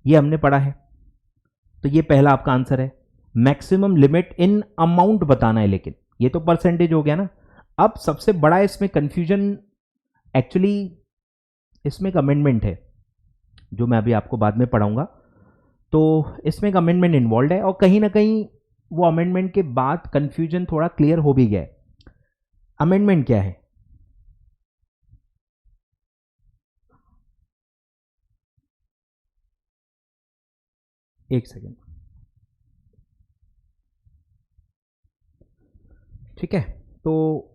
ये हमने पढ़ा है। तो ये पहला आपका आंसर है। मैक्सिमम लिमिट इन अमाउंट बताना है, लेकिन ये तो परसेंटेज हो गया ना। अब सबसे बड़ा इसमें कंफ्यूजन, एक्चुअली इसमें एक अमेंडमेंट है जो मैं अभी आपको बाद में पढ़ाऊंगा। तो इसमें एक अमेंडमेंट इन्वॉल्व है और कहीं ना कहीं वो अमेंडमेंट के बाद कंफ्यूजन थोड़ा क्लियर हो भी गया है। अमेंडमेंट क्या है? एक सेकेंड, ठीक है। तो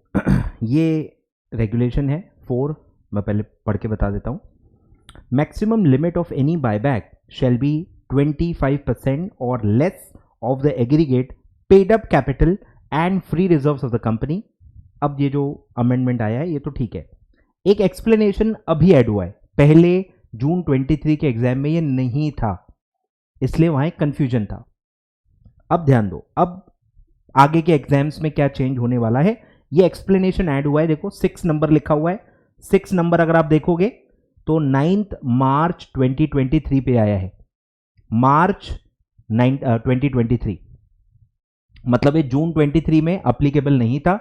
ये रेगुलेशन है 4, मैं पहले पढ़ के बता देता हूं। Maximum limit of any buyback shall be 25% और less of the aggregate paid up capital and free reserves of the company. अब ये जो अमेंडमेंट आया है ये तो ठीक है। एक एक्सप्लेनेशन अभी ऐड हुआ है, पहले जून 23 के एग्जाम में ये नहीं था, इसलिए वहां एक कंफ्यूजन था। अब ध्यान दो, अब आगे के एग्जाम्स में क्या चेंज होने वाला है, ये एक्सप्लेनेशन ऐड हुआ है। देखो 6 नंबर लिखा हुआ है, 6 नंबर अगर आप देखोगे तो 9 मार्च 2023 पे आया है, मार्च 2023, मतलब ये जून 23 में अप्लीकेबल नहीं था,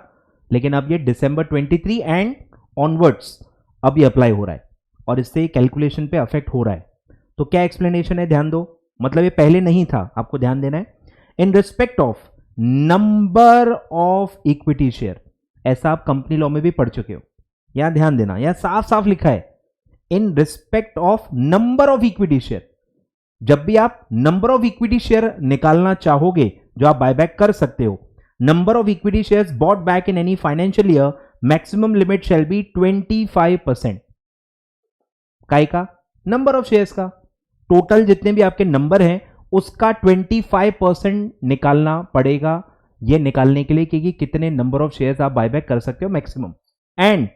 लेकिन अब ये दिसंबर 23 एंड ऑनवर्ड्स अब ये अप्लाई हो रहा है और इससे कैलकुलेशन पे अफेक्ट हो रहा है। तो क्या एक्सप्लेनेशन है, ध्यान दो, मतलब ये पहले नहीं था, आपको ध्यान देना है। In respect of number of equity share, ऐसा आप कंपनी लॉ में भी पढ़ चुके हो, यहां ध्यान देना, यहां साफ साफ लिखा है in respect of number of equity share. जब भी आप नंबर ऑफ इक्विटी शेयर निकालना चाहोगे जो आप बायबैक कर सकते हो, number of equity shares bot back in any financial year, maximum limit shall be 25%। काय का? नंबर ऑफ शेयर्स का, टोटल जितने भी आपके नंबर हैं उसका 25% निकालना पड़ेगा, ये निकालने के लिए कि कितने नंबर ऑफ शेयर्स आप बायबैक कर सकते हो maximum, and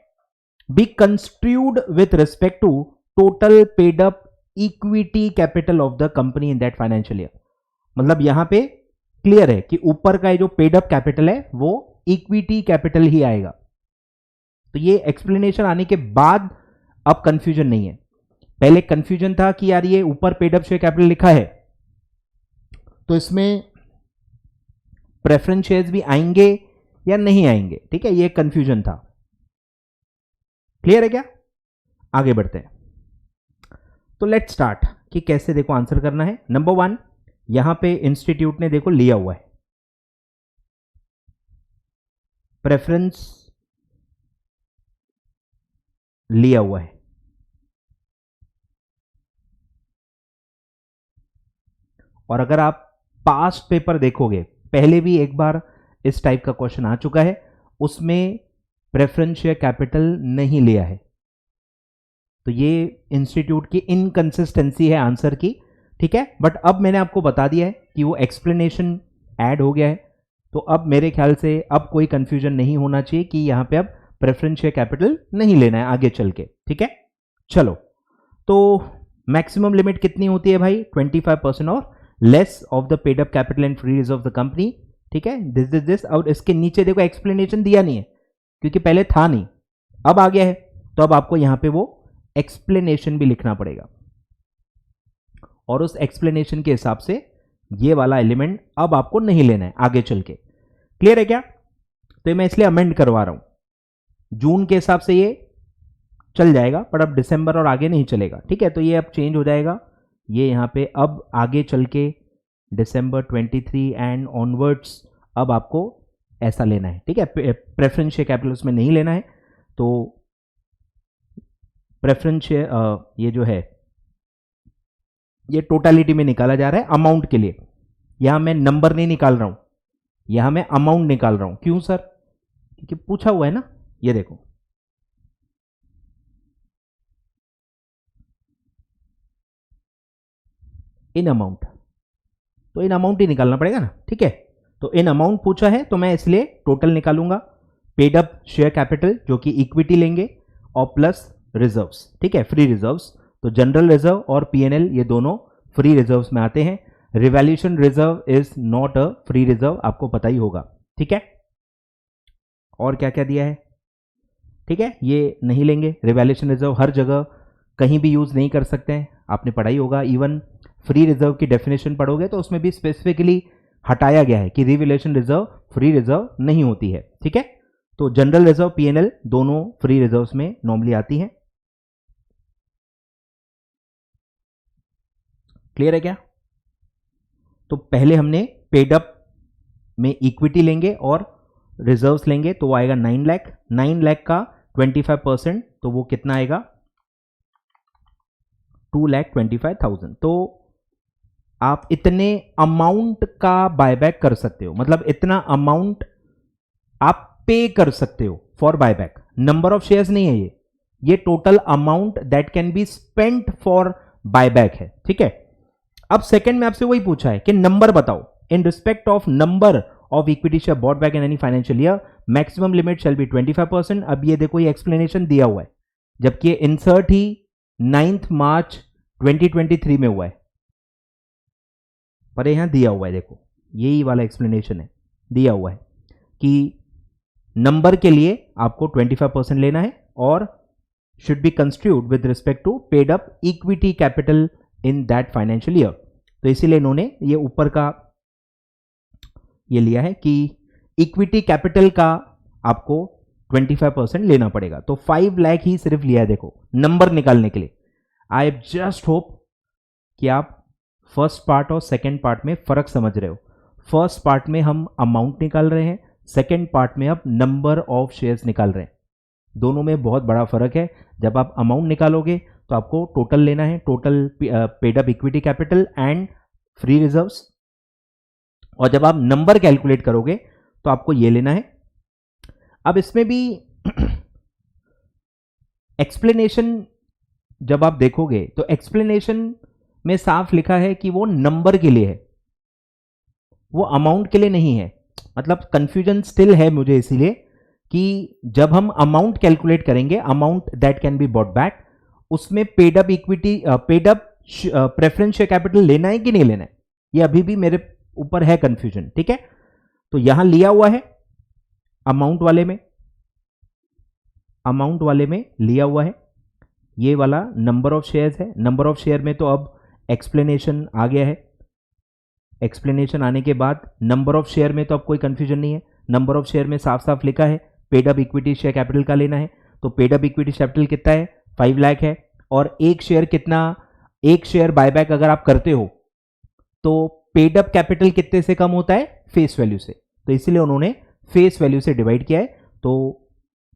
be construed with respect to total paid up equity capital of the company in that financial year. मतलब यहां पे क्लियर है कि ऊपर का जो पेड अप कैपिटल है वो इक्विटी कैपिटल ही आएगा। तो ये एक्सप्लेनेशन आने के बाद अब कंफ्यूजन नहीं है। पहले कंफ्यूजन था कि यार ये ऊपर पेड अप शेयर कैपिटल लिखा है तो इसमें प्रेफरेंस शेयर्स भी आएंगे या नहीं आएंगे, ठीक है, ये कंफ्यूजन था। क्लियर है क्या? आगे बढ़ते हैं। तो लेट्स स्टार्ट कि कैसे देखो आंसर करना है। नंबर 1, यहां पे इंस्टीट्यूट ने देखो लिया हुआ है प्रेफरेंस, लिया हुआ है, और अगर आप पास्ट पेपर देखोगे, पहले भी एक बार इस टाइप का क्वेश्चन आ चुका है, उसमें प्रेफरेंस शेयर कैपिटल नहीं लिया है। तो ये इंस्टीट्यूट की इनकंसिस्टेंसी है आंसर की, ठीक है। बट अब मैंने आपको बता दिया है कि वो एक्सप्लेनेशन ऐड हो गया है, तो अब मेरे ख्याल से अब कोई कंफ्यूजन नहीं होना चाहिए कि यहां पे अब प्रेफरेंस शेयर कैपिटल नहीं लेना है आगे चल के, ठीक है। चलो, तो मैक्सिमम लिमिट कितनी होती है भाई? 25% और less of the paid up capital and free reserve of the company, ठीक है। दिस और इसके नीचे देखो एक्सप्लेनेशन दिया नहीं है क्योंकि पहले था नहीं, अब आ गया है, तो अब आपको यहां पे वो एक्सप्लेनेशन भी लिखना पड़ेगा और उस एक्सप्लेनेशन के हिसाब से ये वाला एलिमेंट अब आपको नहीं लेना है आगे चल के। क्लियर है क्या? तो मैं इसलिए अमेंड करवा रहा हूं, जून के हिसाब से ये चल जाएगा पर अब दिसंबर और आगे नहीं चलेगा, ठीक है। तो ये अब चेंज हो जाएगा, ये यहां पे अब आगे चल के दिसंबर 23 एंड ऑनवर्ड्स अब आपको ऐसा लेना है, ठीक है। प्रेफरेंस शेयर कैपिटल उसमें नहीं लेना है, तो प्रेफरेंस शेयर ये जो है ये टोटलिटी में निकाला जा रहा है अमाउंट के लिए, यहां मैं नंबर नहीं निकाल रहा हूं, यहां मैं अमाउंट निकाल रहा हूं। क्यों सर? क्योंकि पूछा हुआ है ना। ये देखो, इन अमाउंट, तो इन अमाउंट ही निकालना पड़ेगा ना, ठीक है। तो इन अमाउंट पूछा है तो मैं इसलिए टोटल निकालूंगा। पेड अप शेयर कैपिटल जो कि इक्विटी लेंगे और प्लस रिजर्व्स, ठीक है, फ्री रिजर्व्स। तो जनरल रिजर्व और पीएनएल ये दोनों फ्री रिजर्व्स में आते हैं। Revaluation reserve is not a free reserve, आपको पता ही होगा, ठीक है। और क्या क्या दिया है, ठीक है, ये नहीं लेंगे। रिवैल्यूएशन रिजर्व हर जगह कहीं भी यूज नहीं कर सकते हैं, आपने पढ़ा ही होगा। इवन फ्री रिजर्व की डेफिनेशन पढ़ोगे तो उसमें भी स्पेसिफिकली हटाया गया है कि रिवैल्यूएशन रिजर्व फ्री रिजर्व नहीं होती है, ठीक है। तो जनरल रिजर्व पीएनएल दोनों फ्री रिजर्व्स में नॉर्मली आती हैं। क्लियर है क्या? तो पहले हमने पेड अप में इक्विटी लेंगे और रिजर्व्स लेंगे, तो वो आएगा 9 लाख। 9 लाख का 25%, तो वो कितना आएगा? 2,25,000। तो आप इतने अमाउंट का बायबैक कर सकते हो, मतलब इतना अमाउंट आप पे कर सकते हो for buyback. Number of shares नहीं है ये total amount that can be spent for buyback है, ठीक है। अब सेकंड में आपसे वही पूछा है कि नंबर बताओ, in respect of number of equity share bought back in any financial year maximum limit shall be 25%। अब ये देखो, ये एक्सप्लेनेशन दिया हुआ है, जबकि ये इंसर्ट ही 9 मार्च 2023 में हुआ है, पर यहां दिया हुआ है, देखो यही वाला एक्सप्लेनेशन है, दिया हुआ है कि नंबर के लिए आपको 25% लेना है और should be constitute with respect to paid up equity capital in that financial year. तो इसीलिए इन्होंने ये ऊपर का ये लिया है कि इक्विटी कैपिटल का आपको 25% लेना पड़ेगा। तो 5 लाख ही सिर्फ लिया है, देखो नंबर निकालने के लिए। आई जस्ट होप कि आप फर्स्ट पार्ट और सेकेंड पार्ट में फर्क समझ रहे हो। फर्स्ट पार्ट में हम अमाउंट निकाल रहे हैं, सेकेंड पार्ट में अब नंबर ऑफ शेयर्स निकाल रहे हैं। दोनों में बहुत बड़ा फर्क है। जब आप अमाउंट निकालोगे तो आपको टोटल लेना है, total paid up equity capital and free reserves, और जब आप नंबर कैलकुलेट करोगे तो आपको ये लेना है। अब इसमें भी एक्सप्लेनेशन जब आप देखोगे तो एक्सप्लेनेशन में साफ लिखा है कि वो नंबर के लिए है, वो अमाउंट के लिए नहीं है। मतलब कंफ्यूजन स्टिल है मुझे इसीलिए कि जब हम अमाउंट कैलकुलेट करेंगे, amount that can be bought back, उसमें paid up equity paid up preference share capital लेना है कि नहीं लेना है, ये अभी भी मेरे ऊपर है कंफ्यूजन, ठीक है। तो यहां लिया हुआ है अमाउंट वाले में, अमाउंट वाले में लिया हुआ है ये वाला नंबर ऑफ शेयर्स है। नंबर ऑफ शेयर में तो अब एक्सप्लेनेशन आ गया है, एक्सप्लेनेशन आने के बाद नंबर ऑफ शेयर में तो अब कोई कंफ्यूजन नहीं है। नंबर ऑफ शेयर में साफ साफ लिखा है paid up equity share capital का लेना है। तो पेड अप इक्विटी कैपिटल कितना है? 5 लाख है। और एक शेयर कितना, एक शेयर बायबैक अगर आप करते हो तो पेड अप कैपिटल कितने से कम होता है? फेस वैल्यू से। तो इसीलिए उन्होंने फेस वैल्यू से डिवाइड किया है। तो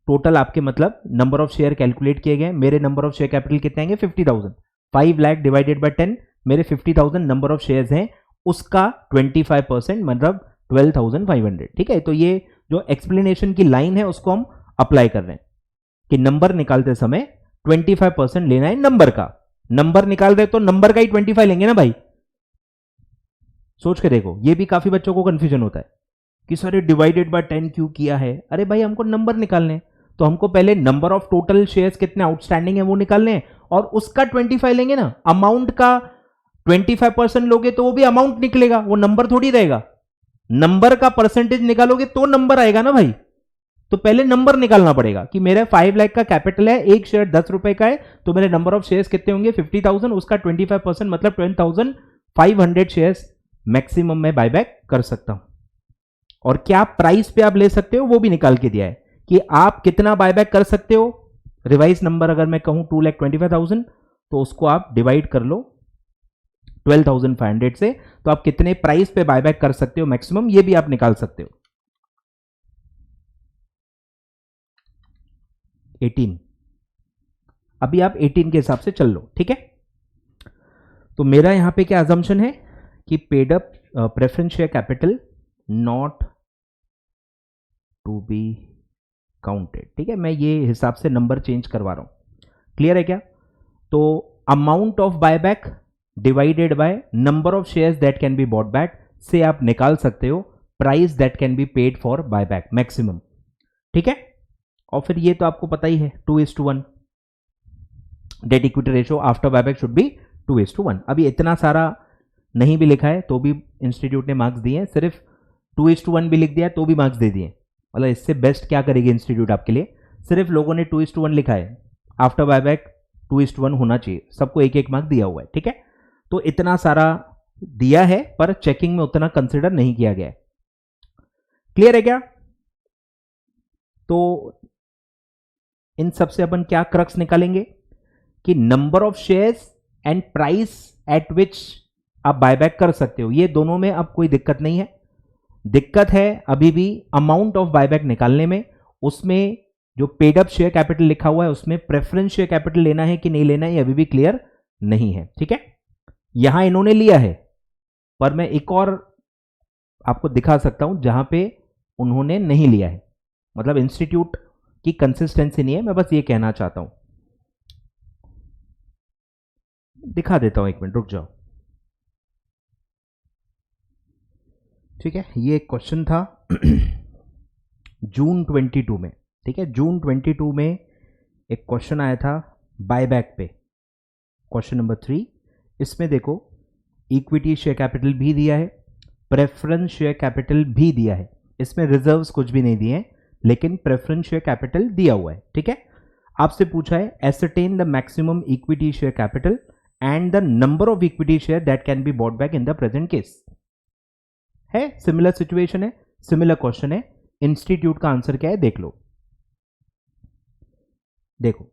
टोटल आपके मतलब नंबर ऑफ शेयर कैलकुलेट किए गए। मेरे नंबर ऑफ शेयर कैपिटल कितने आएंगे? 50,000। 5 लाख डिवाइडेड बाय 10, मेरे 50,000 नंबर ऑफ शेयर्स हैं, उसका 25% मतलब 12,500, ठीक है। तो ये जो एक्सप्लेनेशन की लाइन है उसको हम अप्लाई कर रहे हैं कि नंबर निकालते समय 25% लेना है नंबर का। नंबर निकाल रहे तो नंबर का ही 25 लेंगे ना भाई। सोच के देखो, ये भी काफी बच्चों को कंफ्यूजन होता है कि सर डिवाइडेड बाय 10 क्यों किया है। अरे भाई हमको नंबर निकालने हैं, तो हमको पहले नंबर ऑफ टोटल शेयर्स कितने आउटस्टैंडिंग है वो निकालने हैं और उसका 25 लेंगे ना। अमाउंट का 25% लोगे तो वो भी अमाउंट निकलेगा, वो नंबर थोड़ी रहेगा। नंबर का परसेंटेज निकालोगे तो नंबर आएगा ना भाई। तो पहले नंबर निकालना पड़ेगा कि मेरा 5 लाख का कैपिटल है, एक शेयर 10 रुपए का है, तो मेरे नंबर ऑफ शेयर्स कितने होंगे? 50,000, उसका 25% मतलब 12,500 शेयर्स मैक्सिमम में बायबैक कर सकता हूं। और क्या प्राइस पे आप ले सकते हो वो भी निकाल के दिया है कि आप कितना बायबैक कर सकते हो। रिवाइज नंबर अगर मैं कहूं 2,25,000 तो उसको आप डिवाइड कर लो 12,500 से, तो आप कितने प्राइस पे बायबैक कर सकते हो मैक्सिमम, ये भी आप निकाल सकते हो। 18, अभी आप 18 के हिसाब से चल लो, ठीक है। तो मेरा यहां पे क्या अजम्पशन है कि paid up preference share capital not to be counted. ठीक है, मैं ये हिसाब से नंबर चेंज करवा रहा हूं। क्लियर है क्या? तो amount of buyback divided by number of shares that can be bought back से आप निकाल सकते हो price that can be paid for buyback maximum. ठीक है, और फिर ये तो आपको पता ही है 2:1 debt equity ratio after buyback should be 2:1। अभी इतना सारा नहीं भी लिखा है तो भी इंस्टीट्यूट ने मार्क्स दिए हैं, सिर्फ 2:1 भी लिख दिया तो भी मार्क्स दे दिए। मतलब इससे बेस्ट क्या करेगी इंस्टीट्यूट आपके लिए? सिर्फ लोगों ने 2:1 लिखा है, आफ्टर बायबैक 2:1 होना चाहिए, सबको एक एक मार्क दिया हुआ है। ठीक है, तो इतना सारा दिया है पर चेकिंग में उतना कंसिडर नहीं किया गया है। क्लियर है क्या? तो इन सब से अपन क्या क्रक्स निकालेंगे कि number of shares and price at विच आप बायबैक कर सकते हो, ये दोनों में अब कोई दिक्कत नहीं है। दिक्कत है अभी भी अमाउंट ऑफ बायबैक निकालने में। उसमें जो पेड अप शेयर कैपिटल लिखा हुआ है उसमें प्रेफरेंस शेयर कैपिटल लेना है कि नहीं लेना है ये अभी भी क्लियर नहीं है। ठीक है, यहां इन्होंने लिया है पर मैं एक और आपको दिखा सकता हूं जहां पे उन्होंने नहीं लिया है। मतलब इंस्टीट्यूट की कंसिस्टेंसी नहीं है, मैं बस ये कहना चाहता हूं। दिखा देता हूं, एक मिनट रुक जाओ। ठीक है, ये एक क्वेश्चन था जून 22 में। ठीक है, जून 22 में एक क्वेश्चन आया था बायबैक पे, क्वेश्चन नंबर 3। इसमें देखो इक्विटी शेयर कैपिटल भी दिया है, प्रेफरेंस शेयर कैपिटल भी दिया है, इसमें रिजर्व्स कुछ भी नहीं दिए हैं लेकिन प्रेफरेंस शेयर कैपिटल दिया हुआ है। ठीक है, आपसे पूछा है ascertain the maximum equity share capital and the number of equity share that can be bought back in the present case. है सिमिलर सिचुएशन है, सिमिलर क्वेश्चन है। इंस्टीट्यूट का आंसर क्या है देख लो। देखो,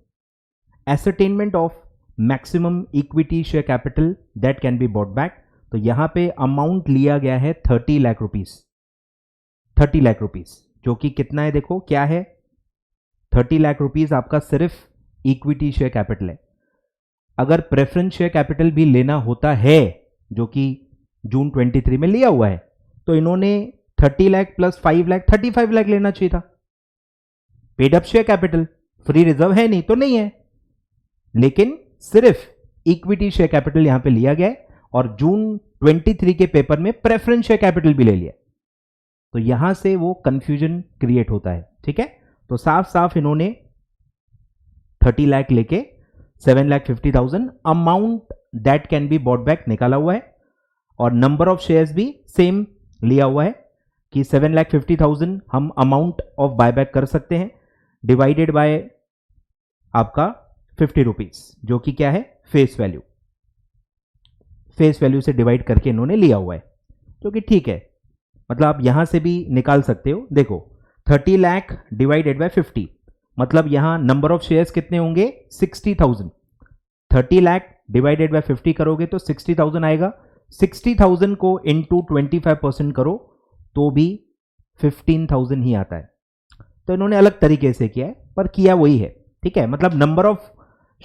ascertainment of maximum equity share capital that can be bought back, तो यहां पे अमाउंट लिया गया है 30 लाख रुपीस। 30 लाख रुपीस जो कि कितना है देखो क्या है, 30 लाख रुपीस आपका सिर्फ इक्विटी शेयर कैपिटल है। अगर प्रेफरेंस शेयर कैपिटल भी लेना होता है जो कि जून 23 में लिया हुआ है तो इन्होंने 30 लाख प्लस 5 लाख 35 लाख लेना चाहिए था। Paid up share capital, free reserve है नहीं तो नहीं है, लेकिन सिर्फ इक्विटी शेयर कैपिटल यहां पे लिया गया है और जून 23 के पेपर में प्रेफरेंस शेयर कैपिटल भी ले लिया, तो यहां से वो कंफ्यूजन क्रिएट होता है। ठीक है, तो साफ साफ इन्होंने 30 लाख लेके 7,50,000 amount that can be bought back निकाला हुआ है और नंबर ऑफ शेयर्स भी सेम लिया हुआ है कि 7,50,000 हम अमाउंट ऑफ बायबैक कर सकते हैं डिवाइडेड बाय आपका 50 रुपीज जो कि क्या है फेस वैल्यू। फेस वैल्यू से डिवाइड करके इन्होंने लिया हुआ है जो कि ठीक है, मतलब आप यहां से भी निकाल सकते हो। देखो 30 लाख डिवाइडेड बाय 50 मतलब यहां नंबर ऑफ शेयर्स कितने होंगे 60,000। 30 लाख डिवाइडेड बाय 50 करोगे तो 60,000 आएगा। 60,000 को इंटू 25% करो तो भी 15,000 ही आता है। तो इन्होंने अलग तरीके से किया है पर किया वही है। ठीक है, मतलब number of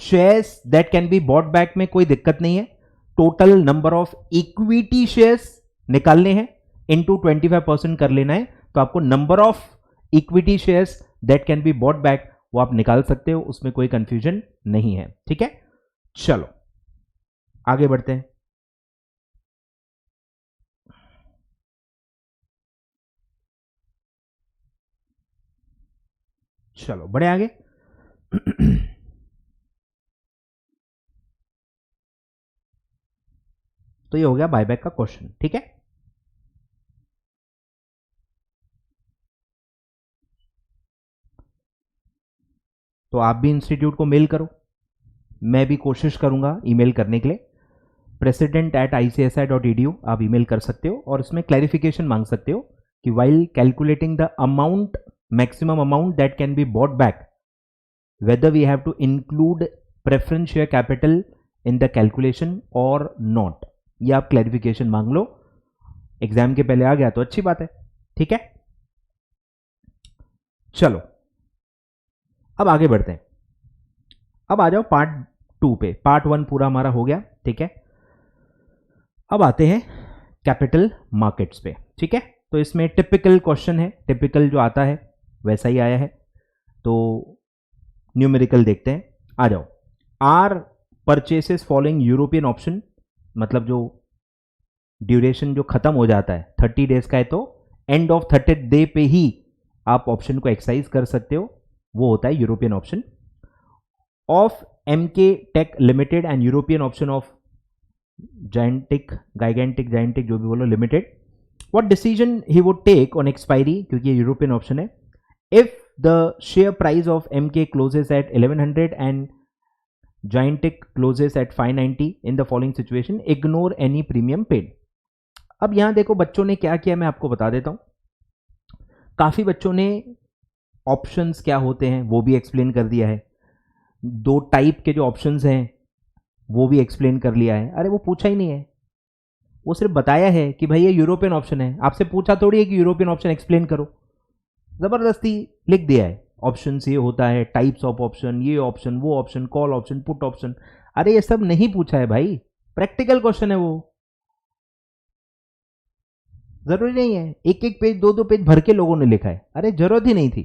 shares that can be bought back में कोई दिक्कत नहीं है, total number of equity shares निकालने हैं इंटू 25% कर लेना है तो आपको number of equity shares that can be bought back वो आप निकाल सकते हो, उसमें कोई कंफ्यूजन नहीं है। ठीक है, चलो आगे बढ़ते हैं। चलो बढ़े आगे। तो ये हो गया बायबैक का क्वेश्चन। ठीक है, तो आप भी इंस्टीट्यूट को मेल करो, मैं भी कोशिश करूंगा ईमेल करने के लिए। president@icsi.edu आप ईमेल कर सकते हो और इसमें क्लैरिफिकेशन मांग सकते हो कि while calculating the amount maximum amount that can be bought back whether we have to include preference share capital in the calculation or not, ये आप क्लैरिफिकेशन मांग लो। एग्जाम के पहले आ गया तो अच्छी बात है। ठीक है, चलो अब आगे बढ़ते हैं। अब आ जाओ पार्ट 2 पे। पार्ट 1 पूरा हमारा हो गया। ठीक है, अब आते हैं कैपिटल मार्केट्स पे। ठीक है, तो इसमें टिपिकल क्वेश्चन है, टिपिकल जो आता है वैसा ही आया है। तो न्यूमेरिकल देखते हैं, आ जाओ। R purchases following European option, मतलब जो ड्यूरेशन जो खत्म हो जाता है 30 डेज का है, तो एंड ऑफ 30 डे पे ही आप ऑप्शन को एक्सरसाइज कर सकते हो, वो होता है European option. Of MK tech limited and European option of जायंटिक जायंटिक जो भी बोलो limited, what decision he would take on expiry, क्योंकि ये यूरोपियन ऑप्शन है। If the share price of MK closes at 1100 and जायंटिक closes at 590 in the following situation, ignore any premium paid. अब यहां देखो बच्चों ने क्या किया, मैं आपको बता देता हूं। काफी बच्चों ने ऑप्शंस क्या होते हैं वो भी एक्सप्लेन कर दिया है, दो टाइप के जो ऑप्शंस हैं वो भी एक्सप्लेन कर लिया है। अरे वो पूछा ही नहीं है, वो सिर्फ बताया है कि भाई ये यूरोपियन ऑप्शन है, आपसे पूछा थोड़ी है कि यूरोपियन ऑप्शन एक्सप्लेन करो, जबरदस्ती लिख दिया है। ऑप्शन ये होता है, टाइप्स ऑफ ऑप्शन, ये ऑप्शन, वो option, call option, put option. अरे ये सब नहीं पूछा है भाई, प्रैक्टिकल क्वेश्चन है वो, जरूरी नहीं है एक एक पेज दो दो पेज भर के लोगों ने लिखा है। अरे जरूरत ही नहीं थी,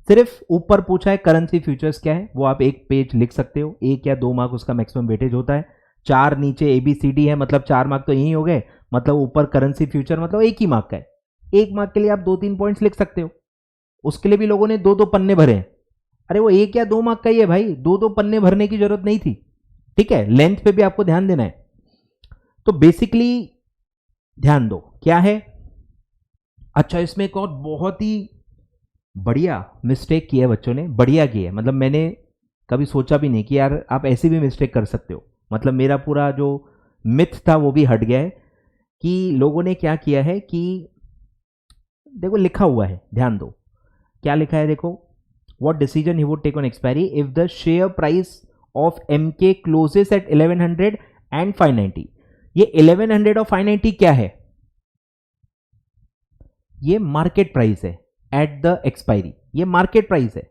सिर्फ ऊपर पूछा है करेंसी फ्यूचर्स क्या है, वो आप एक पेज लिख सकते हो, 1 या 2 मार्क उसका मैक्सिमम वेटेज होता है। 4 नीचे ABCD है, मतलब 4 मार्क तो यही हो गए, मतलब ऊपर करेंसी फ्यूचर मतलब 1 ही मार्क का है। 1 मार्क के लिए आप 2-3 पॉइंट्स लिख सकते हो, उसके लिए भी लोगों ने 2-2 पन्ने भरे हैं। अरे वो 1 या 2 मार्क का ही है भाई, 2-2 पन्ने भरने की जरूरत नहीं थी। ठीक है, लेंथ पे भी आपको ध्यान देना है। तो बेसिकली ध्यान दो क्या है। अच्छा, इसमें एक और बहुत ही बढ़िया मिस्टेक की है बच्चों ने, बढ़िया की है, मतलब मैंने कभी सोचा भी नहीं कि यार आप ऐसी भी मिस्टेक कर सकते हो। मतलब मेरा पूरा जो मिथ था वो भी हट गया है कि लोगों ने क्या किया है कि देखो लिखा हुआ है, ध्यान दो क्या लिखा है, देखो what decision he would take on expiry if the share price of MK closes at 1100 and 590। ये 1100 और 590 क्या है, ये मार्केट प्राइस है एट द एक्सपायरी, ये मार्केट प्राइस है।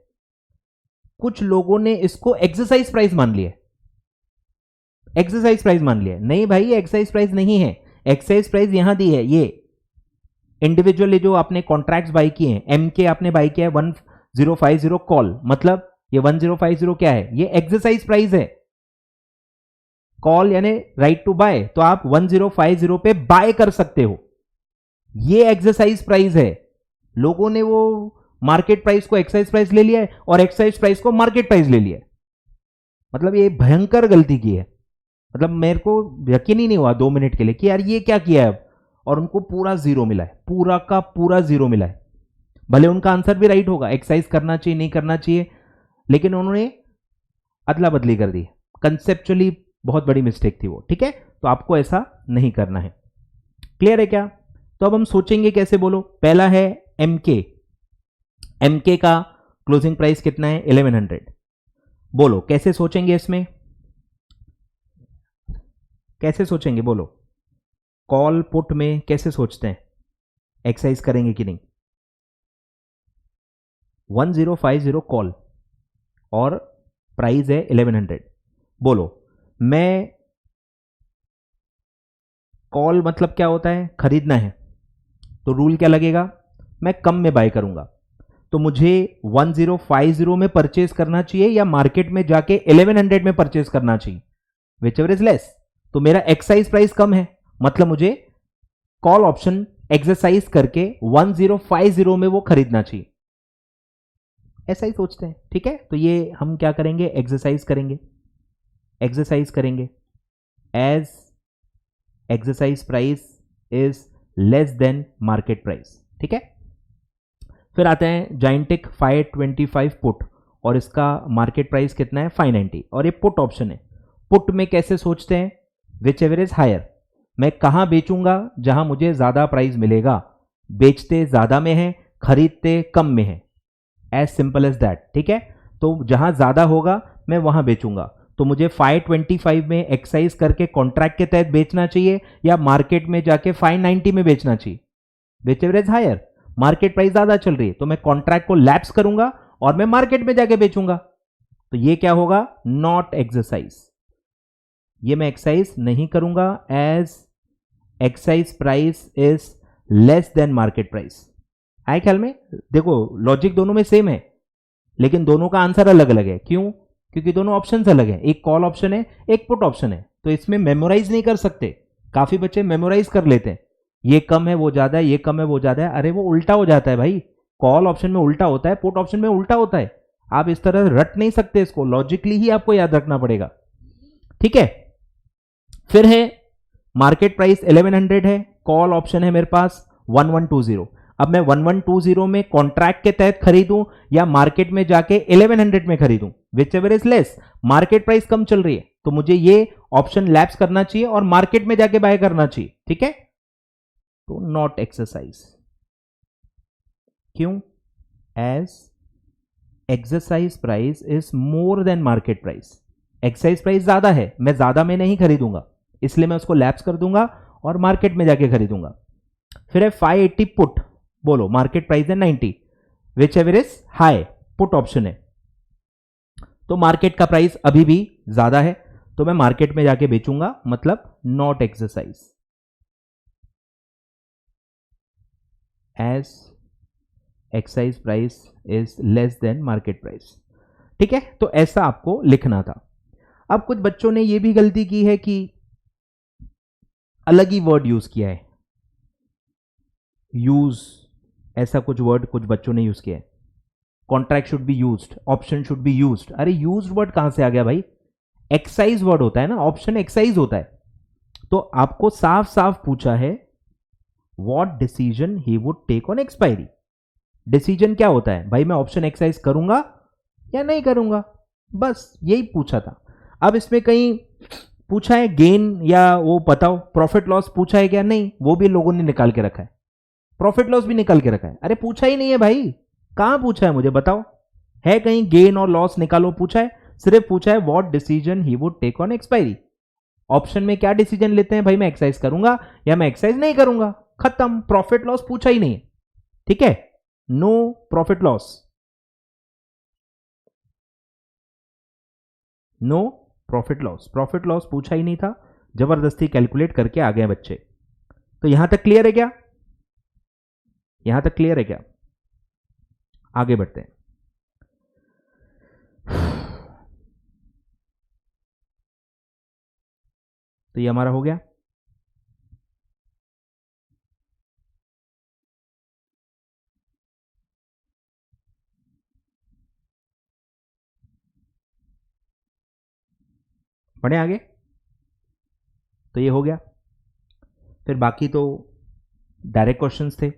कुछ लोगों ने इसको एक्सरसाइज प्राइस मान लिया, एक्सरसाइज प्राइस मान लिया। नहीं भाई, ये एक्सरसाइज प्राइस नहीं है, एक्सरसाइज प्राइस यहां दी है। ये इंडिविजुअली जो आपने कॉन्ट्रैक्ट्स बाई किए हैं, एमके आपने बाई किया है 1050 कॉल, मतलब ये 1050 क्या है, ये एक्सरसाइज प्राइस है। कॉल यानी राइट टू बाय, तो आप 1050 पे बाय कर सकते हो, ये एक्सरसाइज प्राइस है। लोगों ने वो मार्केट प्राइस को एक्सरसाइज प्राइस ले लिया है और एक्सरसाइज प्राइस को मार्केट प्राइस ले लिया है। मतलब ये भयंकर गलती की है, मतलब मेरे को यकीन ही नहीं हुआ 2 मिनट के लिए कि यार ये क्या किया है अब, और उनको पूरा जीरो मिला है, पूरा का पूरा जीरो मिला है। भले उनका आंसर भी राइट होगा, एक्सरसाइज करना चाहिए नहीं करना चाहिए, लेकिन उन्होंने अदला बदली कर दी, कंसेप्चुअली बहुत बड़ी मिस्टेक थी वो। ठीक है, तो आपको ऐसा नहीं करना है। क्लियर है क्या? तो अब हम सोचेंगे कैसे, बोलो। पहला है एमके, एमके का क्लोजिंग प्राइस कितना है 1100। बोलो कैसे सोचेंगे, इसमें कैसे सोचेंगे बोलो। कॉल पुट में कैसे सोचते हैं, एक्सरसाइज करेंगे कि नहीं। 1050 कॉल और प्राइस है 1100। बोलो, मैं कॉल मतलब क्या होता है, खरीदना है, तो रूल क्या लगेगा, मैं कम में बाय करूंगा, तो मुझे 1050 में परचेज करना चाहिए या मार्केट में जाके 1100 में परचेज करना चाहिए, विच एवर इज लेस। तो मेरा एक्सरसाइज प्राइस कम है, मतलब मुझे कॉल ऑप्शन एक्सरसाइज करके 1050 में वो खरीदना चाहिए, ऐसा ही सोचते हैं। ठीक है, तो ये हम क्या करेंगे, एक्सरसाइज करेंगे, एक्सरसाइज करेंगे as exercise price is less than market price. ठीक है, फिर आते हैं जायंटिक 525 पुट, और इसका मार्केट प्राइस कितना है 590, और ये पुट ऑप्शन है। पुट में कैसे सोचते हैं, विच एवर इज हायर, मैं कहां बेचूंगा जहां मुझे ज्यादा प्राइस मिलेगा, बेचते ज्यादा में है, खरीदते कम में है, एज सिंपल एज दैट। ठीक है, तो जहां ज्यादा होगा मैं वहां बेचूंगा, तो मुझे 525 में एक्सरसाइज करके कॉन्ट्रैक्ट के तहत बेचना चाहिए या मार्केट में जाके 590 में बेचना चाहिए, whichever is higher. Market price ज्यादा चल रही है तो मैं कॉन्ट्रैक्ट को लैप्स करूंगा और मैं मार्केट में जाके बेचूंगा, तो ये क्या होगा, नॉट एक्सरसाइज, ये मैं एक्सरसाइज नहीं करूंगा, as excise price is less than market price. आए ख्याल में? देखो लॉजिक दोनों में सेम है, लेकिन दोनों का आंसर अलग अलग है। क्यों? क्योंकि दोनों ऑप्शंस अलग है, एक कॉल ऑप्शन है, एक पुट ऑप्शन है। तो इसमें मेमोराइज नहीं कर सकते। काफी बच्चे मेमोराइज कर लेते हैं, ये कम है वो ज्यादा है, ये कम है वो ज्यादा है। अरे वो उल्टा हो जाता है भाई, कॉल ऑप्शन में उल्टा होता है, पुट ऑप्शन में उल्टा होता है। आप इस तरह रट नहीं सकते इसको, लॉजिकली ही आपको याद रखना पड़ेगा। ठीक है, फिर है मार्केट प्राइस 1100 है, कॉल ऑप्शन है मेरे पास 1120। अब मैं 1120 में कॉन्ट्रैक्ट के तहत खरीदूं या मार्केट में जाके 1100 में खरीदूं, whichever is less. Market price कम चल रही है तो मुझे ये ऑप्शन लैप्स करना चाहिए और मार्केट में जाके बाय करना चाहिए। ठीक है, तो नॉट एक्सरसाइज। क्यों? As exercise price is more than market price. Exercise price ज्यादा है, मैं ज्यादा में नहीं खरीदूंगा, इसलिए मैं उसको लैप्स कर दूंगा और मार्केट में जाके खरीदूंगा। फिर है 580 पुट। बोलो मार्केट प्राइस है 90, which ever is high, put option है, तो मार्केट का प्राइस अभी भी ज्यादा है, तो मैं मार्केट में जाके बेचूंगा, मतलब not exercise. As excise price is less than market price. ठीक है, तो ऐसा आपको लिखना था। अब कुछ बच्चों ने यह भी गलती की है कि अलग ही वर्ड यूज किया है, यूज, ऐसा कुछ वर्ड कुछ बच्चों ने यूज किया है। Contract should be used, option should be used. अरे यूज्ड वर्ड कहां से आ गया भाई? एक्साइज वर्ड होता है ना, ऑप्शन एक्साइज होता है। तो आपको साफ साफ पूछा है what decision he would take on expiry. Decision क्या होता है भाई? मैं ऑप्शन एक्साइज करूंगा या नहीं करूंगा, बस यही पूछा था। अब इसमें कहीं पूछा है गेन या वो बताओ प्रॉफिट लॉस पूछा है क्या? नहीं, वो भी लोगों ने निकाल के रखा है, प्रॉफिट लॉस भी निकाल के रखा है। अरे पूछा ही नहीं है भाई, कहां पूछा है मुझे बताओ? है कहीं गेन और लॉस निकालो पूछा है? सिर्फ पूछा है what decision he would take on expiry. Option में क्या डिसीजन लेते हैं भाई? मैं एक्सरसाइज करूंगा या मैं एक्सरसाइज नहीं करूंगा, खत्म। प्रॉफिट लॉस पूछा ही नहीं है। ठीक है, no profit loss, no profit loss, profit loss पूछा ही नहीं था, जबरदस्ती कैलकुलेट करके आ गए बच्चे। तो यहां तक क्लियर है क्या? यहां तक क्लियर है क्या? आगे बढ़ते हैं। तो ये हमारा हो गया। बढ़े आगे, तो ये हो गया। फिर बाकी तो डायरेक्ट क्वेश्चंस थे।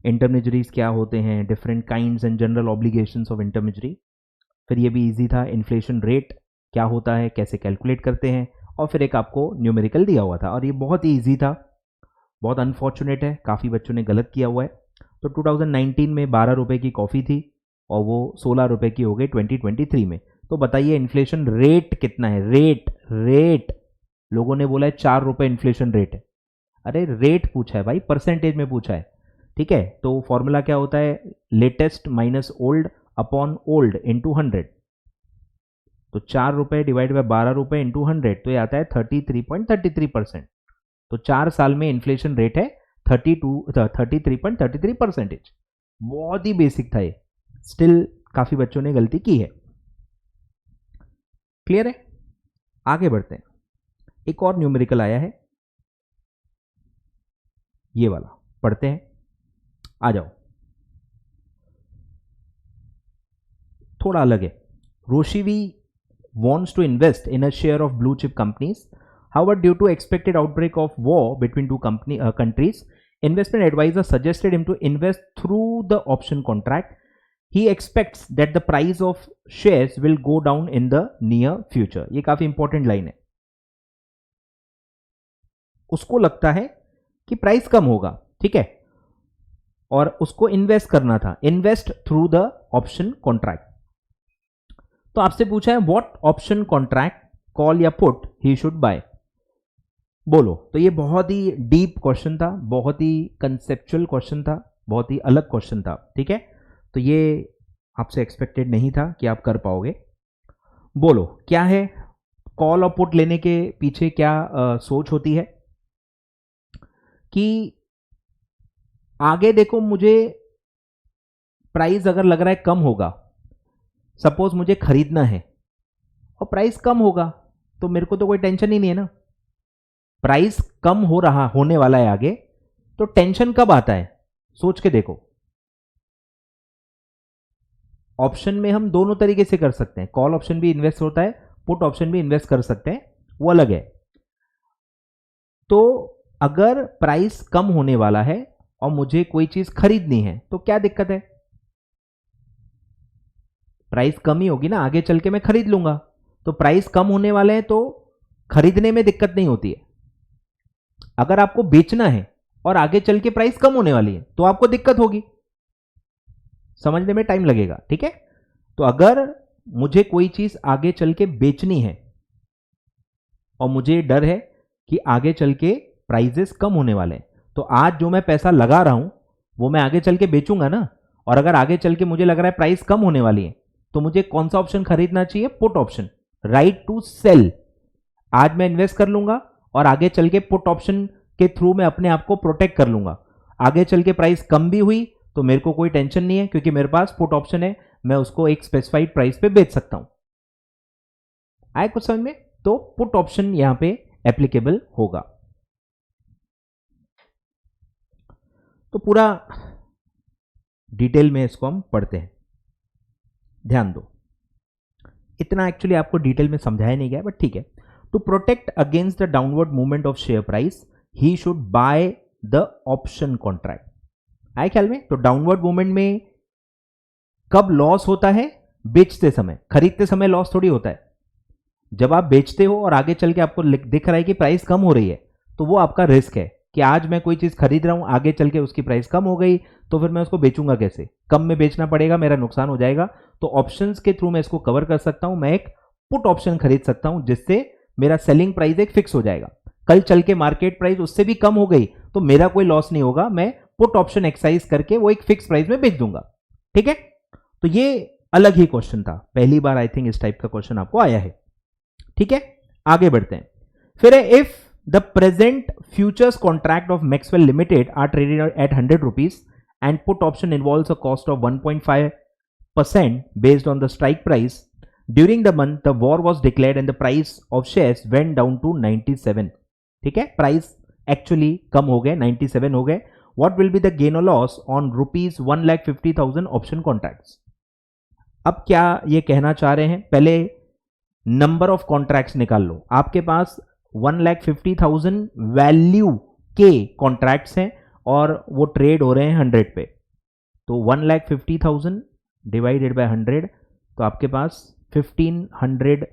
इंटरमिजरीज क्या होते हैं, different kinds and general obligations of intermediary. फिर ये भी इजी था, इन्फ्लेशन रेट क्या होता है, कैसे कैलकुलेट करते हैं, और फिर एक आपको न्यूमेरिकल दिया हुआ था, और ये बहुत ही ईजी था। बहुत अनफॉर्चुनेट है, काफ़ी बच्चों ने गलत किया हुआ है। तो 2019 में 12 रुपए की कॉफ़ी थी और वो 16 रुपए की हो गई 2023 में। तो बताइए इन्फ्लेशन रेट कितना है? रेट, रेट लोगों ने बोला है 4 रुपए इन्फ्लेशन रेट है। अरे रेट पूछा है भाई, परसेंटेज में पूछा है। ठीक है, तो फॉर्मूला क्या होता है? Latest minus old upon old into 100। तो 4 रुपए डिवाइड बाय 12 रुपए इंटू 100, तो ये आता है 33.33%। तो 4 साल में इन्फ्लेशन रेट है 33.33%। बहुत ही बेसिक था ये, स्टिल काफी बच्चों ने गलती की है। क्लियर है? आगे बढ़ते हैं। एक और न्यूमेरिकल आया है, ये वाला पढ़ते हैं। आ जाओ, थोड़ा अलग है। रोशिवी wants to invest in a share of blue chip companies. However, due to expected outbreak of war between two countries, investment advisor suggested him to invest through the option contract. He expects that the price of shares will go down in the near future. ये काफी important line है। उसको लगता है कि price कम होगा, ठीक है, और उसको इन्वेस्ट करना था, invest through the option contract. तो आपसे पूछा है व्हाट ऑप्शन कॉन्ट्रैक्ट, कॉल या पुट ही शुड बाय। बोलो। तो ये बहुत ही डीप क्वेश्चन था, बहुत ही कंसेप्चुअल क्वेश्चन था, बहुत ही अलग क्वेश्चन था। ठीक है, तो ये आपसे एक्सपेक्टेड नहीं था कि आप कर पाओगे। बोलो क्या है कॉल और पुट लेने के पीछे क्या सोच होती है? कि आगे देखो मुझे प्राइस अगर लग रहा है कम होगा, सपोज मुझे खरीदना है और प्राइस कम होगा, तो मेरे को तो कोई टेंशन ही नहीं है ना। प्राइस कम हो रहा होने वाला है आगे, तो टेंशन कब आता है, सोच के देखो। ऑप्शन में हम दोनों तरीके से कर सकते हैं, कॉल ऑप्शन भी इन्वेस्ट होता है, पुट ऑप्शन भी इन्वेस्ट कर सकते हैं, वो अलग है। तो अगर प्राइस कम होने वाला है और मुझे कोई चीज खरीदनी है तो क्या दिक्कत है, प्राइस कम ही होगी ना, आगे चल के मैं खरीद लूंगा। तो प्राइस कम होने वाले हैं तो खरीदने में दिक्कत नहीं होती है। अगर आपको बेचना है और आगे चल के प्राइस कम होने वाली है तो आपको दिक्कत होगी, समझने में टाइम लगेगा, ठीक है। तो अगर मुझे कोई चीज आगे चल के बेचनी है और मुझे डर है कि आगे चल के प्राइजेस कम होने वाले हैं, तो आज जो मैं पैसा लगा रहा हूं वो मैं आगे चल के बेचूंगा ना। और अगर आगे चल के मुझे लग रहा है प्राइस कम होने वाली है तो मुझे कौन सा ऑप्शन खरीदना चाहिए, put option, right to sell. आज मैं इन्वेस्ट कर लूंगा और आगे चल के पुट ऑप्शन के थ्रू मैं अपने आप को प्रोटेक्ट कर लूंगा। आगे चल के प्राइस कम भी हुई तो मेरे को कोई टेंशन नहीं है, क्योंकि मेरे पास पुट ऑप्शन है, मैं उसको एक स्पेसिफाइड प्राइस पे बेच सकता हूं। आए कुछ समझ में? तो पुट ऑप्शन यहां पे एप्लीकेबल होगा। तो पूरा डिटेल में इसको हम पढ़ते हैं, ध्यान दो। इतना एक्चुअली आपको डिटेल में समझाया नहीं गया, बट ठीक है। To protect against the downward movement of share price he should buy the option contract. आए ख्याल में? तो डाउनवर्ड मूवमेंट में कब लॉस होता है, बेचते समय, खरीदते समय लॉस थोड़ी होता है। जब आप बेचते हो और आगे चल के आपको दिख रहा है कि प्राइस कम हो रही है, तो वो आपका रिस्क है कि आज मैं कोई चीज खरीद रहा हूं, आगे चल के उसकी प्राइस कम हो गई तो फिर मैं उसको बेचूंगा कैसे, कम में बेचना पड़ेगा, मेरा नुकसान हो जाएगा। तो ऑप्शंस के थ्रू मैं इसको कवर कर सकता हूं, मैं एक पुट ऑप्शन खरीद सकता हूं जिससे मेरा सेलिंग प्राइस एक फिक्स हो जाएगा। कल चल के मार्केट प्राइस उससे भी कम हो गई तो मेरा कोई लॉस नहीं होगा, मैं पुट ऑप्शन एक्सरसाइज करके वो एक फिक्स प्राइस में बेच दूंगा, ठीक है। तो ये अलग ही क्वेश्चन था, पहली बार आई थिंक इस टाइप का क्वेश्चन आपको आया है, ठीक है। आगे बढ़ते हैं। फिर है if the present futures contract of Maxwell Limited are traded at 100 rupees and put option involves a cost of 1.5% based on the strike price during the month the war was declared and the price of shares went down to 97, ठीक है। Price actually कम हो गए, 97 हो गए। What will be the gain or loss on rupees 1,50,000 option contracts. अब क्या ये कहना चाह रहे हैं, पहले नंबर ऑफ कॉन्ट्रैक्ट्स निकाल लो। आपके पास 1,50,000 वैल्यू के कॉन्ट्रैक्ट्स हैं और वो ट्रेड हो रहे हैं 100 पे, तो 1,50,000 डिवाइडेड बाय 100, तो आपके पास 1,500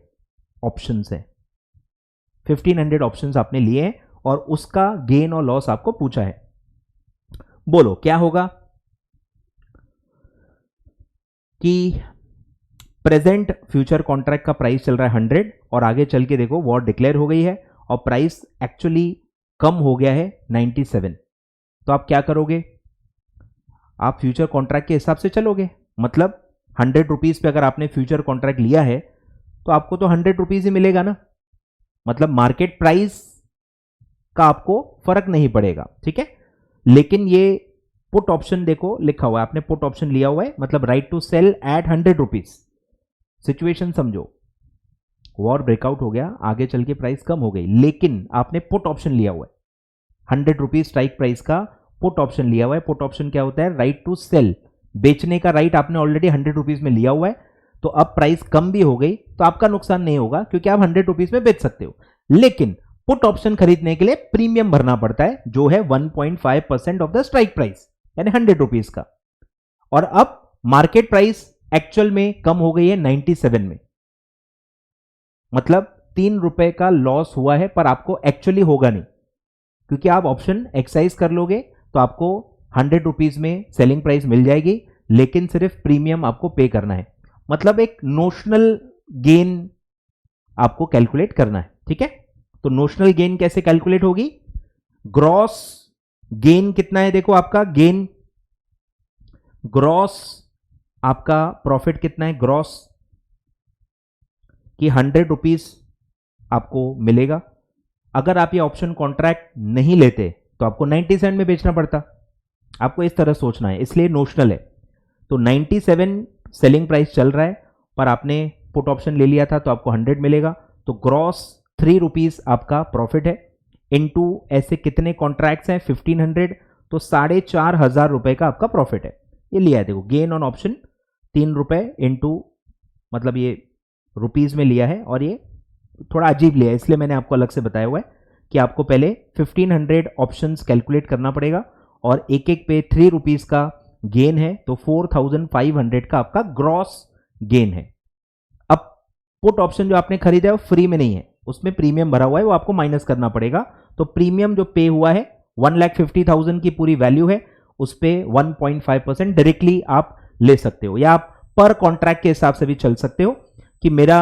ऑप्शंस हैं। 1,500 ऑप्शंस आपने लिए हैं और उसका गेन और लॉस आपको पूछा है। बोलो क्या होगा कि प्रेजेंट फ्यूचर कॉन्ट्रैक्ट का प्राइस चल रहा है 100 और आगे चल के देखो वॉर डिक्लेयर हो गई है और प्राइस एक्चुअली कम हो गया है 97, तो आप क्या करोगे, आप फ्यूचर कॉन्ट्रैक्ट के हिसाब से चलोगे। मतलब 100 रुपीज पे अगर आपने फ्यूचर कॉन्ट्रैक्ट लिया है तो आपको तो 100 रुपीज ही मिलेगा ना, मतलब मार्केट प्राइस का आपको फर्क नहीं पड़ेगा, ठीक है। लेकिन ये पुट ऑप्शन देखो लिखा हुआ है, आपने पुट ऑप्शन लिया हुआ है, मतलब right to sell at 100 rupees. Situation समझो, वॉर ब्रेकआउट हो गया, आगे चल के प्राइस कम हो गई, लेकिन आपने पुट ऑप्शन लिया हुआ है 100 रुपीज स्ट्राइक प्राइस का पुट ऑप्शन लिया हुआ है। पुट ऑप्शन क्या होता है, राइट टू सेल, बेचने का राइट आपने ऑलरेडी 100 रुपीज में लिया हुआ है। तो अब प्राइस कम भी हो गई तो आपका नुकसान नहीं होगा क्योंकि आप 100 रुपीज में बेच सकते हो। लेकिन पुट ऑप्शन खरीदने के लिए प्रीमियम भरना पड़ता है जो है 1.5% ऑफ द स्ट्राइक प्राइस, यानी 100 रुपीज का। और अब मार्केट प्राइस एक्चुअल में कम हो गई है 97 में, मतलब 3 रुपए का लॉस हुआ है, पर आपको एक्चुअली होगा नहीं क्योंकि आप ऑप्शन एक्सरसाइज कर लोगे तो आपको 100 रुपीज में सेलिंग प्राइस मिल जाएगी, लेकिन सिर्फ प्रीमियम आपको पे करना है। मतलब एक नोशनल गेन आपको कैलकुलेट करना है, ठीक है। तो नोशनल गेन कैसे कैलकुलेट होगी, ग्रॉस गेन कितना है, देखो आपका गेन, ग्रॉस आपका प्रॉफिट कितना है, ग्रॉस कि 100 रुपीज आपको मिलेगा। अगर आप ये ऑप्शन कॉन्ट्रैक्ट नहीं लेते तो आपको 97 में बेचना पड़ता। आपको इस तरह सोचना है, इसलिए नोशनल है। तो 97 सेलिंग प्राइस चल रहा है, पर आपने पुट ऑप्शन ले लिया था तो आपको 100 मिलेगा, तो ग्रॉस 3 रुपीज आपका प्रॉफिट है। इनटू ऐसे कितने कॉन्ट्रैक्ट्स हैं 1500, तो 4500 रुपए का आपका प्रॉफिट है। ये लिया है, देखो गेन ऑन ऑप्शन 3 रुपए इंटू, मतलब ये रुपीज में लिया है, और ये थोड़ा अजीब लिया है इसलिए मैंने आपको अलग से बताया हुआ है कि आपको पहले 1500 ऑप्शंस कैलकुलेट करना पड़ेगा और एक एक पे 3 रुपीज का गेन है, तो 4500 का आपका ग्रॉस गेन है। अब पुट ऑप्शन जो आपने खरीदा है वो फ्री में नहीं है, उसमें प्रीमियम भरा हुआ है, वो आपको माइनस करना पड़ेगा। तो प्रीमियम जो पे हुआ है 1,50,000 की पूरी वैल्यू है, उस पे 1.5% डायरेक्टली आप ले सकते हो, या आप पर कॉन्ट्रैक्ट के हिसाब से भी चल सकते हो कि मेरा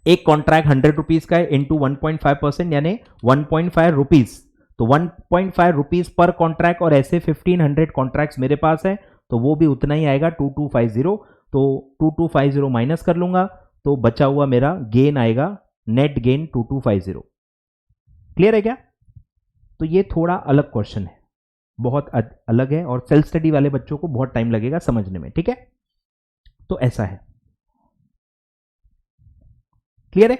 एक कॉन्ट्रैक्ट 100 रुपीज का है इंटू 1.5% यानी 1.5 रुपीज, तो 1.5 रुपीज पर कॉन्ट्रैक्ट, और ऐसे 1500 कॉन्ट्रैक्ट्स मेरे पास है तो वो भी उतना ही आएगा 2250। तो 2250 माइनस कर लूंगा तो बचा हुआ मेरा गेन आएगा, नेट गेन 2250। क्लियर है क्या? तो ये थोड़ा अलग क्वेश्चन है, बहुत अलग है, और सेल्फ स्टडी वाले बच्चों को बहुत टाइम लगेगा समझने में। ठीक है, तो ऐसा है। क्लियर है?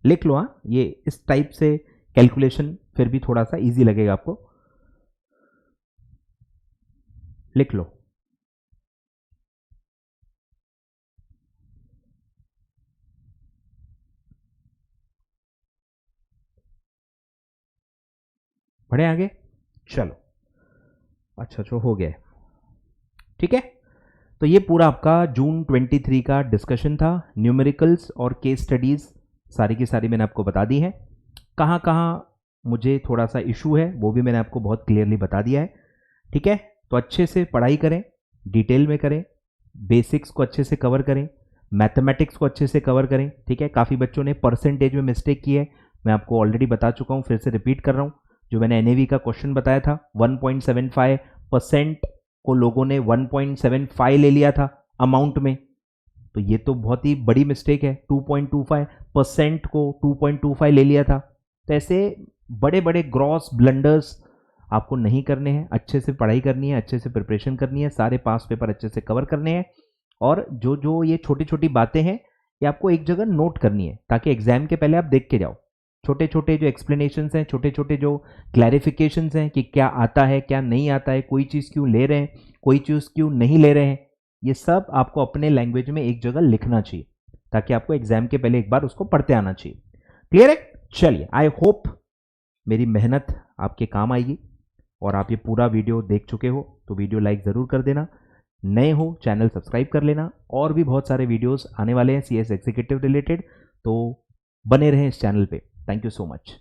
लिख लो। हाँ, ये इस टाइप से कैलकुलेशन फिर भी थोड़ा सा इजी लगेगा आपको, लिख लो। बढ़े आगे, चलो। अच्छा जो हो गया, ठीक है। तो ये पूरा आपका जून 23 का डिस्कशन था। न्यूमेरिकल्स और केस स्टडीज सारी की सारी मैंने आपको बता दी है। कहाँ कहाँ मुझे थोड़ा सा इशू है वो भी मैंने आपको बहुत क्लियरली बता दिया है। ठीक है, तो अच्छे से पढ़ाई करें, डिटेल में करें, बेसिक्स को अच्छे से कवर करें, मैथमेटिक्स को अच्छे से कवर करें। ठीक है, काफ़ी बच्चों ने परसेंटेज में मिस्टेक की है, मैं आपको ऑलरेडी बता चुका हूँ, फिर से रिपीट कर रहा हूँ। जो मैंने एनएवी का क्वेश्चन बताया था, 1.75% को लोगों ने 1.75 ले लिया था अमाउंट में, तो ये तो बहुत ही बड़ी मिस्टेक है। 2.25% को 2.25 ले लिया था। तो ऐसे बड़े बड़े ग्रॉस ब्लंडर्स आपको नहीं करने हैं, अच्छे से पढ़ाई करनी है, अच्छे से प्रिपरेशन करनी है, सारे पास पेपर अच्छे से कवर करने हैं, और जो जो ये छोटी छोटी बातें हैं ये आपको एक जगह नोट करनी है ताकि एग्जाम के पहले आप देख के जाओ। छोटे छोटे जो एक्सप्लेनेशंस हैं, छोटे छोटे जो क्लैरिफिकेशंस हैं कि क्या आता है क्या नहीं आता है, कोई चीज़ क्यों ले रहे हैं, कोई चीज़ क्यों नहीं ले रहे हैं, ये सब आपको अपने लैंग्वेज में एक जगह लिखना चाहिए ताकि आपको एग्जाम के पहले एक बार उसको पढ़ते आना चाहिए। क्लियर है? चलिए, आई होप मेरी मेहनत आपके काम आएगी और आप ये पूरा वीडियो देख चुके हो तो वीडियो लाइक ज़रूर कर देना, नए हो चैनल सब्सक्राइब कर लेना, और भी बहुत सारे वीडियोस आने वाले हैं सीएस एग्जीक्यूटिव रिलेटेड, तो बने रहें इस चैनल पे। Thank you so much.